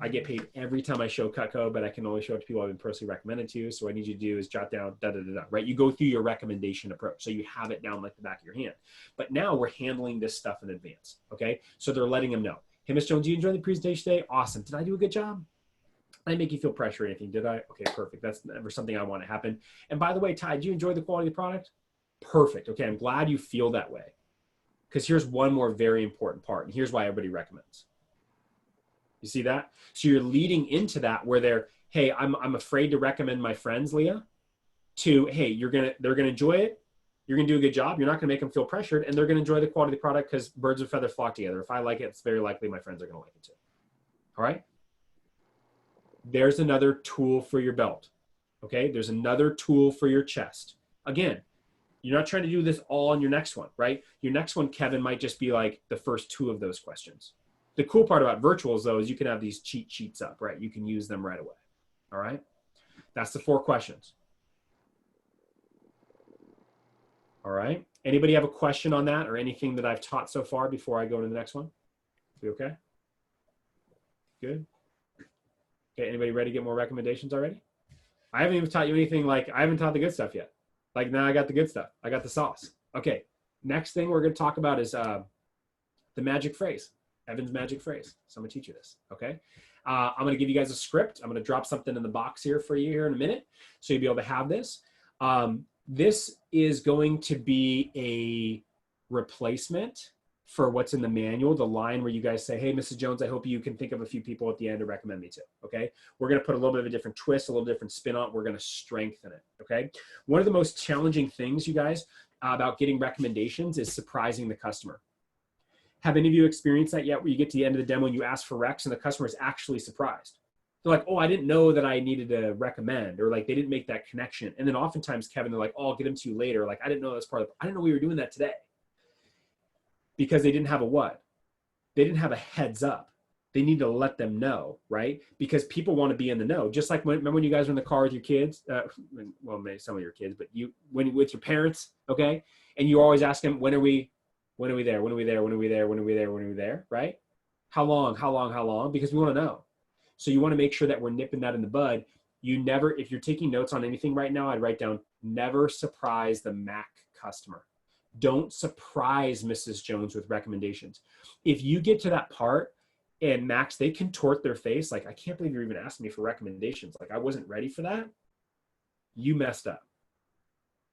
I get paid every time I show Cutco, but I can only show it to people I've been personally recommended to. So what I need you to do is jot down right? You go through your recommendation approach. So you have it down like the back of your hand. But now we're handling this stuff in advance, okay? So they're letting them know. Hey, Miss Jones, did you enjoy the presentation today? Awesome. Did I do a good job? I didn't make you feel pressure or anything, did I? Okay, perfect. That's never something I want to happen. And by the way, Ty, did you enjoy the quality of the product? Perfect. Okay, I'm glad you feel that way. Because here's one more very important part, and here's why everybody recommends. You see that? So you're leading into that where they're, hey, I'm afraid to recommend my friends, Leah, to, hey, they're gonna enjoy it. You're gonna do a good job. You're not gonna make them feel pressured, and they're gonna enjoy the quality of the product because birds of a feather flock together. If I like it, it's very likely my friends are gonna like it too. All right? There's another tool for your belt. Okay? There's another tool for your chest. Again, you're not trying to do this all on your next one, right? Your next one, Kevin, might just be like the first 2 of those questions. The cool part about virtuals, though, is you can have these cheat sheets up, right? You can use them right away. All right? That's the 4 questions. All right? Anybody have a question on that or anything that I've taught so far before I go to the next one? We okay? Good. Okay, anybody ready to get more recommendations already? I haven't even taught you anything I haven't taught the good stuff yet. Like now I got the good stuff. I got the sauce. Okay, next thing we're going to talk about is the magic phrase, Evan's magic phrase. So I'm going to teach you this, okay? I'm going to give you guys a script. I'm going to drop something in the box here for you here in a minute so you'll be able to have this. This is going to be a replacement for what's in the manual, the line where you guys say, hey, Mrs. Jones, I hope you can think of a few people at the end to recommend me to, okay? We're gonna put a little bit of a different twist, a little different spin on it. We're gonna strengthen it, okay? One of the most challenging things, you guys, about getting recommendations is surprising the customer. Have any of you experienced that yet, where you get to the end of the demo and you ask for recs and the customer is actually surprised? They're like, oh, I didn't know that I needed to recommend, or like they didn't make that connection. And then oftentimes, Kevin, they're like, oh, I'll get them to you later. Like, I didn't know that's part of I didn't know we were doing that today. Because they didn't have a what? They didn't have a heads up. They need to let them know, right? Because people want to be in the know. Just like remember when you guys were in the car with your kids? Well, maybe some of your kids, but with your parents, okay? And you always ask them, when are we there? When are we there? When are we there? When are we there? When are we there? Right? How long? Because we want to know. So you want to make sure that we're nipping that in the bud. You never, if you're taking notes on anything right now, I'd write down, never surprise the Mac customer. Don't surprise Mrs. Jones with recommendations. If you get to that part and Max, they contort their face like, I can't believe you're even asking me for recommendations. Like I wasn't ready for that. You messed up.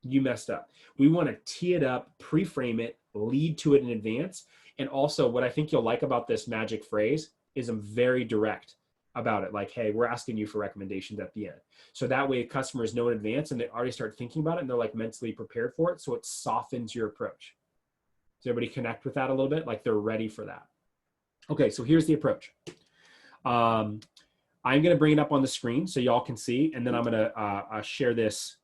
You messed up. We want to tee it up, pre-frame it, lead to it in advance. And also what I think you'll like about this magic phrase is I'm very direct about it. Like, hey, we're asking you for recommendations at the end. So that way customers know in advance and they already start thinking about it and they're like mentally prepared for it. So it softens your approach. Does everybody connect with that a little bit? Like they're ready for that. Okay, so here's the approach. I'm going to bring it up on the screen so y'all can see, and then I'm going to share this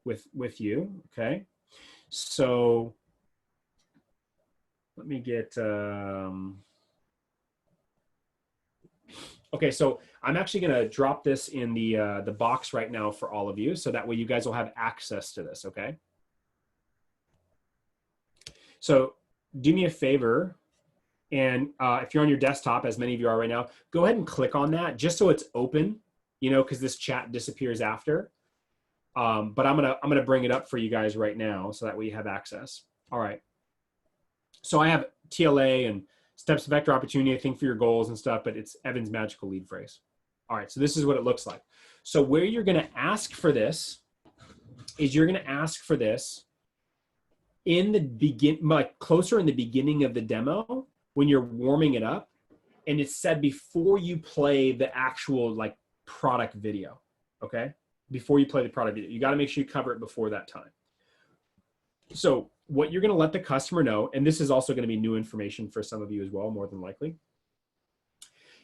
with you. Okay. So let me get, okay, so I'm actually going to drop this in the box right now for all of you. So that way you guys will have access to this. Okay. So do me a favor. And if you're on your desktop, as many of you are right now, go ahead and click on that just so it's open, you know, because this chat disappears after. But I'm gonna bring it up for you guys right now so that way you have access. All right. So I have TLA and steps to vector opportunity, I think, for your goals and stuff, but it's Evan's magical lead phrase. All right. So this is what it looks like. So where you're gonna ask for this is you're gonna ask for this in the like closer in the beginning of the demo, when you're warming it up, and it's said before you play the actual like product video, okay? Before you play the product video, you got to make sure you cover it before that time. So what you're going to let the customer know, and this is also going to be new information for some of you as well, more than likely.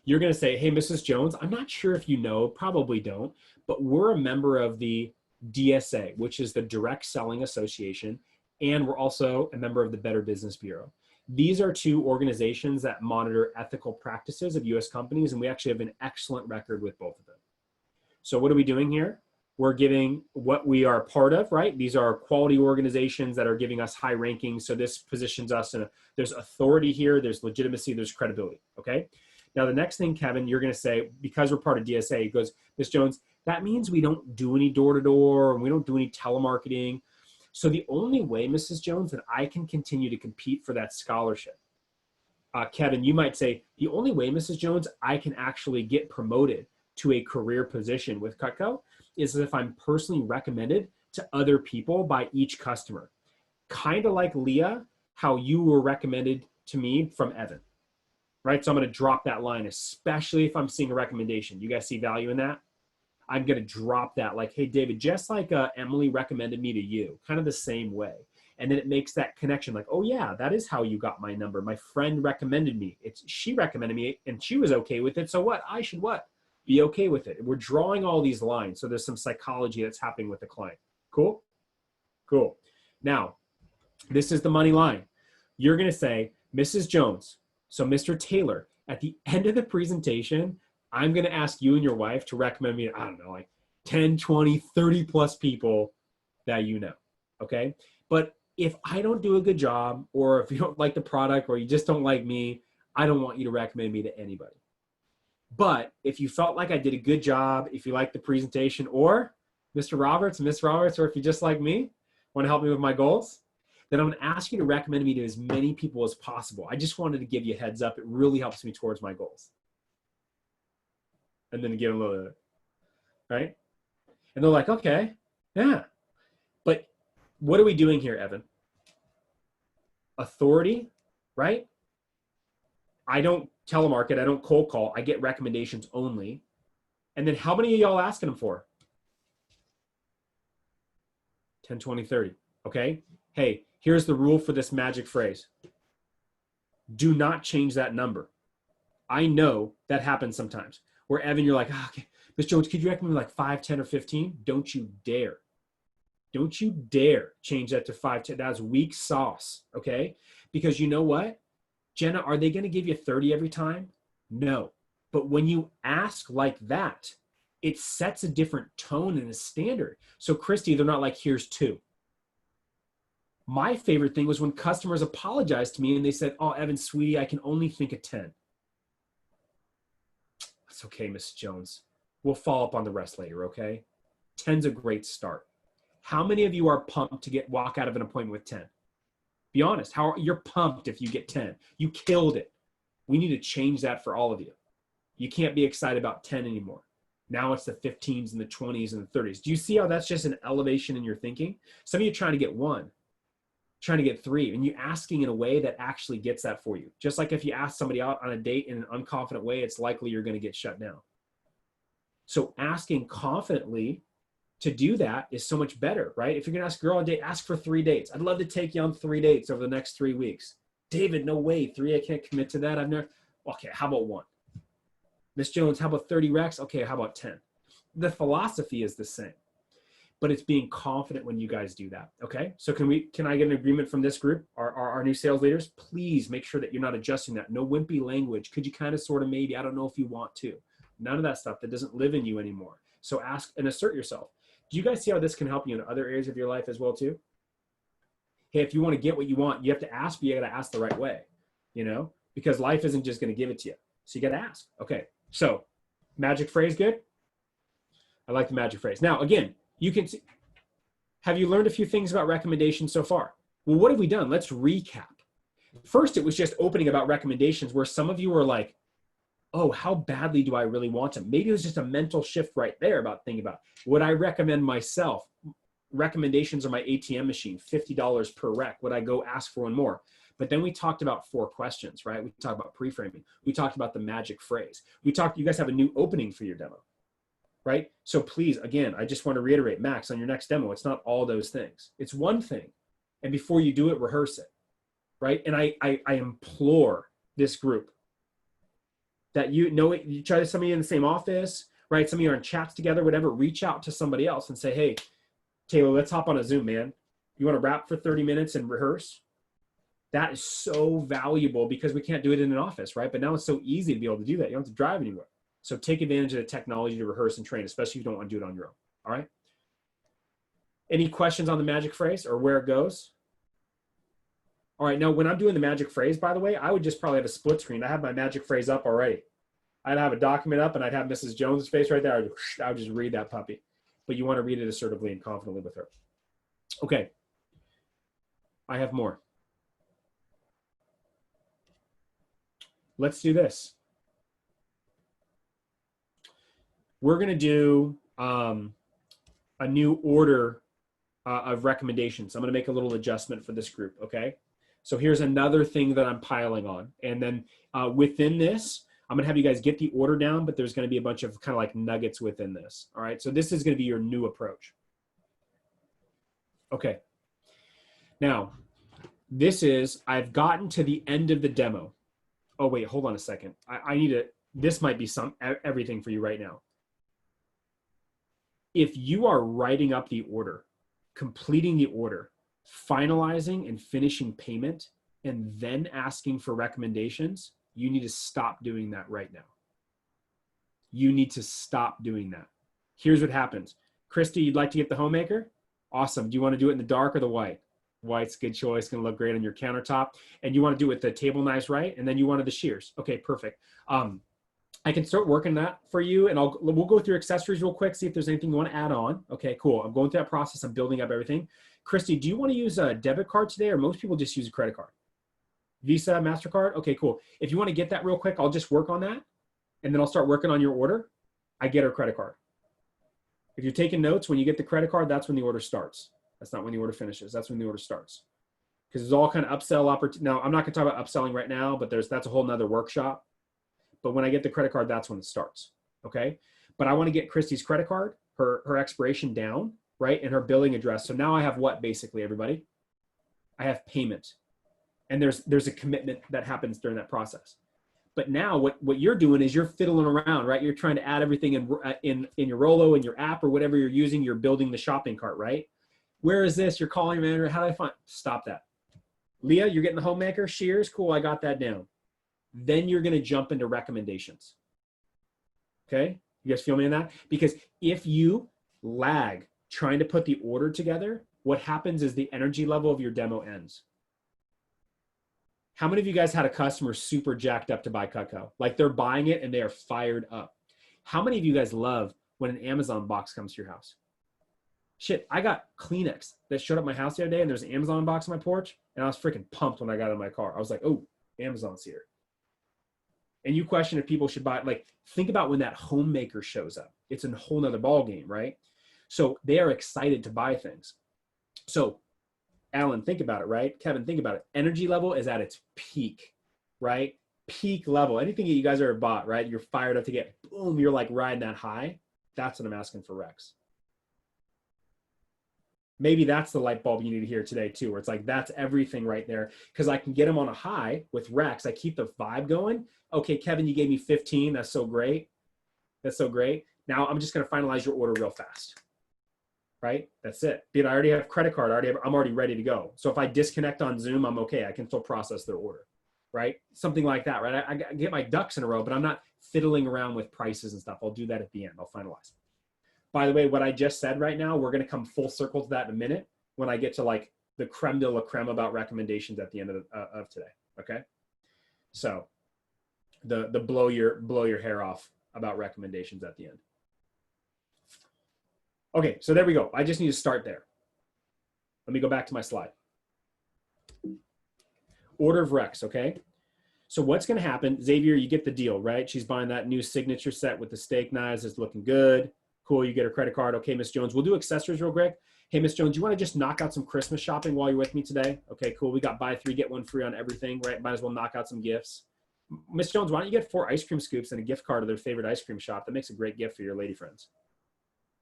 You're going to say, hey, Mrs. Jones, I'm not sure if you know, probably don't, but we're a member of the DSA, which is the Direct Selling Association, and we're also a member of the Better Business Bureau. These are two organizations that monitor ethical practices of US companies, and we actually have an excellent record with both of them. So what are we doing here? We're giving what we are part of, right? These are quality organizations that are giving us high rankings. So this positions us in there's authority here, there's legitimacy, there's credibility, okay? Now the next thing, Kevin, you're gonna say, because we're part of DSA, he goes, Ms. Jones, that means we don't do any door-to-door, and we don't do any telemarketing. So the only way, Mrs. Jones, that I can continue to compete for that scholarship, Kevin, you might say, the only way, Mrs. Jones, I can actually get promoted to a career position with Cutco is if I'm personally recommended to other people by each customer. Kind of like Leah, how you were recommended to me from Evan, right? So I'm going to drop that line, especially if I'm seeing a recommendation. You guys see value in that? I'm going to drop that like, hey, David, just like Emily recommended me to you, kind of the same way. And then it makes that connection like, oh, yeah, that is how you got my number. My friend recommended me. She recommended me and she was okay with it. So what? I should what? Be okay with it. We're drawing all these lines. So there's some psychology that's happening with the client. Cool? Cool. Now, this is the money line. You're going to say, Mrs. Jones, so Mr. Taylor, at the end of the presentation, I'm going to ask you and your wife to recommend me, I don't know, like 10, 20, 30 plus people that you know, okay? But if I don't do a good job, or if you don't like the product, or you just don't like me, I don't want you to recommend me to anybody. But if you felt like I did a good job, if you like the presentation, or Mr. Roberts, Miss Roberts, or if you just like me, want to help me with my goals, then I'm going to ask you to recommend me to as many people as possible. I just wanted to give you a heads up. It really helps me towards my goals. And then give them a little bit, right? And they're like, okay, yeah. But what are we doing here, Evan? Authority, right? I don't telemarket, I don't cold call, I get recommendations only. And then how many of y'all asking them for? 10, 20, 30, okay? Hey, here's the rule for this magic phrase. Do not change that number. I know that happens sometimes. Where Evan, you're like, oh, okay, Ms. Jones, could you recommend me like 5, 10, or 15? Don't you dare. Don't you dare change that to 5, 10. That's weak sauce, okay? Because you know what? Jenna, are they going to give you 30 every time? No. But when you ask like that, it sets a different tone and a standard. So Christy, they're not like, here's 2. My favorite thing was when customers apologized to me and they said, oh, Evan, sweetie, I can only think of 10. That's okay, Miss Jones. We'll follow up on the rest later, okay? 10's a great start. How many of you are pumped to walk out of an appointment with 10? Be honest. You're pumped if you get 10. You killed it. We need to change that for all of you. You can't be excited about 10 anymore. Now it's the 15s and the 20s and the 30s. Do you see how that's just an elevation in your thinking? Some of you are trying to get 1, trying to get 3, and you're asking in a way that actually gets that for you. Just like if you ask somebody out on a date in an unconfident way, it's likely you're going to get shut down. So asking confidently to do that is so much better, right? If you're gonna ask a girl on a date, ask for 3 dates. I'd love to take you on 3 dates over the next 3 weeks. David, no way, 3, I can't commit to that. I've never, okay, how about 1? Miss Jones, how about 30 recs? Okay, how about 10? The philosophy is the same. but it's being confident when you guys do that. Okay. So can I get an agreement from this group, our new sales leaders? Please make sure that you're not adjusting that. No wimpy language. Could you kind of, sort of, maybe, I don't know if you want to. None of that stuff that doesn't live in you anymore. So ask and assert yourself. Do you guys see how this can help you in other areas of your life as well too? Hey, if you want to get what you want, you have to ask, but you got to ask the right way, you know, because life isn't just going to give it to you. So you got to ask. Okay. So magic phrase, good. I like the magic phrase. Now, again, you can see, have you learned a few things about recommendations so far? Well, what have we done? Let's recap. First, it was just opening about recommendations where some of you were like, oh, how badly do I really want them? Maybe it was just a mental shift right there about thinking about, would I recommend myself? Recommendations are my ATM machine, $50 per rec. Would I go ask for one more? But then we talked about 4 questions, right? We talked about pre-framing. We talked about the magic phrase. You guys have a new opening for your demo, right? So please, again, I just want to reiterate, Max, on your next demo, it's not all those things. It's one thing. And before you do it, rehearse it, right? And I implore this group that you try to, some of you in the same office, right? Some of you are in chats together, whatever, reach out to somebody else and say, hey, Taylor, let's hop on a Zoom, man. You want to rap for 30 minutes and rehearse? That is so valuable because we can't do it in an office, right? But now it's so easy to be able to do that. You don't have to drive anywhere. So take advantage of the technology to rehearse and train, especially if you don't want to do it on your own, all right? Any questions on the magic phrase or where it goes? All right, now when I'm doing the magic phrase, by the way, I would just probably have a split screen. I have my magic phrase up already. I'd have a document up and I'd have Mrs. Jones's face right there. I would just read that puppy. But you want to read it assertively and confidently with her. Okay. I have more. Let's do this. We're going to do a new order of recommendations. I'm going to make a little adjustment for this group, okay? So here's another thing that I'm piling on. And then within this, I'm going to have you guys get the order down, but there's going to be a bunch of kind of like nuggets within this. All right. So this is going to be your new approach. Okay. Now, I've gotten to the end of the demo. Oh, wait, hold on a second. I need to, this might be everything for you right now. If you are writing up the order, completing the order, finalizing and finishing payment, and then asking for recommendations, you need to stop doing that right now. You need to stop doing that. Here's what happens. Christy, you'd like to get the homemaker? Awesome. Do you want to do it in the dark or the white? White's a good choice. Going to look great on your countertop. And you want to do it with the table knives, right? And then you wanted the shears. Okay, perfect. I can start working that for you, and we'll go through accessories real quick, see if there's anything you want to add on. Okay, cool. I'm going through that process. I'm building up everything. Christy, do you want to use a debit card today, or most people just use a credit card? Visa, MasterCard? Okay, cool. If you want to get that real quick, I'll just work on that, and then I'll start working on your order. I get her credit card. If you're taking notes, when you get the credit card, that's when the order starts. That's not when the order finishes. That's when the order starts. Because there's all kind of upsell opportunities. Now, I'm not going to talk about upselling right now, but that's a whole nother workshop. But when I get the credit card, that's when it starts, okay? But I want to get Christy's credit card, her expiration down, right, and her billing address. So now I have what, basically, everybody? I have payment. And there's a commitment that happens during that process. But now what you're doing is you're fiddling around, right? You're trying to add everything in your Rolo, in your app, or whatever you're using. You're building the shopping cart, right? Where is this? You're calling your manager. How do I find? Stop that. Leah, you're getting the homemaker. Shears, cool. I got that down. Then you're going to jump into recommendations. Okay? You guys feel me on that? Because if you lag trying to put the order together, what happens is the energy level of your demo ends. How many of you guys had a customer super jacked up to buy Cutco? Like they're buying it and they are fired up. How many of you guys love when an Amazon box comes to your house? Shit, I got Kleenex that showed up at my house the other day, and there's an Amazon box on my porch, and I was freaking pumped when I got in my car. I was like, oh, Amazon's here. And you question if people should buy it. Like, think about when that homemaker shows up. It's a whole nother ball game, right? So they are excited to buy things. So Alan, think about it, right? Kevin, think about it. Energy level is at its peak, right? Peak level. Anything that you guys ever bought, right? You're fired up to get, boom, you're like riding that high. That's what I'm asking for Rex. Maybe that's the light bulb you need to hear today too, where it's like, that's everything right there. Because I can get them on a high with Rex. I keep the vibe going. Okay, Kevin, you gave me 15. That's so great. That's so great. Now I'm just going to finalize your order real fast. right? That's it. But I already have credit card. I'm already ready to go. So if I disconnect on Zoom, I'm okay. I can still process their order, right? Something like that, right? I get my ducks in a row, but I'm not fiddling around with prices and stuff. I'll do that at the end. I'll finalize. By the way, what I just said right now, we're going to come full circle to that in a minute when I get to like the creme de la creme about recommendations at the end of today. Okay. So the blow your hair off about recommendations at the end. Okay, so there we go. I just need to start there. Let me go back to my slide. Order of recs, okay? So what's gonna happen, Xavier, you get the deal, right? She's buying that new signature set with the steak knives. It's looking good. Cool, you get her credit card. Okay, Miss Jones, we'll do accessories real quick. Hey, Miss Jones, you wanna just knock out some Christmas shopping while you're with me today? Okay, cool, we got buy 3, get 1 free on everything, right? Might as well knock out some gifts. Miss Jones, why don't you get 4 ice cream scoops and a gift card to their favorite ice cream shop? That makes a great gift for your lady friends.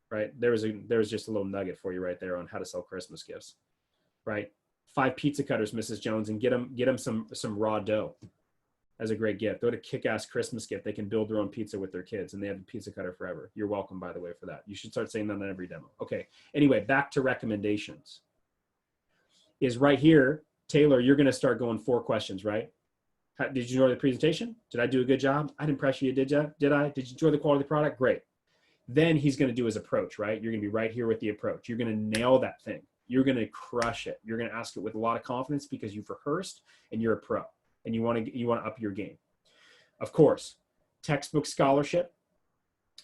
Right? There was just a little nugget for you right there on how to sell Christmas gifts, right? 5 pizza cutters, Mrs. Jones, and get them some raw dough as a great gift. What a kick-ass Christmas gift. They can build their own pizza with their kids, and they have a pizza cutter forever. You're welcome, by the way, for that. You should start saying that on every demo. Okay. Anyway, back to recommendations. Is right here, Taylor, you're going to start going 4 questions, right? Did you enjoy the presentation? Did I do a good job? I didn't pressure you, did you? Did I? Did you enjoy the quality of the product? Great. Then he's going to do his approach, right? You're going to be right here with the approach. You're going to nail that thing. You're going to crush it. You're going to ask it with a lot of confidence because you've rehearsed and you're a pro and you want to up your game. Of course, textbook scholarship.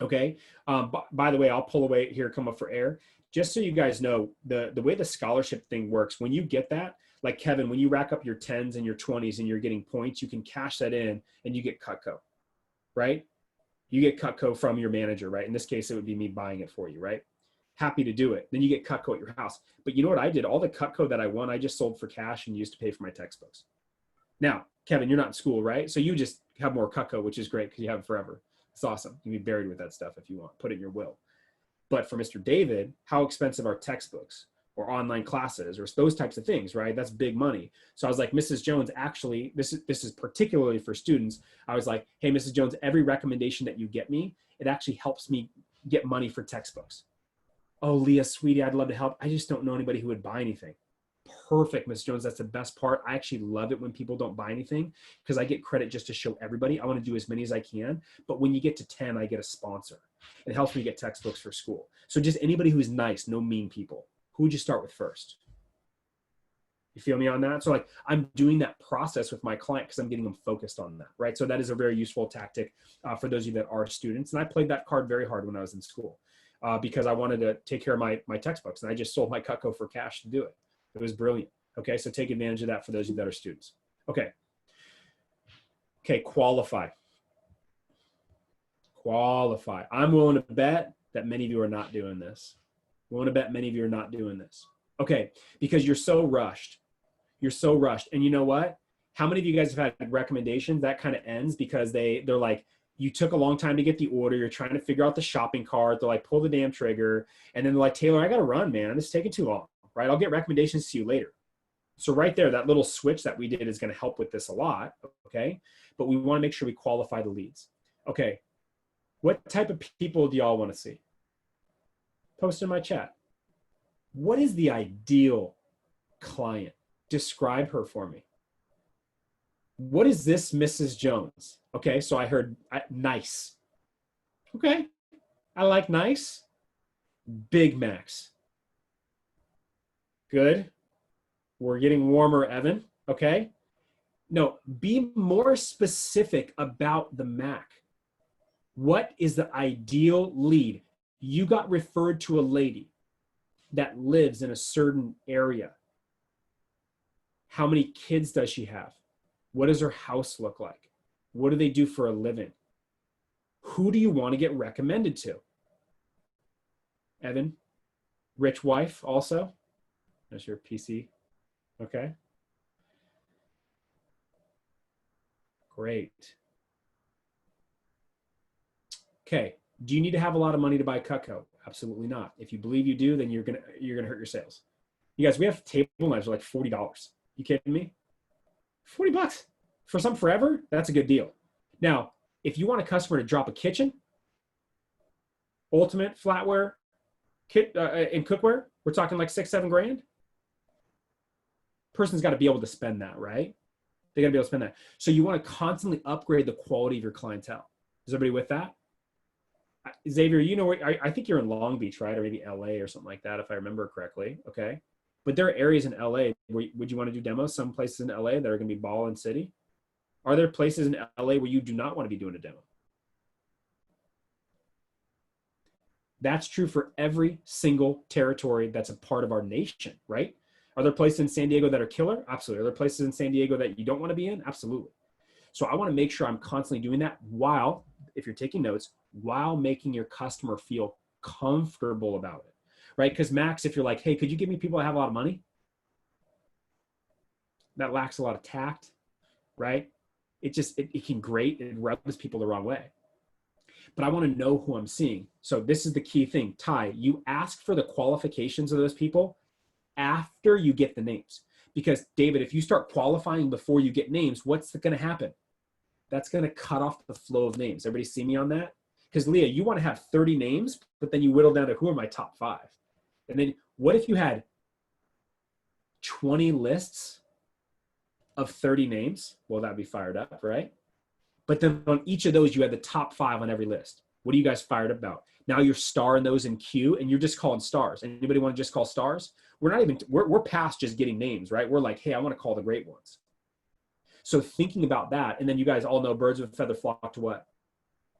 Okay. By the way, I'll pull away here, come up for air. Just so you guys know, the way the scholarship thing works, when you get that, like Kevin, when you rack up your 10s and your 20s and you're getting points, you can cash that in and you get Cutco, right? You get Cutco from your manager, right? In this case, it would be me buying it for you, right? Happy to do it. Then you get Cutco at your house. But you know what I did? All the Cutco that I won, I just sold for cash and used to pay for my textbooks. Now, Kevin, you're not in school, right? So you just have more Cutco, which is great because you have it forever. It's awesome. You can be buried with that stuff if you want. Put it in your will. But for Mr. David, how expensive are textbooks or online classes or those types of things, right? That's big money. So I was like, Mrs. Jones, actually, this is particularly for students. I was like, hey, Mrs. Jones, every recommendation that you get me, it actually helps me get money for textbooks. Oh, Leah, sweetie, I'd love to help. I just don't know anybody who would buy anything. Perfect, Ms. Jones. That's the best part. I actually love it when people don't buy anything because I get credit just to show everybody. I want to do as many as I can. But when you get to 10, I get a sponsor. It helps me get textbooks for school. So just anybody who's nice, no mean people. Who would you start with first? You feel me on that? So like I'm doing that process with my client because I'm getting them focused on that, right? So that is a very useful tactic for those of you that are students. And I played that card very hard when I was in school because I wanted to take care of my textbooks. And I just sold my Cutco for cash to do it. It was brilliant. Okay, so take advantage of that for those of you that are students. Okay. Okay, qualify. Qualify. I'm willing to bet that many of you are not doing this. Willing to bet many of you are not doing this. Okay, because you're so rushed. You're so rushed. And you know what? How many of you guys have had recommendations? That kind of ends because they're like, you took a long time to get the order. You're trying to figure out the shopping cart. They're like, pull the damn trigger. And then they're like, Taylor, I got to run, man. This is taking too long, right? I'll get recommendations to you later. So right there, that little switch that we did is going to help with this a lot, okay? But we want to make sure we qualify the leads. Okay, what type of people do y'all want to see? Post in my chat. What is the ideal client? Describe her for me. What is this Mrs. Jones? Okay, so I heard nice. Okay, I like nice. Big Macs. Good. We're getting warmer, Evan. Okay. No, be more specific about the Mac. What is the ideal lead? You got referred to a lady that lives in a certain area. How many kids does she have? What does her house look like? What do they do for a living? Who do you want to get recommended to? Evan, rich wife also. That's your PC. Okay. Great. Okay. Do you need to have a lot of money to buy Cutco? Absolutely not. If you believe you do, then you're gonna hurt your sales. You guys, we have table knives for like $40. You kidding me? $40 for some forever? That's a good deal. Now, if you want a customer to drop a kitchen, ultimate flatware, kit in cookware, we're talking like 6-7 grand. Person's got to be able to spend that, right? They got to be able to spend that. So you want to constantly upgrade the quality of your clientele. Is everybody with that? Xavier, you know where, I think you're in Long Beach, right? Or maybe LA or something like that, if I remember correctly. Okay. But there are areas in LA where would you want to do demos? Some places in LA that are going to be ball and city. Are there places in LA where you do not want to be doing a demo? That's true for every single territory that's a part of our nation, right? Are there places in San Diego that are killer? Absolutely. Are there places in San Diego that you don't want to be in? Absolutely. So I want to make sure I'm constantly doing that while, if you're taking notes, while making your customer feel comfortable about it, right? Because Max, if you're like, hey, could you give me people that have a lot of money? That lacks a lot of tact, right? It can grate, it rubs people the wrong way. But I want to know who I'm seeing. So this is the key thing. Ty, you ask for the qualifications of those people after you get the names. Because David, if you start qualifying before you get names, what's going to happen? That's going to cut off the flow of names. Everybody see me on that? Because Leah, you want to have 30 names, but then you whittle down to who are my top 5. And then what if you had 20 lists of 30 names? Well, that'd be fired up, right? But then on each of those, you had the top 5 on every list. What are you guys fired up about? Now you're starring those in queue and you're just calling stars. Anybody want to just call stars? We're past just getting names, right? We're like, hey, I want to call the great ones. So thinking about that, and then you guys all know birds of a feather flock to what?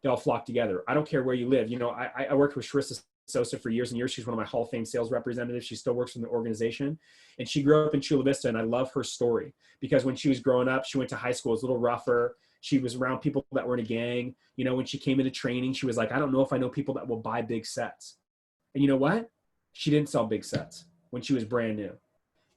They all flock together. I don't care where you live. You know, I worked with Sharissa Sosa for years and years. She's one of my Hall of Fame sales representatives. She still works in the organization. And she grew up in Chula Vista, and I love her story because when she was growing up, she went to high school. It was a little rougher. She was around people that were in a gang. You know, when she came into training, she was like, I don't know if I know people that will buy big sets. And you know what? She didn't sell big sets when she was brand new.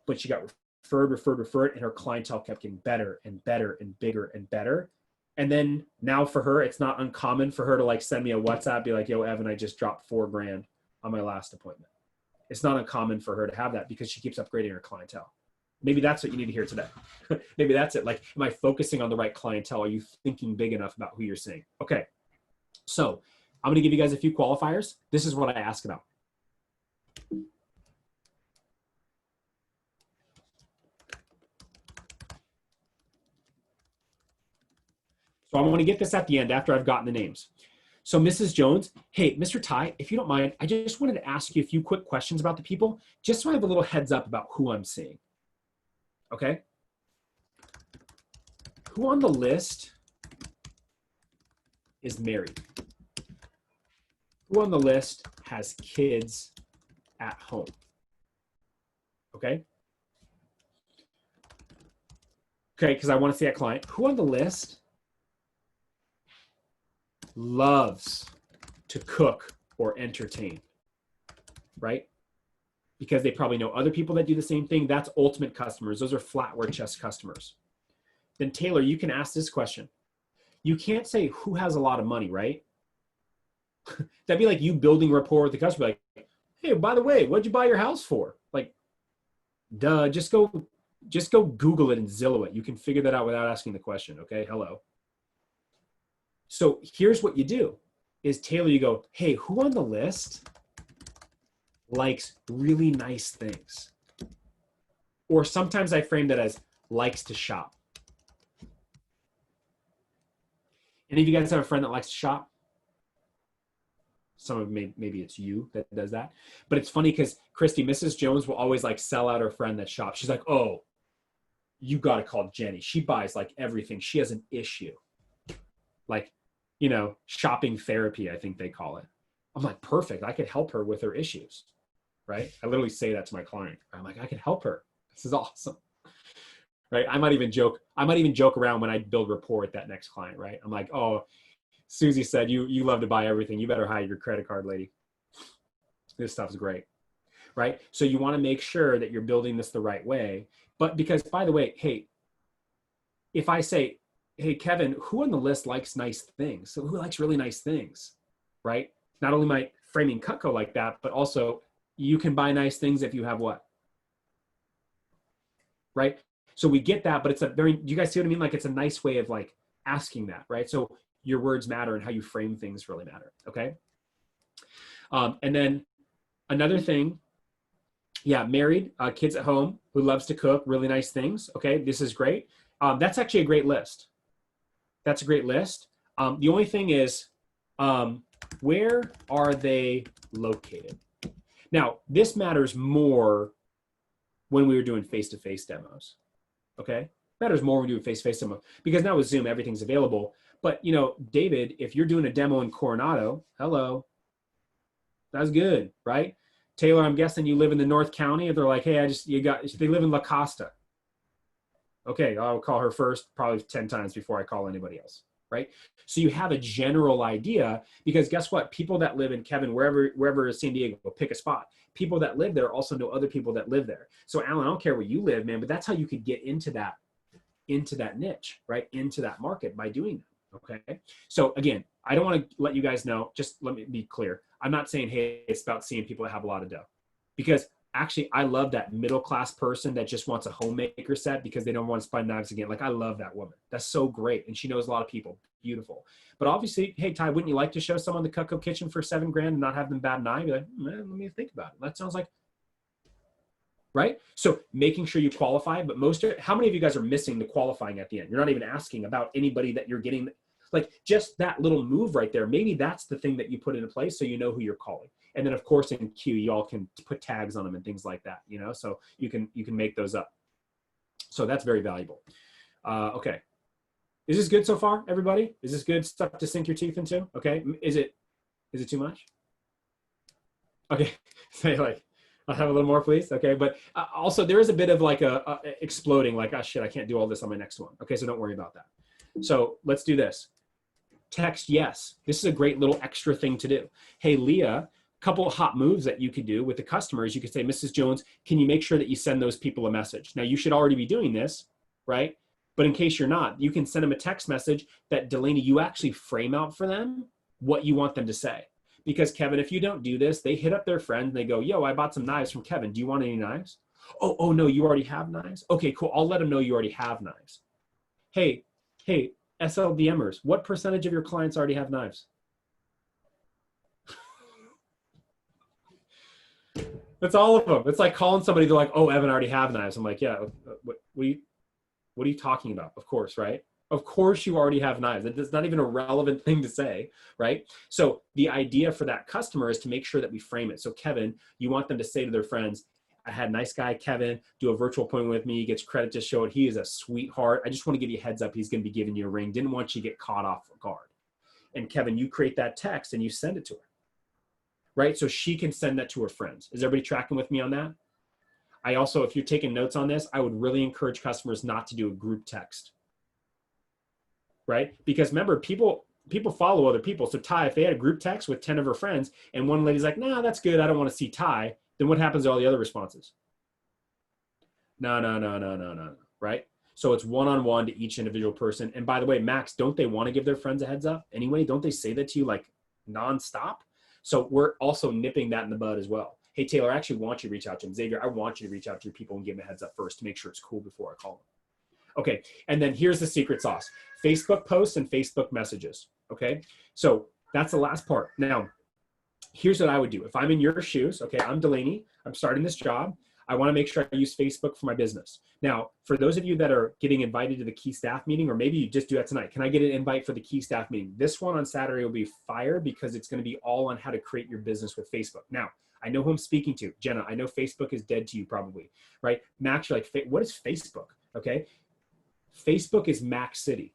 But she got referred, and her clientele kept getting better and better and bigger and better. And then now for her, it's not uncommon for her to like send me a WhatsApp, be like, yo, Evan, I just dropped $4 grand on my last appointment. It's not uncommon for her to have that because she keeps upgrading her clientele. Maybe that's what you need to hear today. Maybe that's it. Like, am I focusing on the right clientele? Are you thinking big enough about who you're seeing? Okay. So I'm going to give you guys a few qualifiers. This is what I ask about. So I want to get this at the end after I've gotten the names. So Mrs. Jones, hey, Mr. Ty, if you don't mind, I just wanted to ask you a few quick questions about the people, just so I have a little heads up about who I'm seeing. Okay? Who on the list is married? Who on the list has kids at home? Okay? Okay, because I want to see that client. Who on the list loves to cook or entertain, right? Because they probably know other people that do the same thing. That's ultimate customers. Those are flatware chest customers. Then Taylor, you can ask this question. You can't say who has a lot of money, right? That'd be like you building rapport with the customer. Like, hey, by the way, what'd you buy your house for? Like, duh, just go Google it and Zillow it. You can figure that out without asking the question, okay? Hello. So here's what you do is Taylor, you go, hey, who on the list likes really nice things? Or sometimes I frame that as likes to shop. Any of you guys have a friend that likes to shop? Some of maybe it's you that does that. But it's funny because Christy, Mrs. Jones will always like sell out her friend that shops. She's like, oh, you got to call Jenny. She buys like everything. She has an issue. Like, you know, shopping therapy, I think they call it. I'm like, perfect. I could help her with her issues, right? I literally say that to my client. I'm like, I could help her. This is awesome, right? I might even joke around when I build rapport with that next client, right? I'm like, oh, Susie said, you love to buy everything. You better hide your credit card, lady. This stuff's great, right? So you want to make sure that you're building this the right way. But because, by the way, hey, if I say, hey, Kevin, who on the list likes nice things? So who likes really nice things, right? Not only am I framing Cutco like that, but also you can buy nice things if you have what? Right? So we get that, but it's do you guys see what I mean? Like it's a nice way of like asking that, right? So your words matter and how you frame things really matter, okay? And then Another thing, yeah, married, kids at home, who loves to cook, really nice things. Okay, this is great. That's actually a great list. That's a great list. The only thing is, where are they located? Now, this matters more when we were doing face-to-face demos. Okay, matters more when we do a face-to-face demo, because now with Zoom, everything's available. But you know, David, if you're doing a demo in Coronado, hello, that's good, right? Taylor, I'm guessing you live in the North County. If they're like, hey, they live in La Costa. Okay, I'll call her first, probably 10 times before I call anybody else, right? So you have a general idea, because guess what? People that live in, Kevin, wherever is San Diego, pick a spot. People that live there also know other people that live there. So Alan, I don't care where you live, man, but that's how you could get into that niche, right? Into that market by doing that, okay? So again, I don't want to let you guys know, just let me be clear. I'm not saying, hey, it's about seeing people that have a lot of dough, because actually I love that middle-class person that just wants a homemaker set because they don't want to spend knives again. Like, I love that woman. That's so great. And she knows a lot of people. Beautiful. But obviously, hey, Ty, wouldn't you like to show someone the Cutco kitchen for $7,000 and not have them bat an eye? Be like, man, let me think about it. That sounds like, right? So making sure you qualify, but how many of you guys are missing the qualifying at the end? You're not even asking about anybody that you're getting, like just that little move right there. Maybe that's the thing that you put into place so you know who you're calling. And then of course in Q, you all can put tags on them and things like that, you know, so you can make those up. So that's very valuable. Okay. Is this good so far, everybody? Is this good stuff to sink your teeth into? Okay. Is it too much? Okay. Say like, I'll have a little more, please. Okay. But also there is a bit of like a exploding, like, oh shit, I can't do all this on my next one. Okay. So don't worry about that. So let's do this. Text yes. This is a great little extra thing to do. Hey, Leah, couple of hot moves that you could do with the customers. You could say, Mrs. Jones, can you make sure that you send those people a message? Now you should already be doing this, right? But in case you're not, you can send them a text message that, Delaney, you actually frame out for them what you want them to say. Because Kevin, if you don't do this, they hit up their friend and they go, yo, I bought some knives from Kevin. Do you want any knives? Oh no, you already have knives? Okay, cool. I'll let them know you already have knives. Hey, SLDMers, what percentage of your clients already have knives? That's all of them. It's like calling somebody, they're like, oh, Evan, I already have knives. I'm like, yeah, what are you talking about? Of course, right? Of course you already have knives. That's not even a relevant thing to say, right? So the idea for that customer is to make sure that we frame it. So Kevin, you want them to say to their friends, I had a nice guy, Kevin, do a virtual appointment with me. He gets credit to show it. He is a sweetheart. I just want to give you a heads up. He's going to be giving you a ring. Didn't want you to get caught off guard. And Kevin, you create that text and you send it to her, right? So she can send that to her friends. Is everybody tracking with me on that? I also, if you're taking notes on this, I would really encourage customers not to do a group text, right? Because remember, people follow other people. So Ty, if they had a group text with 10 of her friends and one lady's like, nah, that's good, I don't want to see Ty, then what happens to all the other responses? No, right? So it's one-on-one to each individual person. And by the way, Max, don't they want to give their friends a heads up anyway? Don't they say that to you like nonstop? So we're also nipping that in the bud as well. Hey, Taylor, I actually want you to reach out to him. Xavier, I want you to reach out to your people and give them a heads up first to make sure it's cool before I call them. Okay, and then here's the secret sauce. Facebook posts and Facebook messages, okay? So that's the last part. Now, here's what I would do. If I'm in your shoes, okay, I'm Delaney, I'm starting this job. I want to make sure I use Facebook for my business. Now, for those of you that are getting invited to the key staff meeting, or maybe you just do that tonight, can I get an invite for the key staff meeting? This one on Saturday will be fire because it's going to be all on how to create your business with Facebook. Now, I know who I'm speaking to. Jenna, I know Facebook is dead to you probably, right? Max, you're like, what is Facebook? Okay. Facebook is Mac City.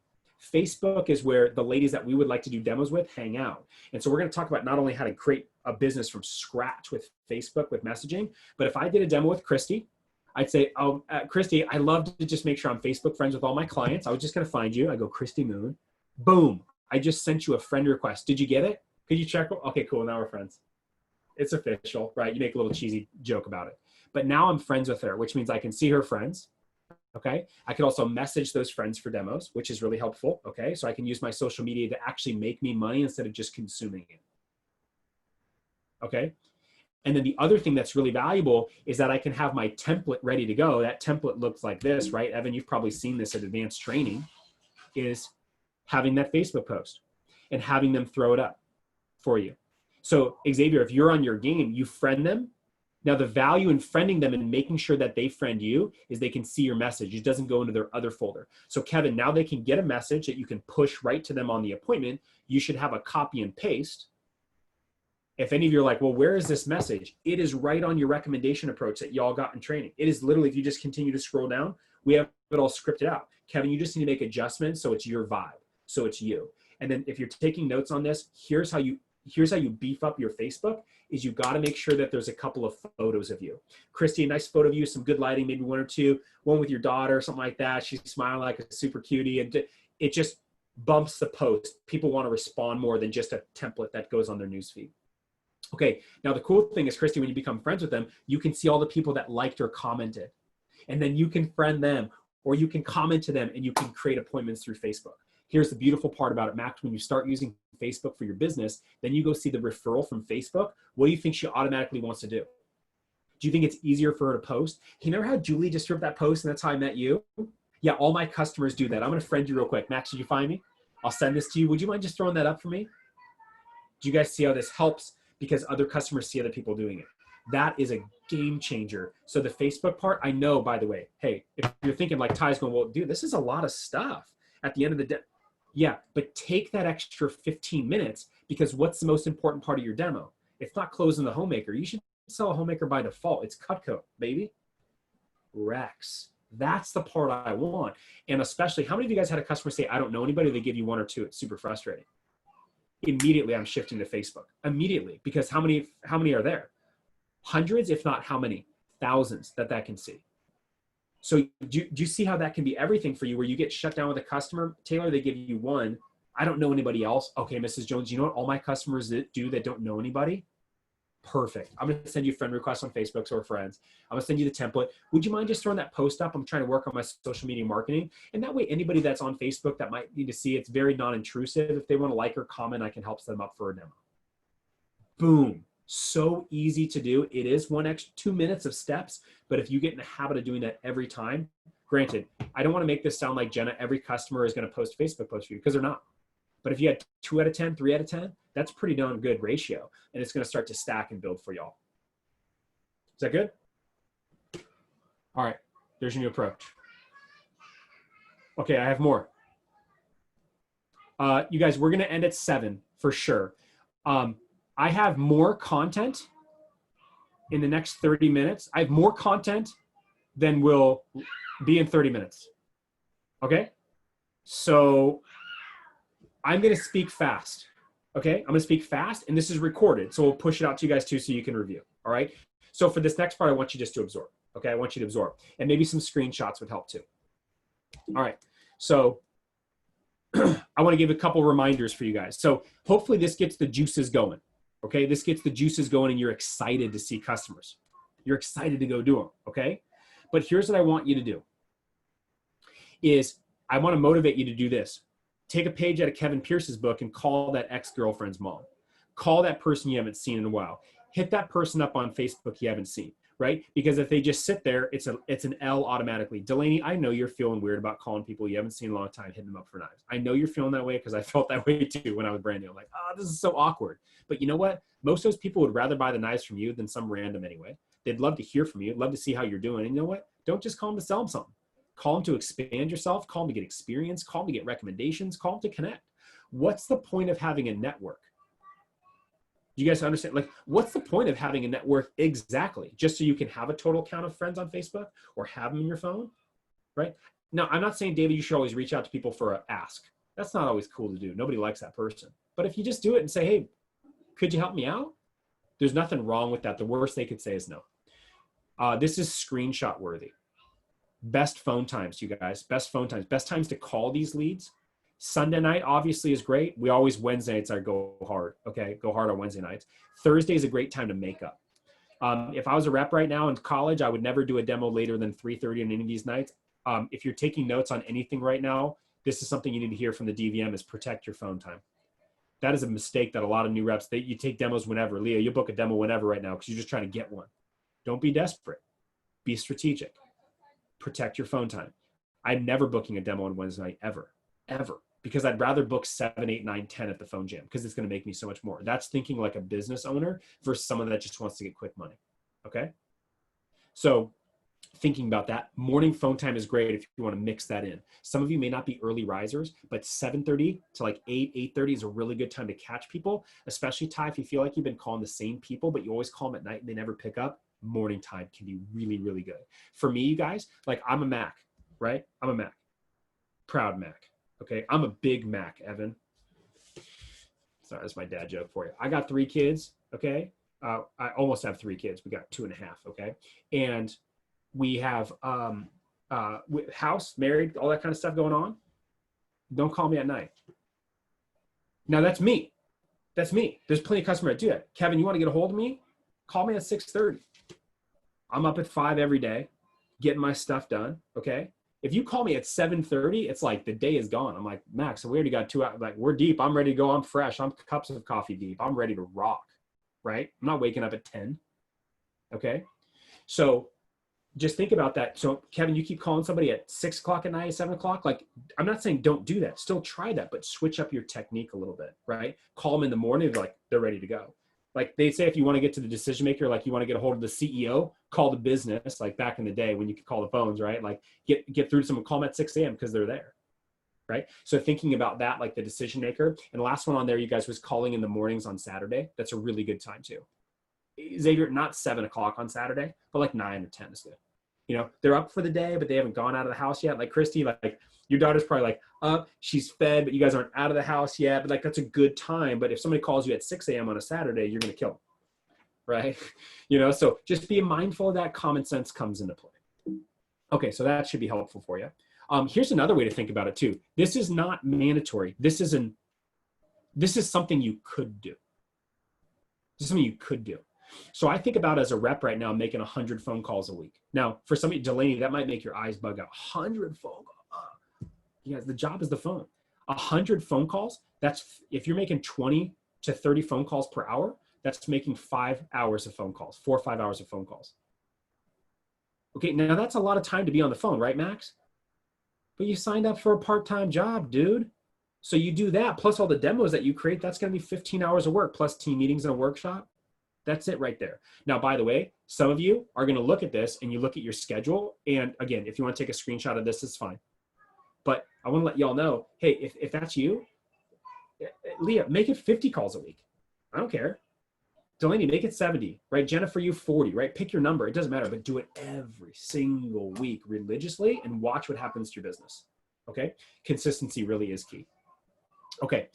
Facebook is where the ladies that we would like to do demos with hang out. And so we're going to talk about not only how to create a business from scratch with Facebook, with messaging, but if I did a demo with Christy, I'd say, oh, Christy, I love to just make sure I'm Facebook friends with all my clients. I was just going to find you. I go, Christy Moon. Boom. I just sent you a friend request. Did you get it? Could you check? Okay, cool. Now we're friends. It's official, right? You make a little cheesy joke about it. But now I'm friends with her, which means I can see her friends. Okay. I could also message those friends for demos, which is really helpful. Okay. So I can use my social media to actually make me money instead of just consuming it. Okay. And then the other thing that's really valuable is that I can have my template ready to go. That template looks like this, right? Evan, you've probably seen this at advanced training, is having that Facebook post and having them throw it up for you. So Xavier, if you're on your game, you friend them. Now the value in friending them and making sure that they friend you is they can see your message. It doesn't go into their other folder. So Kevin, now they can get a message that you can push right to them on the appointment. You should have a copy and paste. If any of you are like, well, where is this message? It is right on your recommendation approach that y'all got in training. It is literally, if you just continue to scroll down, we have it all scripted out. Kevin, you just need to make adjustments so it's your vibe, so it's you. And then if you're taking notes on this, here's how you beef up your Facebook is you got to make sure that there's a couple of photos of you. Christy, a nice photo of you, some good lighting, maybe one or two, one with your daughter, something like that. She's smiling like a super cutie. And it just bumps the post. People want to respond more than just a template that goes on their newsfeed. Okay, now the cool thing is, Christy, when you become friends with them, you can see all the people that liked or commented. And then you can friend them or you can comment to them and you can create appointments through Facebook. Here's the beautiful part about it, Max. When you start using Facebook for your business, then you go see the referral from Facebook. What do you think she automatically wants to do? Do you think it's easier for her to post? You remember how Julie just wrote that post and that's how I met you? Yeah, all my customers do that. I'm going to friend you real quick. Max, did you find me? I'll send this to you. Would you mind just throwing that up for me? Do you guys see how this helps? Because other customers see other people doing it. That is a game changer. So the Facebook part, I know, by the way, hey, if you're thinking like Ty's going, well, dude, this is a lot of stuff at the end of the day. Yeah, but take that extra 15 minutes because what's the most important part of your demo? It's not closing the homemaker. You should sell a homemaker by default. It's Cutco, baby. Rex. That's the part I want. And especially, how many of you guys had a customer say, I don't know anybody? They give you one or two. It's super frustrating. Immediately, I'm shifting to Facebook. Immediately, because how many are there? Hundreds, if not how many? Thousands that can see. So do you see how that can be everything for you where you get shut down with a customer? Taylor, they give you one. I don't know anybody else. Okay, Mrs. Jones, you know what all my customers do that don't know anybody? Perfect. I'm going to send you a friend request on Facebook so we're friends. I'm going to send you the template. Would you mind just throwing that post up? I'm trying to work on my social media marketing. And that way, anybody that's on Facebook that might need to see, it's very non-intrusive. If they want to like or comment, I can help them up for a demo. Boom. So easy to do. It is 2 minutes of steps, but if you get in the habit of doing that every time, granted, I don't want to make this sound like Jenna, every customer is going to post a Facebook post for you because they're not. But if you had 2 out of 10, 3 out of 10, that's pretty darn good ratio. And it's going to start to stack and build for y'all. Is that good? All right, there's your new approach. Okay, I have more. You guys, we're going to end at 7 for sure. I have more content in the next 30 minutes. I have more content than will be in 30 minutes. Okay? So I'm going to speak fast. Okay? I'm going to speak fast, and this is recorded. So we'll push it out to you guys too so you can review. All right? So for this next part, I want you just to absorb. Okay? I want you to absorb. And maybe some screenshots would help too. All right. So I want to give a couple reminders for you guys. So hopefully this gets the juices going. Okay, this gets the juices going and you're excited to see customers. You're excited to go do them, okay? But here's what I want you to do is I want to motivate you to do this. Take a page out of Kevin Pierce's book and call that ex-girlfriend's mom. Call that person you haven't seen in a while. Hit that person up on Facebook you haven't seen, right? Because if they just sit there, it's an L automatically. Delaney, I know you're feeling weird about calling people you haven't seen in a long time, hitting them up for knives. I know you're feeling that way because I felt that way too when I was brand new. I'm like, oh, this is so awkward. But you know what? Most of those people would rather buy the knives from you than some random anyway. They'd love to hear from you, love to see how you're doing. And you know what? Don't just call them to sell them something. Call them to expand yourself, call them to get experience, call them to get recommendations, call them to connect. What's the point of having a network? Do you guys understand? Like, what's the point of having a network exactly? Just so you can have a total count of friends on Facebook or have them in your phone, right? Now, I'm not saying, David, you should always reach out to people for an ask. That's not always cool to do. Nobody likes that person. But if you just do it and say, hey, could you help me out? There's nothing wrong with that. The worst they could say is no. This is screenshot worthy. Best phone times, you guys. Best phone times. Best times to call these leads. Sunday night obviously is great. We always Wednesday nights are go hard. Okay, go hard on Wednesday nights. Thursday is a great time to make up. If I was a rep right now in college, I would never do a demo later than 3:30 on any of these nights. If you're taking notes on anything right now, this is something you need to hear from the DVM is protect your phone time. That is a mistake that a lot of new reps, you take demos whenever. Leah, you book a demo whenever right now because you're just trying to get one. Don't be desperate. Be strategic. Protect your phone time. I'm never booking a demo on Wednesday night, ever, because I'd rather book 7, 8, 9, 10 at the phone jam because it's going to make me so much more. That's thinking like a business owner versus someone that just wants to get quick money. Okay. So thinking about that, morning phone time is great if you want to mix that in. Some of you may not be early risers, but 7:30 to like 8, 8:30 is a really good time to catch people, especially Ty, if you feel like you've been calling the same people, but you always call them at night and they never pick up. Morning time can be really, really good. For me, you guys, like I'm a Mac, right? I'm a Mac, proud Mac. Okay. I'm a big Mac, Evan. Sorry, that's my dad joke for you. I got 3 kids. Okay. I almost have 3 kids. We got 2.5. Okay. And we have house, married, all that kind of stuff going on. Don't call me at night. Now that's me. That's me. There's plenty of customers that do it. Kevin, you want to get a hold of me? Call me at 6:30. I'm up at 5 every day, getting my stuff done. Okay. If you call me at 7:30, it's like the day is gone. I'm like, Max, so we already got 2 hours. Like we're deep. I'm ready to go. I'm fresh. I'm cups of coffee deep. I'm ready to rock. Right. I'm not waking up at 10. Okay. So just think about that. So Kevin, you keep calling somebody at 6 o'clock at night, 7 o'clock. Like, I'm not saying don't do that. Still try that, but switch up your technique a little bit, right? Call them in the morning, like they're ready to go. Like they say, if you want to get to the decision maker, like you want to get a hold of the CEO, call the business, like back in the day when you could call the phones, right? Like get through to someone, call them at 6 a.m. because they're there, right? So thinking about that, like the decision maker. And the last one on there, you guys, was calling in the mornings on Saturday. That's a really good time too. Xavier, not 7 o'clock on Saturday, but like 9 or 10 is good. You know, they're up for the day, but they haven't gone out of the house yet. Like Christy, like your daughter's probably like up, she's fed, but you guys aren't out of the house yet. But like, that's a good time. But if somebody calls you at 6 a.m. on a Saturday, you're going to kill them, right? You know, so just be mindful of that. Common sense comes into play. Okay, so that should be helpful for you. Here's another way to think about it too. This is not mandatory. This is something you could do. This is something you could do. So I think about as a rep right now, I'm making 100 phone calls a week. Now, for somebody, Delaney, that might make your eyes bug out. 100 phone calls. You guys, the job is the phone. 100 phone calls, that's, if you're making 20 to 30 phone calls per hour, that's making 5 hours of phone calls, 4 or 5 hours of phone calls. Okay, now that's a lot of time to be on the phone, right, Max? But you signed up for a part-time job, dude. So you do that, plus all the demos that you create, that's gonna be 15 hours of work, plus team meetings and a workshop. That's it right there. Now, by the way, some of you are going to look at this and you look at your schedule. And again, if you want to take a screenshot of this, it's fine. But I want to let y'all know, hey, if that's you, Leah, make it 50 calls a week. I don't care. Delaney, make it 70, right? Jennifer, you 40, right? Pick your number. It doesn't matter, but do it every single week religiously and watch what happens to your business. Okay. Consistency really is key. Okay.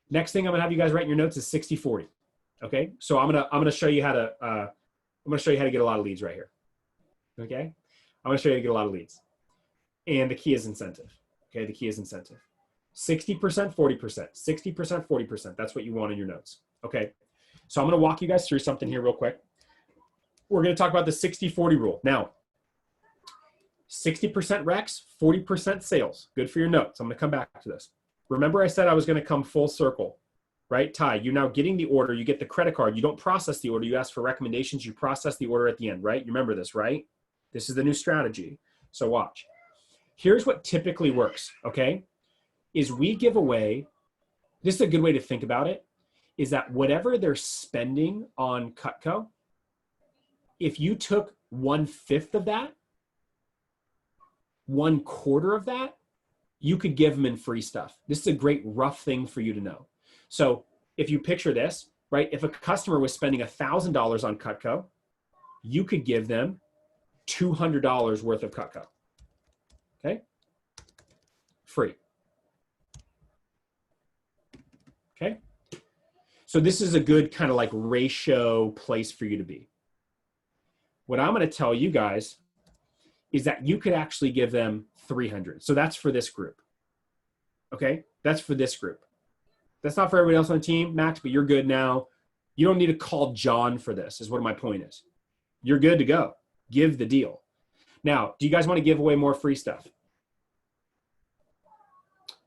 Next thing I'm going to have you guys write in your notes is 60-40. Okay, so I'm gonna show you how to get a lot of leads right here. Okay, I'm gonna show you how to get a lot of leads, and the key is incentive. Okay, the key is incentive. 60%, 40%, 60%, 40%. That's what you want in your notes. Okay, so I'm gonna walk you guys through something here real quick. We're gonna talk about the 60-40 rule. Now, 60% recs, 40% sales. Good for your notes. I'm gonna come back to this. Remember, I said I was gonna come full circle. Right, Ty, you're now getting the order, you get the credit card, you don't process the order, you ask for recommendations, you process the order at the end, right? You remember this, right? This is the new strategy. So watch. Here's what typically works, okay? Is we give away, this is a good way to think about it, is that whatever they're spending on Cutco, if you took 1/5 of that, 1/4 of that, you could give them in free stuff. This is a great rough thing for you to know. So if you picture this, right, if a customer was spending $1,000 on Cutco, you could give them $200 worth of Cutco. Okay? Free. Okay? So this is a good kind of like ratio place for you to be. What I'm going to tell you guys is that you could actually give them 300. So that's for this group. Okay? That's for this group. That's not for everybody else on the team, Max, but you're good now. You don't need to call John for this, is what my point is. You're good to go. Give the deal. Now, do you guys want to give away more free stuff?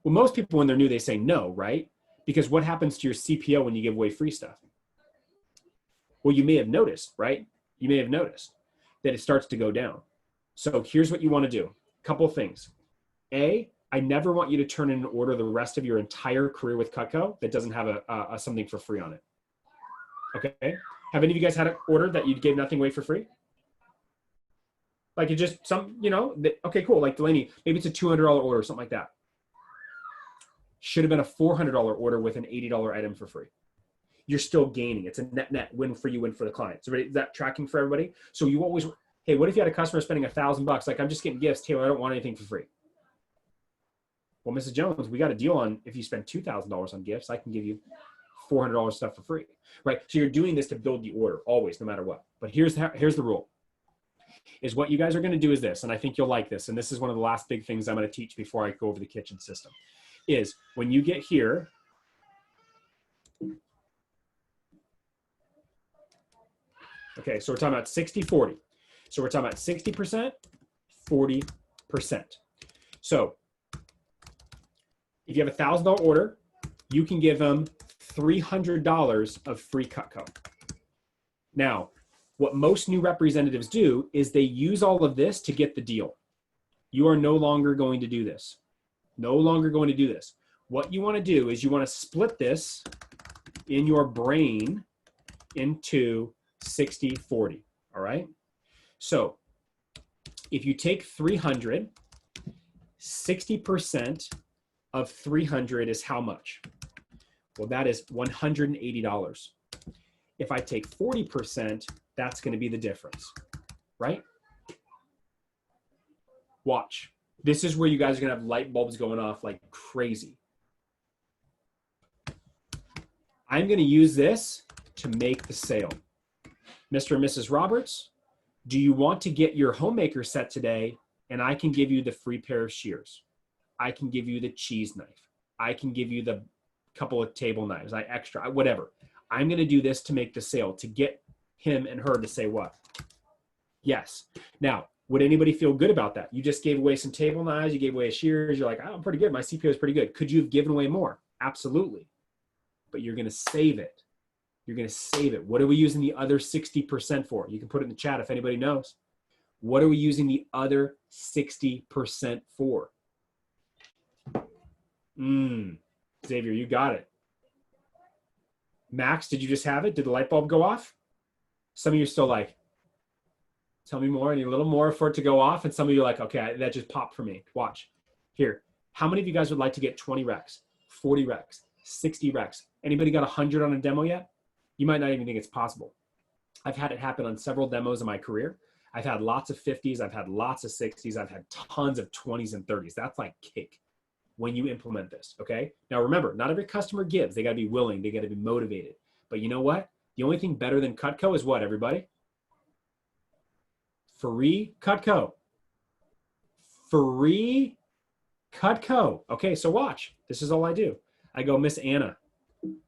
Well, most people when they're new, they say no, right? Because what happens to your CPO when you give away free stuff? Well, you may have noticed, right? You may have noticed that it starts to go down. So here's what you want to do. A couple of things. A, I never want you to turn in an order the rest of your entire career with Cutco that doesn't have a something for free on it. Okay. Have any of you guys had an order that you gave nothing away for free? Like, it just okay, cool. Like Delaney, maybe it's a $200 order or something like that. Should have been a $400 order with an $80 item for free. You're still gaining. It's a net win for you, win for the client. So is that tracking for everybody? So you always, hey, what if you had a customer spending $1,000? Like, I'm just getting gifts, Taylor, I don't want anything for free. Well, Mrs. Jones, we got a deal on if you spend $2,000 on gifts, I can give you $400 stuff for free, right? So you're doing this to build the order always, no matter what. But here's the rule. Is what you guys are going to do is this, and I think you'll like this, and this is one of the last big things I'm going to teach before I go over the kitchen system, is when you get here, okay, so we're talking about 60-40. So we're talking about 60%, 40%. So if you have a $1,000 order, you can give them $300 of free Cutco. Now, what most new representatives do is they use all of this to get the deal. You are no longer going to do this. No longer going to do this. What you want to do is you want to split this in your brain into 60-40, all right? So if you take 300, 60% of 300 is how much? Well, that is $180. If I take 40%, that's going to be the difference, right? Watch. This is where you guys are going to have light bulbs going off like crazy. I'm going to use this to make the sale. Mr. and Mrs. Roberts, do you want to get your homemaker set today? And I can give you the free pair of shears. I can give you the cheese knife. I can give you the couple of table knives, whatever. I'm going to do this to make the sale, to get him and her to say what? Yes. Now, would anybody feel good about that? You just gave away some table knives, you gave away shears, you're like, oh, I'm pretty good. My CPO is pretty good. Could you have given away more? Absolutely. But you're going to save it. You're going to save it. What are we using the other 60% for? You can put it in the chat if anybody knows. What are we using the other 60% for? Xavier, you got it. Max, did you just have it? Did the light bulb go off? Some of you are still like, tell me more. I need a little more for it to go off. And some of you are like, okay, that just popped for me. Watch. Here. How many of you guys would like to get 20 recs, 40 recs, 60 recs? Anybody got 100 on a demo yet? You might not even think it's possible. I've had it happen on several demos in my career. I've had lots of 50s. I've had lots of 60s. I've had tons of 20s and 30s. That's like cake when you implement this, okay? Now remember, not every customer gives. They gotta be willing, they gotta be motivated. But you know what? The only thing better than Cutco is what, everybody? Free Cutco. Free Cutco. Okay, so watch. This is all I do. I go, Miss Anna,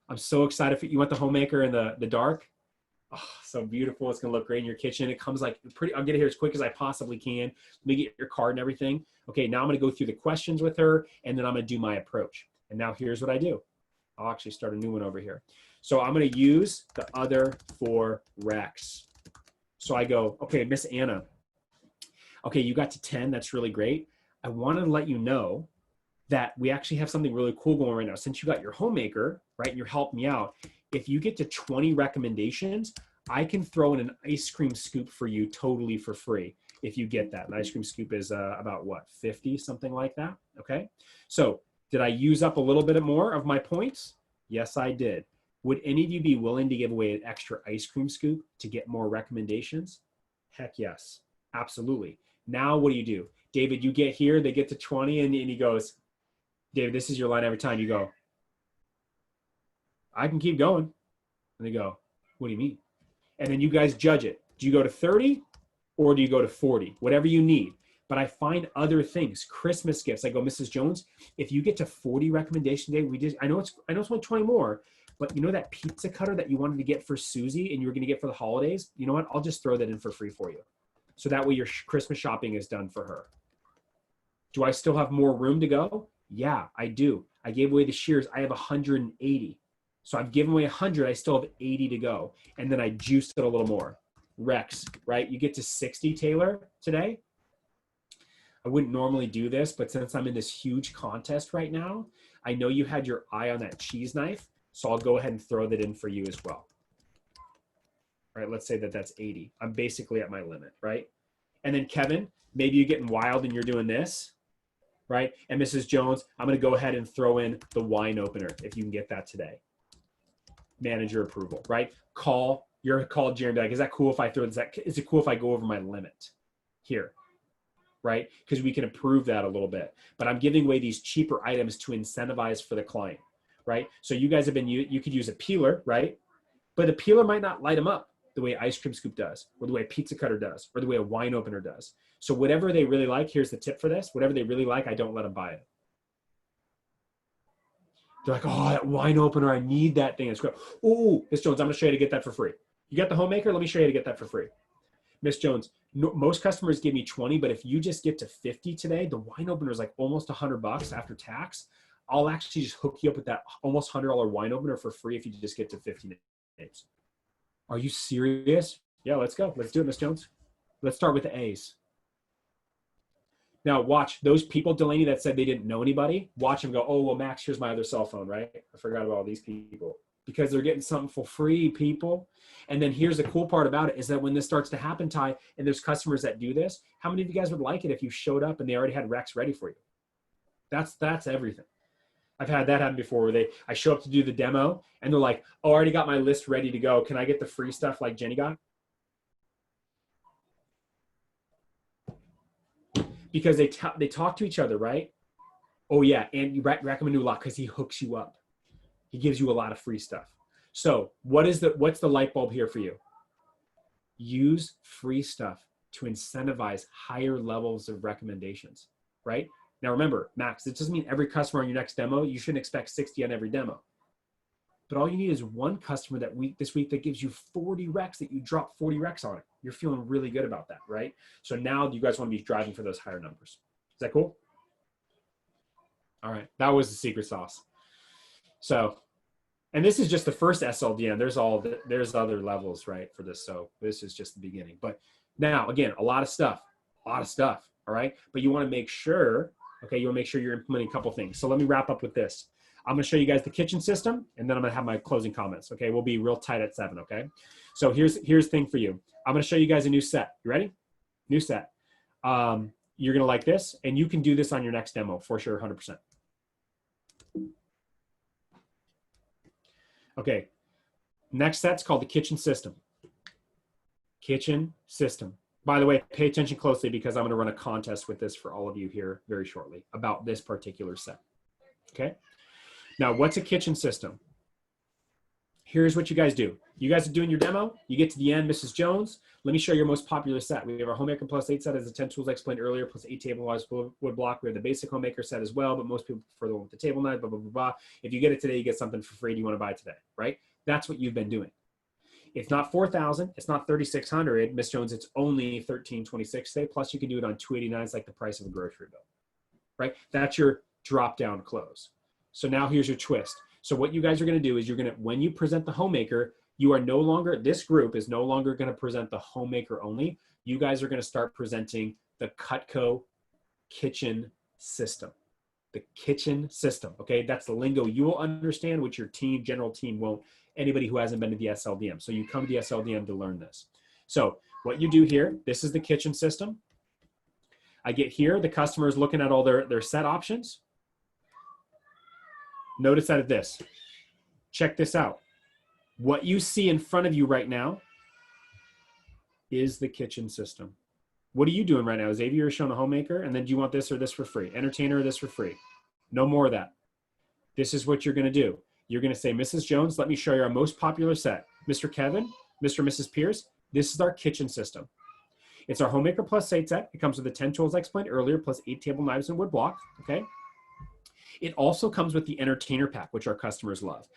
I'm so excited for you. Want the homemaker in the dark? Oh, so beautiful. It's gonna look great in your kitchen. It comes like pretty, I'll get it here as quick as I possibly can. Let me get your card and everything. Okay, now I'm gonna go through the questions with her and then I'm gonna do my approach. And now here's what I do. I'll actually start a new one over here. So I'm gonna use the other 4 recs. So I go, okay, Miss Anna, okay, you got to 10, that's really great. I wanna let you know that we actually have something really cool going right now. Since you got your homemaker, right, and you're helping me out, if you get to 20 recommendations, I can throw in an ice cream scoop for you totally for free if you get that. An ice cream scoop is about what, 50, something like that, okay? So did I use up a little bit more of my points? Yes, I did. Would any of you be willing to give away an extra ice cream scoop to get more recommendations? Heck yes, absolutely. Now what do? David, you get here, they get to 20 and he goes, David, this is your line every time. You go, I can keep going. And they go, what do you mean? And then you guys judge it. Do you go to 30 or do you go to 40? Whatever you need. But I find other things, Christmas gifts. I go, Mrs. Jones, if you get to 40 recommendation day, I know it's only 20 more, but you know that pizza cutter that you wanted to get for Susie and you were going to get for the holidays? You know what? I'll just throw that in for free for you. So that way your Christmas shopping is done for her. Do I still have more room to go? Yeah, I do. I gave away the shears. I have 180. So I've given away 100. I still have 80 to go. And then I juiced it a little more. Rex, right? You get to 60, Taylor, today. I wouldn't normally do this, but since I'm in this huge contest right now, I know you had your eye on that cheese knife, so I'll go ahead and throw that in for you as well. All right, let's say that that's 80. I'm basically at my limit, right? And then Kevin, maybe you're getting wild and you're doing this, right? And Mrs. Jones, I'm gonna go ahead and throw in the wine opener if you can get that today. Manager approval, right? Call Jeremy, like, is that cool if I throw this? Is it cool if I go over my limit here? Right? Because we can approve that a little bit. But I'm giving away these cheaper items to incentivize for the client, right? So you guys have been, you could use a peeler, right? But a peeler might not light them up the way ice cream scoop does, or the way a pizza cutter does, or the way a wine opener does. So whatever they really like, here's the tip for this, whatever they really like, I don't let them buy it. They're like, oh, that wine opener, I need that thing. It's great. Oh, Miss Jones, I'm gonna show you how to get that for free. You got the homemaker? Let me show you how to get that for free. Miss Jones, no, most customers give me 20, but if you just get to 50 today, the wine opener is like almost $100 after tax. I'll actually just hook you up with that almost $100 wine opener for free if you just get to 50 names. Are you serious? Yeah, let's go. Let's do it, Miss Jones. Let's start with the A's. Now watch those people, Delaney, that said they didn't know anybody. Watch them go, oh, well, Max, here's my other cell phone, right? I forgot about all these people because they're getting something for free, people. And then here's the cool part about it is that when this starts to happen, Ty, and there's customers that do this, how many of you guys would like it if you showed up and they already had Rex ready for you? That's everything. I've had that happen before where I show up to do the demo and they're like, oh, I already got my list ready to go. Can I get the free stuff like Jenny got? Because they talk to each other, right? Oh yeah, and you recommend a lot because he hooks you up. He gives you a lot of free stuff. So what's the light bulb here for you? Use free stuff to incentivize higher levels of recommendations, right? Now remember, Max, it doesn't mean every customer on your next demo, you shouldn't expect 60 on every demo. But all you need is one customer this week that gives you 40 recs, that you drop 40 recs on it. You're feeling really good about that, right? So now you guys want to be driving for those higher numbers. Is that cool? All right, that was the secret sauce. So, and this is just the first SLDM. There's other levels, right, for this. So this is just the beginning. But now, again, a lot of stuff, all right? But you want to make sure, okay, you want to make sure you're implementing a couple things. So let me wrap up with this. I'm going to show you guys the kitchen system, and then I'm going to have my closing comments, okay? We'll be real tight at 7, okay? So here's the thing for you. I'm going to show you guys a new set. You ready? New set. You're going to like this, and you can do this on your next demo for sure, 100%. Okay, next set's called the kitchen system. Kitchen system. By the way, pay attention closely because I'm going to run a contest with this for all of you here very shortly about this particular set, okay? Now, what's a kitchen system? Here's what you guys do. You guys are doing your demo. You get to the end, Mrs. Jones. Let me show you your most popular set. We have our Homemaker Plus 8 set as the 10 tools I explained earlier, plus 8 table-wise wood block. We have the basic Homemaker set as well, but most people prefer the one with the table knife, blah, blah, blah, blah. If you get it today, you get something for free. Do you want to buy it today, right? That's what you've been doing. It's not 4,000. It's not 3,600. Miss Jones, it's only 1,326 today. Plus, you can do it on 289. It's like the price of a grocery bill, right? That's your drop-down close. So now here's your twist. So what you guys are going to do is when you present the Homemaker, this group is no longer going to present the Homemaker only. You guys are going to start presenting the Cutco kitchen system. The kitchen system, okay? That's the lingo you will understand, which your general team won't, anybody who hasn't been to the SLDM. So you come to the SLDM to learn this. So what you do here, this is the kitchen system. I get here, the customer is looking at all their set options. Notice that at this. Check this out. What you see in front of you right now is the kitchen system. What are you doing right now? Xavier is showing a Homemaker, and then do you want this or this for free? Entertainer or this for free? No more of that. This is what you're going to do. You're going to say, Mrs. Jones, let me show you our most popular set. Mr. Kevin, Mr. and Mrs. Pierce, this is our kitchen system. It's our Homemaker Plus 8 set. It comes with the 10 tools I explained earlier, plus 8 table knives and wood block, okay? It also comes with the Entertainer Pack, which our customers love.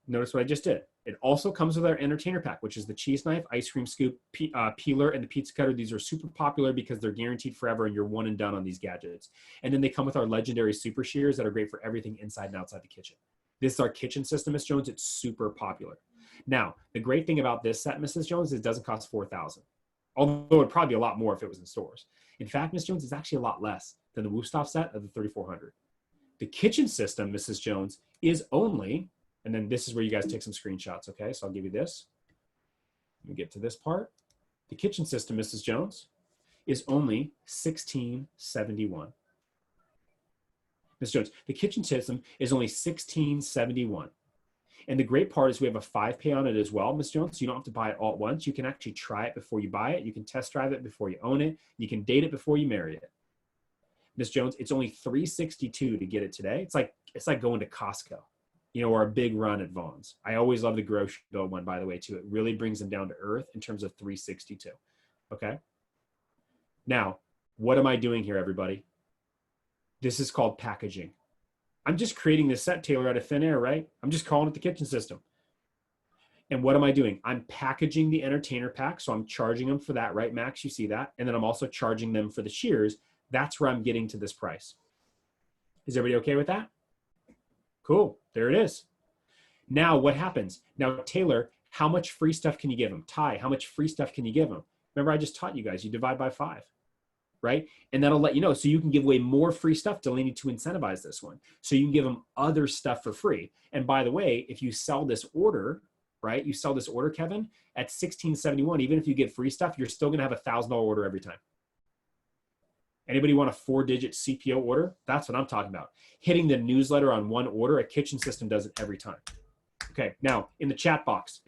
Notice what I just did. It also comes with our Entertainer Pack, which is the cheese knife, ice cream scoop, peeler, and the pizza cutter. These are super popular because they're guaranteed forever and you're one and done on these gadgets. And then they come with our legendary super shears that are great for everything inside and outside the kitchen. This is our kitchen system, Miss Jones. It's super popular. Now, the great thing about this set, Mrs. Jones, is it doesn't cost $4,000. Although it'd probably be a lot more if it was in stores. In fact, Ms. Jones, it's actually a lot less than the Wusthof set of the 3400. The kitchen system, Mrs. Jones, is only, and then this is where you guys take some screenshots, okay? So I'll give you this. Let me get to this part. The kitchen system, Mrs. Jones, is only 1671. Ms. Jones, the kitchen system is only 1671. And the great part is we have a 5-pay on it as well, Ms. Jones. So you don't have to buy it all at once. You can actually try it before you buy it. You can test drive it before you own it. You can date it before you marry it. Ms. Jones, it's only $362 to get it today. It's like going to Costco, you know, or a big run at Vaughn's. I always love the grocery bill one, by the way, too. It really brings them down to earth in terms of $362. Okay. Now, what am I doing here, everybody? This is called packaging. I'm just creating this set, Taylor, out of thin air, right? I'm just calling it the kitchen system. And what am I doing? I'm packaging the entertainer pack. So I'm charging them for that, right, Max? You see that? And then I'm also charging them for the shears. That's where I'm getting to this price. Is everybody okay with that? Cool. There it is. Now what happens? Now, Taylor, how much free stuff can you give them? Ty, how much free stuff can you give them? Remember, I just taught you guys, you divide by 5. Right? And that'll let you know. So you can give away more free stuff. Delaney, to incentivize this one. So you can give them other stuff for free. And by the way, if you sell this order, right? You sell this order, Kevin, at $1671, even if you get free stuff, you're still going to have a $1,000 order every time. Anybody want a 4-digit CPO order? That's what I'm talking about. Hitting the newsletter on one order, a kitchen system does it every time. Okay. Now in the chat box,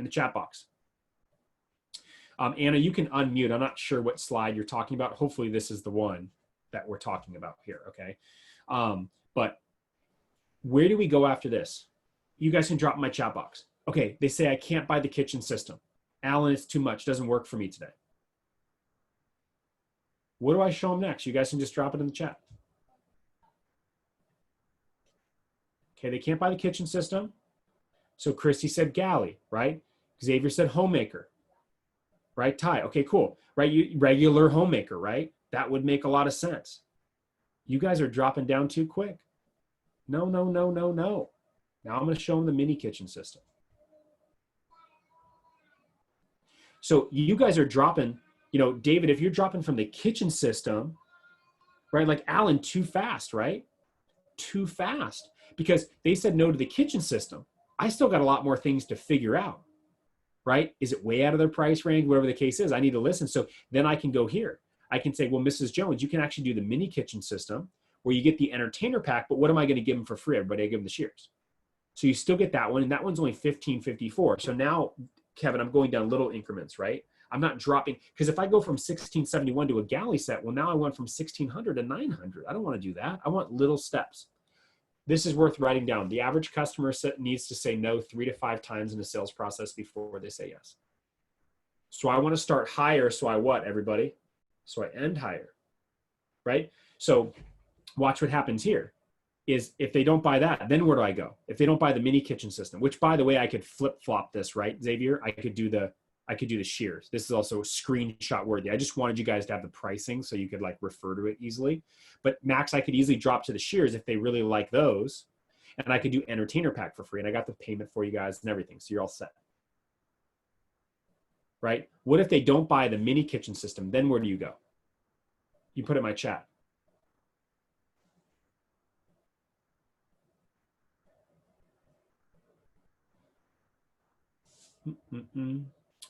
Anna, you can unmute. I'm not sure what slide you're talking about. Hopefully this is the one that we're talking about here, okay? But where do we go after this? You guys can drop in my chat box. Okay, they say I can't buy the kitchen system. Alan, it's too much. Doesn't work for me today. What do I show them next? You guys can just drop it in the chat. Okay, they can't buy the kitchen system. So Christy said galley, right? Xavier said homemaker. Right, Ty? Okay, cool. Right, regular homemaker, right? That would make a lot of sense. You guys are dropping down too quick. No. Now I'm going to show them the mini kitchen system. So you guys are dropping, you know, David, if you're dropping from the kitchen system, right, like Alan, too fast, right? Too fast. Because they said no to the kitchen system. I still got a lot more things to figure out. Right? Is it way out of their price range? Whatever the case is, I need to listen. So then I can go here. I can say, well, Mrs. Jones, you can actually do the mini kitchen system where you get the entertainer pack, but what am I going to give them for free? Everybody, I give them the shears. So you still get that one, and that one's only $15.54. So now, Kevin, I'm going down little increments, right? I'm not dropping, because if I go from 1671 to a galley set, well, now I went from 1600 to 900. I don't want to do that. I want little steps. This is worth writing down. The average customer needs to say no 3 to 5 times in the sales process before they say yes. So I want to start higher. So I what, everybody? So I end higher, right? So watch what happens here is if they don't buy that, then where do I go? If they don't buy the mini kitchen system, which by the way, I could flip flop this, right, Xavier? I could do the shears. This is also screenshot worthy. I just wanted you guys to have the pricing so you could like refer to it easily. But Max, I could easily drop to the shears if they really like those. And I could do entertainer pack for free. And I got the payment for you guys and everything. So you're all set. Right? What if they don't buy the mini kitchen system? Then where do you go? You put it in my chat.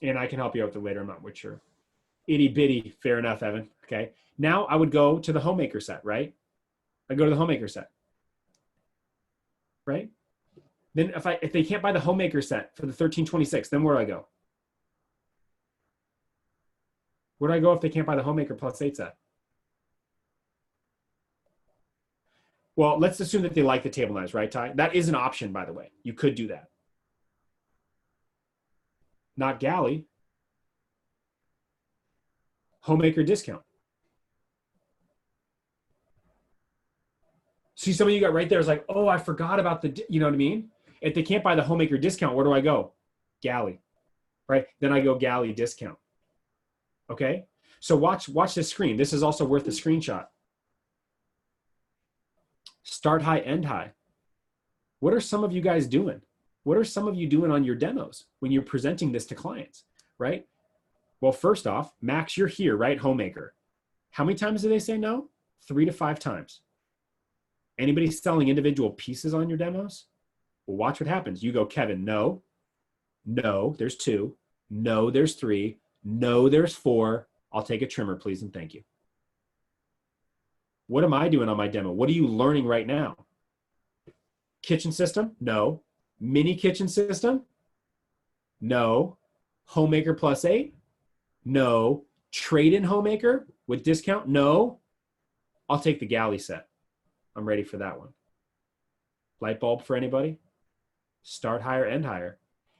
And I can help you out with it later. I'm not quite sure. Itty bitty. Fair enough, Evan. Okay. Now I would go to the homemaker set, right? I go to the homemaker set. Right? Then if they can't buy the homemaker set for the 1326, then where do I go? Where do I go if they can't buy the homemaker plus 8 set? Well, let's assume that they like the table knives, right, Ty? That is an option, by the way. You could do that. Not galley. Homemaker discount. See, some of you got right there is like, oh, I forgot about the, you know what I mean? If they can't buy the homemaker discount, where do I go? Galley, right? Then I go galley discount. Okay. So watch this screen. This is also worth a screenshot. Start high, end high. What are some of you guys doing? What are some of you doing on your demos when you're presenting this to clients, right? Well, first off, Max, you're here, right? Homemaker. How many times do they say no? 3 to 5 times. Anybody selling individual pieces on your demos? Well, watch what happens. You go, Kevin, no. No, there's 2. No, there's 3. No, there's 4. I'll take a trimmer, please, and thank you. What am I doing on my demo? What are you learning right now? Kitchen system? No. Mini kitchen system? No. Homemaker +8? No. Trade-in homemaker with discount? No. I'll take the galley set. I'm ready for that one. Light bulb for anybody? Start higher, end higher.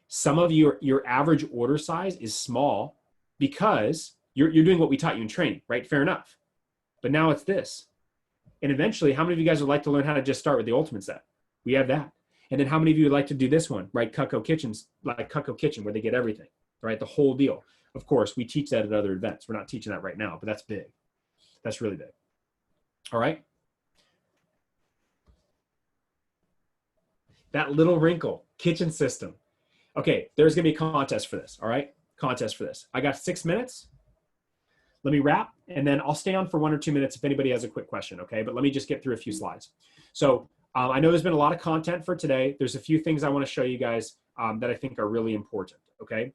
Some of your average order size is small because you're doing what we taught you in training, right? Fair enough. But now it's this. And eventually, how many of you guys would like to learn how to just start with the ultimate set? We have that. And then how many of you would like to do this one, right? Cutco Kitchens, like Cutco Kitchen, where they get everything, right? The whole deal. Of course, we teach that at other events. We're not teaching that right now, but that's big. That's really big. All right. That little wrinkle, kitchen system. Okay, there's gonna be a contest for this, all right? Contest for this. I got 6 minutes. Let me wrap, and then I'll stay on for 1 or 2 minutes if anybody has a quick question, okay? But let me just get through a few slides. So I know there's been a lot of content for today. There's a few things I wanna show you guys that I think are really important, okay?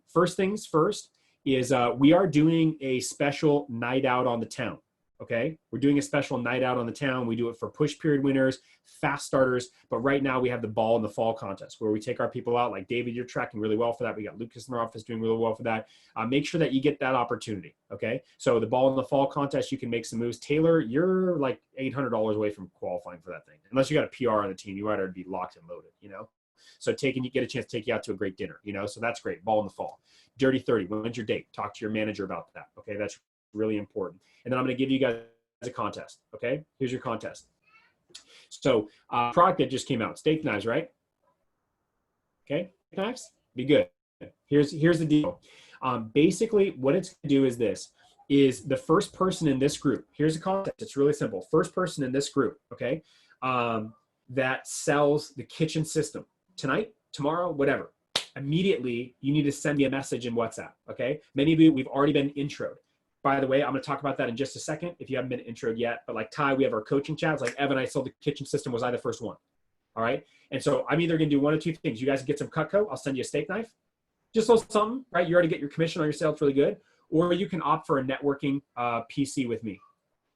First things first is we are doing a special night out on the town. Okay, we're doing a special night out on the town. We do it for push period winners, fast starters, but right now we have the ball in the fall contest where we take our people out. Like David, you're tracking really well for that. We got Lucas in our office doing really well for that. Make sure that you get that opportunity. Okay, so the ball in the fall contest, you can make some moves. Taylor, you're like $800 away from qualifying for that thing. Unless you got a PR on the team, you might already be locked and loaded, you know? So you get a chance to take you out to a great dinner, you know? So that's great. Ball in the fall. Dirty 30, when's your date? Talk to your manager about that. Okay, that's really important. And then I'm going to give you guys a contest. Okay, here's your contest. So product that just came out, steak knives, right? Okay, knives, be good. Here's the deal. Basically what it's going to do is this, is the first person in this group, here's a contest, it's really simple. First person in this group, okay, that sells the kitchen system tonight, tomorrow, whatever, immediately you need to send me a message in WhatsApp, okay? Many of you, we've already been introed. By the way, I'm going to talk about that in just a second if you haven't been introed yet. But like Ty, we have our coaching chats. Like Evan, I sold the kitchen system. Was I the first one? All right. And so I'm either going to do one of 2 things. You guys get some Cutco. I'll send you a steak knife. Just a little something, right? You already get your commission on your sale. It's really good. Or you can opt for a networking PC with me.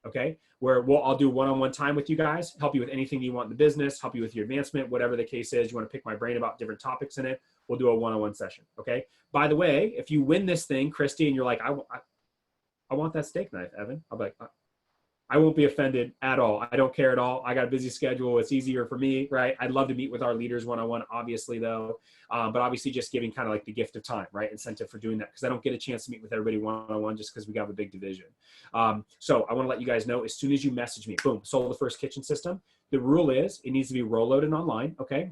Okay. Where I'll do one-on-one time with you guys, help you with anything you want in the business, help you with your advancement, whatever the case is. You want to pick my brain about different topics in it. We'll do a one-on-one session. Okay. By the way, if you win this thing, Christy, and you're like, I want that steak knife, Evan. I'll be like, I won't be offended at all. I don't care at all. I got a busy schedule. It's easier for me, right? I'd love to meet with our leaders one-on-one, obviously, though. But obviously just giving kind of like the gift of time, right? Incentive for doing that because I don't get a chance to meet with everybody one-on-one just because we got a big division. So I want to let you guys know as soon as you message me, boom, sold the first kitchen system. The rule is it needs to be roll-loaded online, okay?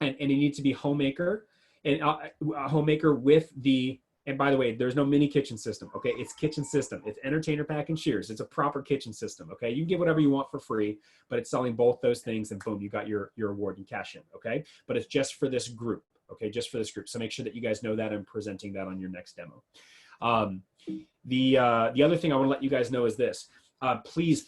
And it needs to be homemaker and a homemaker with the. And by the way, there's no mini kitchen system, okay? It's kitchen system. It's entertainer pack and shears. It's a proper kitchen system, okay? You can get whatever you want for free, but it's selling both those things and boom, you got your award and cash in, okay? But it's just for this group, okay? Just for this group. So make sure that you guys know that and presenting that on your next demo. The other thing I want to let you guys know is this. Please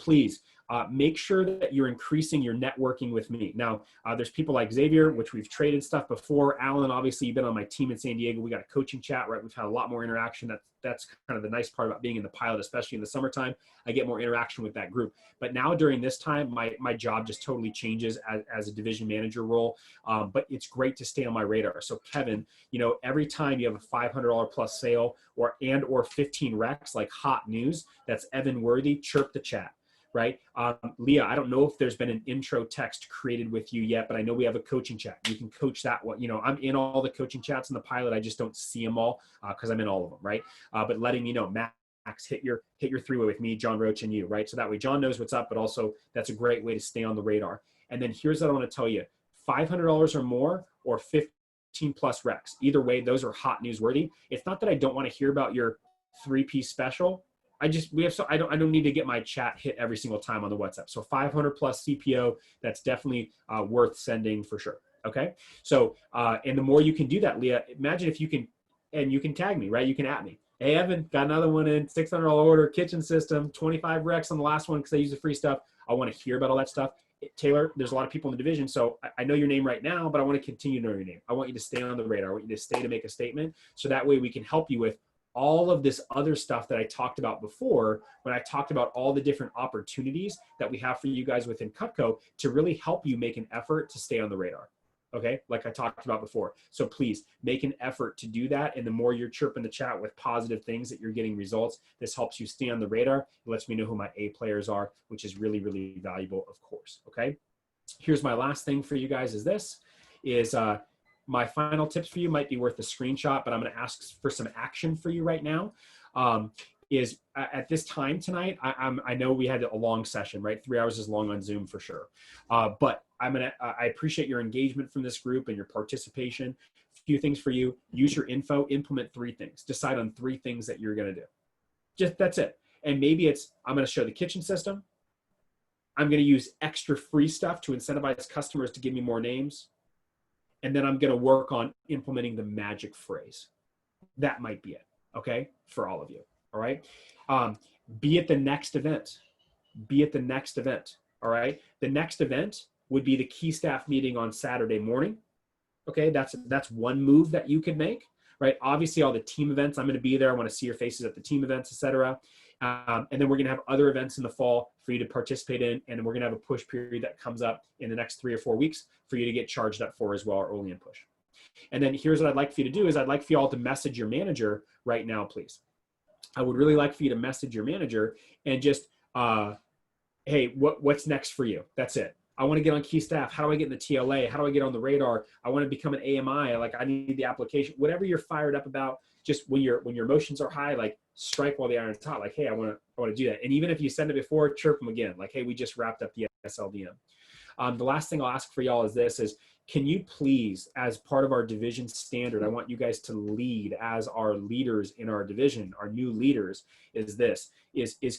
make sure that you're increasing your networking with me. Now, there's people like Xavier, which we've traded stuff before. Alan, obviously, you've been on my team in San Diego. We got a coaching chat, right? We've had a lot more interaction. That's kind of the nice part about being in the pilot, especially in the summertime. I get more interaction with that group. But now during this time, my job just totally changes as a division manager role. But it's great to stay on my radar. So Kevin, you know, every time you have a $500 plus sale or 15 recs, like hot news, that's Evan worthy, chirp the chat. Right? Leah, I don't know if there's been an intro text created with you yet, but I know we have a coaching chat. You can coach that one. You know, I'm in all the coaching chats in the pilot. I just don't see them all because I'm in all of them, right? But letting me know, Max, hit your 3-way with me, John Roach, and you, right? So that way John knows what's up, but also that's a great way to stay on the radar. And then here's what I want to tell you, $500 or more or 15 plus recs. Either way, those are hot newsworthy. It's not that I don't want to hear about your 3-piece special. I don't need to get my chat hit every single time on the WhatsApp. So 500 plus CPO, that's definitely worth sending for sure. Okay. So, and the more you can do that, Leah, imagine if you can, and you can tag me, right? You can at me. Hey, Evan, got another one in, $600 order, kitchen system, 25 recs on the last one because I use the free stuff. I want to hear about all that stuff. Taylor, there's a lot of people in the division, so I know your name right now, but I want to continue to know your name. I want you to stay on the radar. I want you to stay to make a statement, so that way we can help you with all of this other stuff that I talked about before when I talked about all the different opportunities that we have for you guys within Cutco to really help you make an effort to stay on the radar. Okay, like I talked about before. So please make an effort to do that. And the more you're chirping the chat with positive things that you're getting results, this helps you stay on the radar. It lets me know who my A players are, which is really, really valuable, of course. Okay, here's my last thing for you guys is this, is my final tips for you might be worth a screenshot, but I'm gonna ask for some action for you right now. Is at this time tonight, I know we had a long session, right? 3 hours is long on Zoom for sure. But I appreciate your engagement from this group and your participation. A few things for you: use your info, implement 3 things, decide on 3 things that you're gonna do. Just that's it. And maybe it's, I'm gonna show the kitchen system. I'm gonna use extra free stuff to incentivize customers to give me more names. And then I'm gonna work on implementing the magic phrase. That might be it, okay? For all of you. All right. Be at the next event. Be at the next event. All right. The next event would be the key staff meeting on Saturday morning. Okay. That's one move that you could make, right? Obviously all the team events, I'm going to be there. I want to see your faces at the team events, etc. And then we're going to have other events in the fall for you to participate in. And we're going to have a push period that comes up in the next 3 or 4 weeks for you to get charged up for as well, early in push. And then here's what I'd like for you to do is I'd like for you all to message your manager right now, please. I would really like for you to message your manager and just, hey, what's next for you? That's it. I want to get on key staff. How do I get in the TLA? How do I get on the radar? I want to become an AMI. Like I need the application. Whatever you're fired up about, just when your emotions are high, like strike while the iron's hot. Like, hey, I want to do that. And even if you send it before, chirp them again. Like, hey, we just wrapped up the SLDM. The last thing I'll ask for y'all is this: is can you please, as part of our division standard, I want you guys to lead as our leaders in our division, our new leaders, is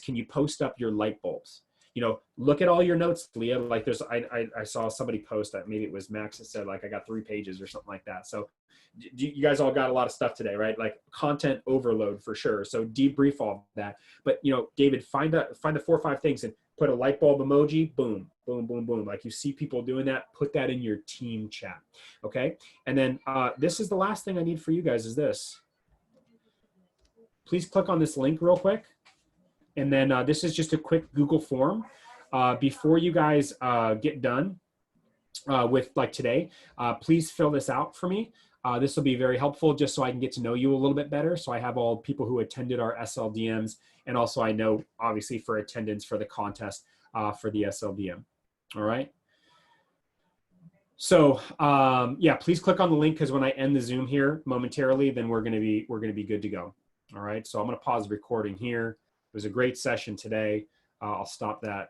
can you post up your light bulbs? You know, look at all your notes, Leah. Like I saw somebody post that, maybe it was Max that said like, I got 3 pages or something like that. So you guys all got a lot of stuff today, right? Like content overload for sure. So debrief all of that. But you know, David, find the 4 or 5 things and put a light bulb emoji, boom, boom, boom, boom. Like you see people doing that, put that in your team chat, okay? And then this is the last thing I need for you guys is this. Please click on this link real quick. And then this is just a quick Google form. Before you guys get done with like today, please fill this out for me. This will be very helpful just so I can get to know you a little bit better. So I have all people who attended our SLDMs, and also I know obviously for attendance for the contest for the SLDM. All right. So yeah, please click on the link because when I end the Zoom here momentarily, then we're gonna be good to go. All right. So I'm gonna pause the recording here. It was a great session today. I'll stop that